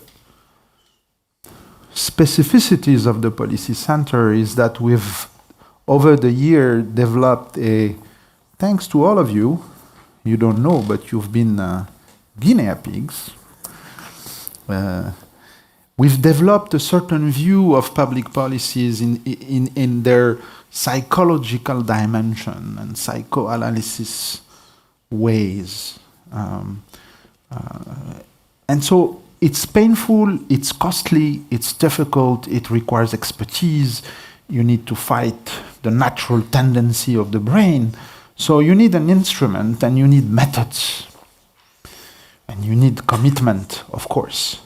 specificities of the Policy Center is that we've, over the year, developed a, thanks to all of you, you don't know, but you've been guinea pigs. We've developed a certain view of public policies in their psychological dimension and psychoanalysis ways. And so it's painful, it's costly, it's difficult, it requires expertise. You need to fight the natural tendency of the brain. So you need an instrument and you need methods. And you need commitment, of course.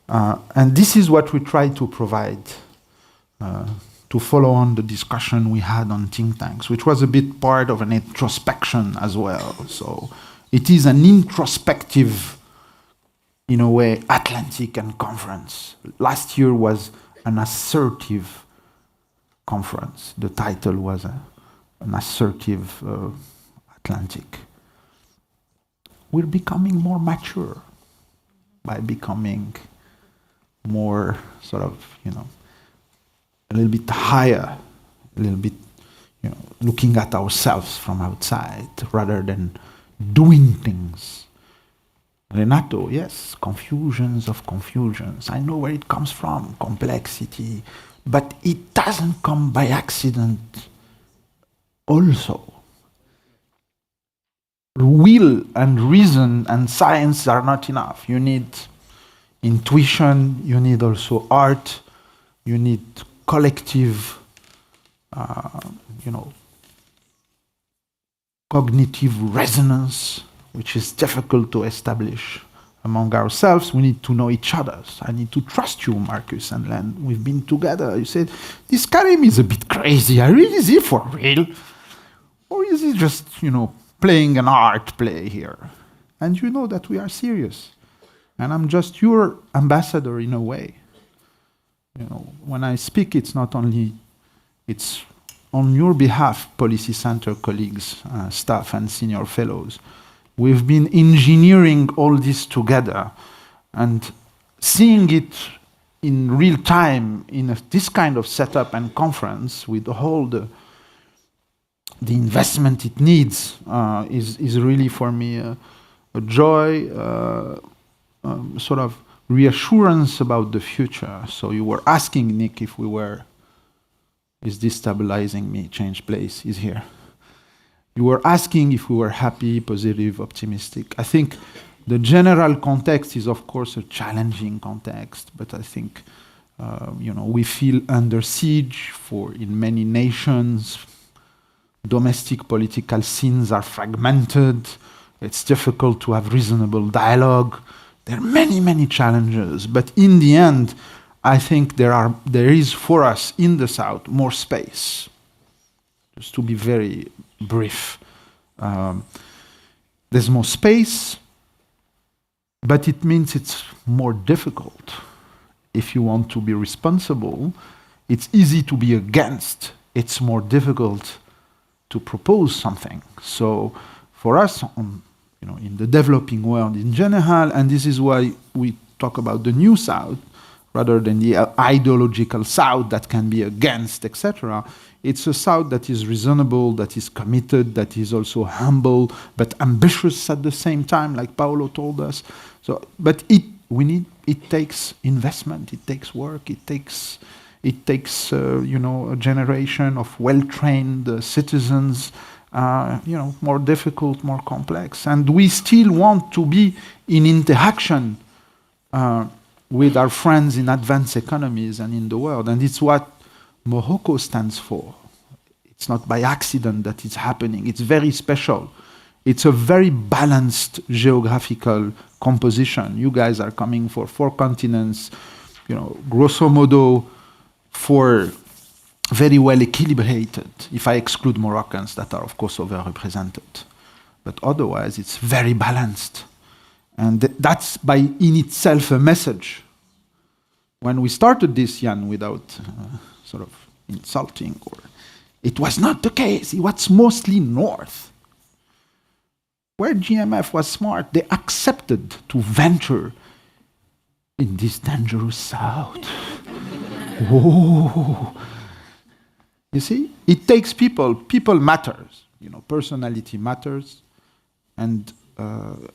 And this is what we try to provide to follow on the discussion we had on think tanks, which was a bit part of an introspection as well. So it is an introspective, in a way, Atlantic and conference. Last year was an assertive conference. The title was an assertive Atlantic. We're becoming more mature by becoming more sort of, a little bit higher, a little bit, looking at ourselves from outside rather than doing things. Renato, yes, confusions of confusions. I know where it comes from, complexity, but it doesn't come by accident also. Will and reason and science are not enough. You need intuition, you need also art, you need collective, cognitive resonance, which is difficult to establish among ourselves. We need to know each other. I need to trust you, Marcus and Len. We've been together. You said, this Karim is a bit crazy. Is he for real? Or is he just, playing an art play here? And you know that we are serious. And I'm just your ambassador in a way. When I speak, it's not only, it's on your behalf, Policy Center colleagues, staff and senior fellows. we've been engineering all this together, and seeing it in real time in this kind of setup and conference with all the investment it needs is really for me a joy, sort of reassurance about the future. So you were asking, Nick, if we were, is this stabilizing me, change place, is here. You were asking if we were happy, positive, optimistic. I think the general context is, of course, a challenging context, but I think, we feel under siege in many nations. Domestic political scenes are fragmented. It's difficult to have reasonable dialogue. There are many, many challenges, but in the end, I think there is for us in the South more space. Just to be very brief, there's more space, but it means it's more difficult. If you want to be responsible, it's easy to be against. It's more difficult to propose something. So for us, in the developing world in general, and this is why we talk about the new South, rather than the ideological South that can be against, etc. It's a South that is reasonable, that is committed, that is also humble, but ambitious at the same time, like Paolo told us. So, but it takes investment, it takes work, it takes a generation of well-trained citizens. More difficult, more complex, and we still want to be in interaction with our friends in advanced economies and in the world, and it's what Morocco stands for. It's not by accident that it's happening. It's very special. It's a very balanced geographical composition. You guys are coming for 4 continents, grosso modo, for very well equilibrated, if I exclude Moroccans that are of course overrepresented. But otherwise it's very balanced. And that's in itself a message. When we started this, Jan, without sort of insulting, it was not the case. It was mostly north. Where GMF was smart, they accepted to venture in this dangerous south. Oh. You see, it takes people. People matters. Personality matters, and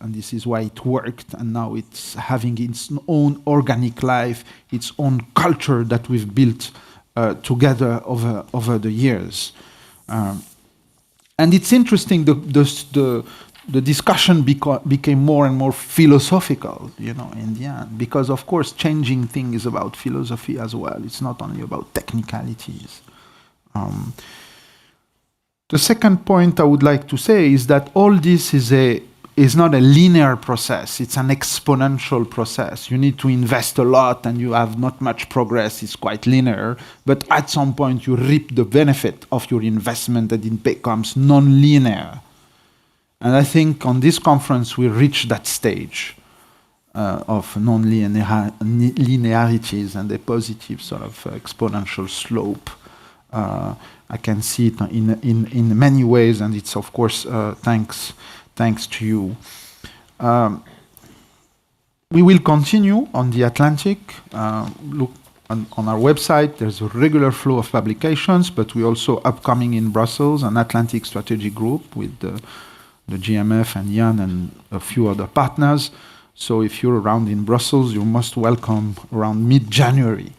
this is why it worked. And now it's having its own organic life, its own culture that we've built together over the years. And it's interesting. The discussion became more and more philosophical, in the end, because of course changing things is about philosophy as well. It's not only about technicalities. The second point I would like to say is that all this is not a linear process. It's an exponential process. You need to invest a lot and you have not much progress. It's quite linear. But at some point you reap the benefit of your investment and it becomes non-linear. And I think on this conference we reached that stage of non-linearities and a positive sort of exponential slope. I can see it in many ways, and it's of course thanks to you. We will continue on the Atlantic. Look on our website. There's a regular flow of publications, but we also upcoming in Brussels an Atlantic Strategy Group with the GMF and Jan and a few other partners. So if you're around in Brussels, you're most welcome around mid-January.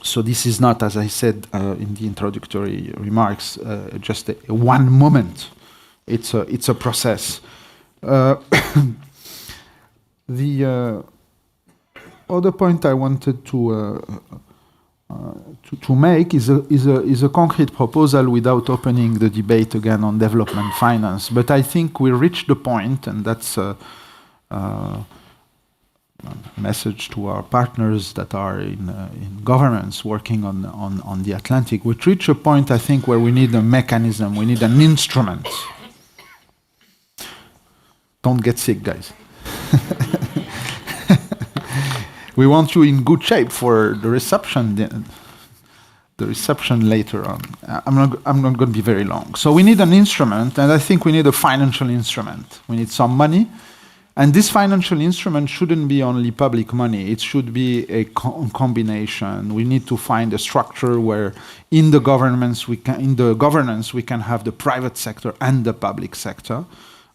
So this is not, as I said in the introductory remarks, just a one moment. It's a process. The other point I wanted to make is a concrete proposal without opening the debate again on development finance. But I think we reached the point, and that's a message to our partners that are in governments working on the Atlantic. We reach a point, I think, where we need a mechanism, we need an instrument. Don't get sick, guys. We want you in good shape for the reception. the reception later on. I'm not going to be very long. So we need an instrument, and I think we need a financial instrument. We need some money. And this financial instrument shouldn't be only public money. It should be a combination. We need to find a structure where in the governance we can have the private sector and the public sector,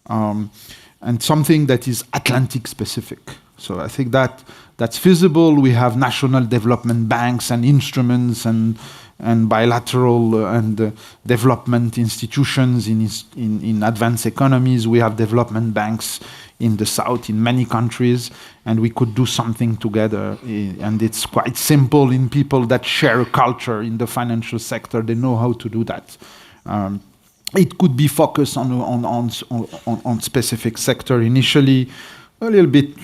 and something that is Atlantic specific. So I think that's feasible. We have national development banks and instruments and bilateral and development institutions in advanced economies. We have development banks in the South in many countries, and we could do something together. And it's quite simple in people that share a culture in the financial sector. They know how to do that. It could be focused on specific sector initially, a little bit,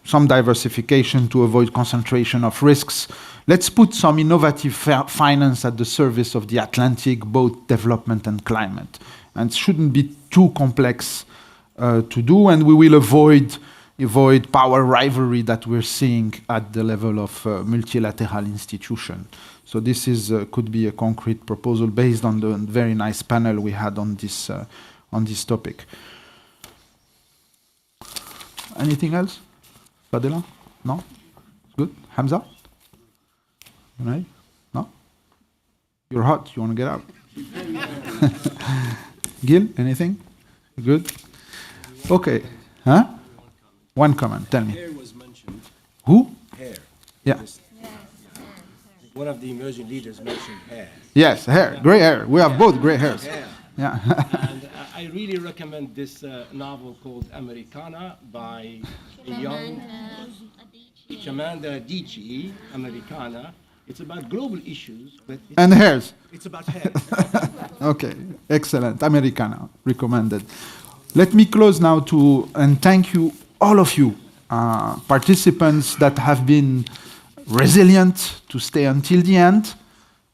some diversification to avoid concentration of risks. Let's put some innovative finance at the service of the Atlantic, both development and climate. And it shouldn't be too complex to do, and we will avoid power rivalry that we're seeing at the level of multilateral institutions. So this could be a concrete proposal based on the very nice panel we had on this topic. Anything else? Fadela? No? Good. Hamza? Right? No? You're hot. You want to get out? Gil, anything? Good? Okay. Huh? One comment. Tell me. Hair was mentioned. Who? Hair. Yeah. One of the emerging leaders mentioned hair. Yes, hair. Gray hair. We have both gray hairs. Hair. Yeah. And I really recommend this novel called Americana by a young Chimamanda Adichie, Americana. It's about global issues. But And hairs. It's about hair. Okay. Excellent. Americana. Recommended. Let me close now and thank you, all of you, participants that have been resilient to stay until the end,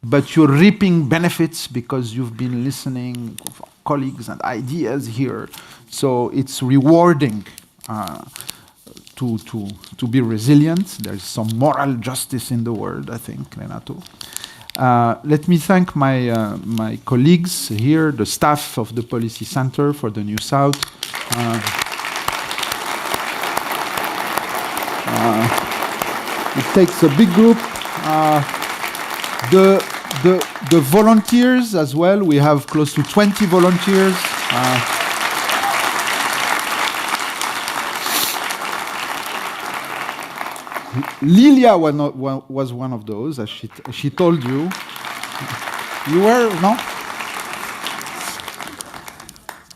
but you're reaping benefits because you've been listening to colleagues and ideas here. So it's rewarding to be resilient. There's some moral justice in the world, I think, Renato. Let me thank my colleagues here, the staff of the Policy Center for the New South. It takes a big group. The volunteers as well. We have close to 20 volunteers. Lilia was one of those, as she told you. You were, no?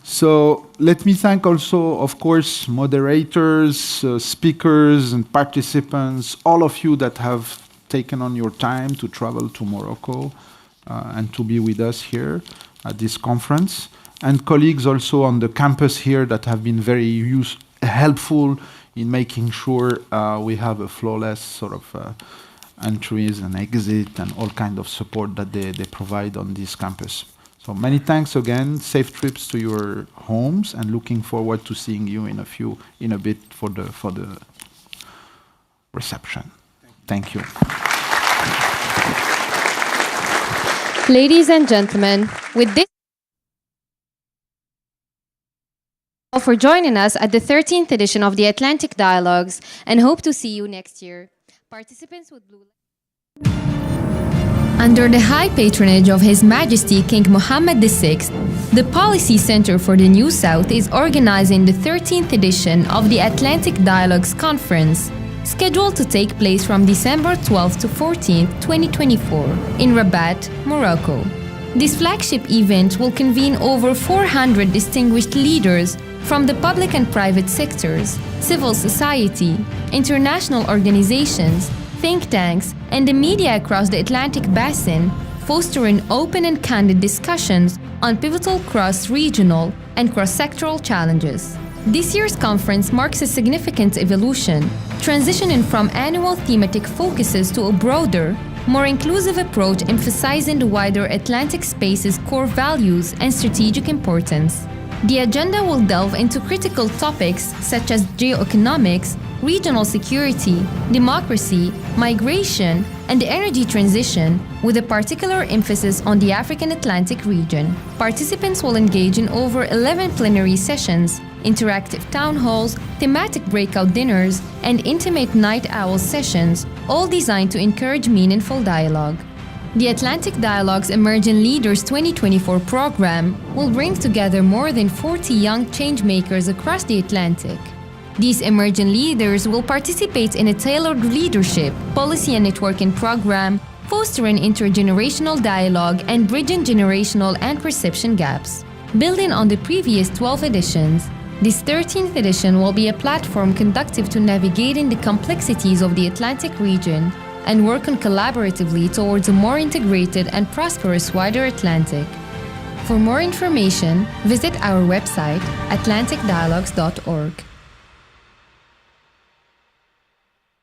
So let me thank also, of course, moderators, speakers, and participants, all of you that have taken on your time to travel to Morocco and to be with us here at this conference, and colleagues also on the campus here that have been very helpful in making sure we have a flawless sort of entries and exit and all kind of support that they provide on this campus. So many thanks again. Safe trips to your homes, and looking forward to seeing you in a bit for the reception. Thank you. Ladies and gentlemen, with this, for joining us at the 13th edition of the Atlantic Dialogues, and hope to see you next year. Participants with blue. Under the high patronage of His Majesty King Mohammed VI, the Policy Center for the New South is organizing the 13th edition of the Atlantic Dialogues Conference, scheduled to take place from December 12th to 14th, 2024, in Rabat, Morocco. This flagship event will convene over 400 distinguished leaders from the public and private sectors, civil society, international organizations, think tanks, and the media across the Atlantic Basin, fostering open and candid discussions on pivotal cross-regional and cross-sectoral challenges. This year's conference marks a significant evolution, transitioning from annual thematic focuses to a broader, more inclusive approach emphasizing the wider Atlantic space's core values and strategic importance. The agenda will delve into critical topics such as geoeconomics, regional security, democracy, migration, and the energy transition, with a particular emphasis on the African Atlantic region. Participants will engage in over 11 plenary sessions, interactive town halls, thematic breakout dinners, and intimate night owl sessions, all designed to encourage meaningful dialogue. The Atlantic Dialogue's Emerging Leaders 2024 program will bring together more than 40 young changemakers across the Atlantic. These emerging leaders will participate in a tailored leadership, policy and networking program, fostering intergenerational dialogue and bridging generational and perception gaps. Building on the previous 12 editions, this 13th edition will be a platform conducive to navigating the complexities of the Atlantic region and working collaboratively towards a more integrated and prosperous wider Atlantic. For more information, visit our website, atlanticdialogues.org.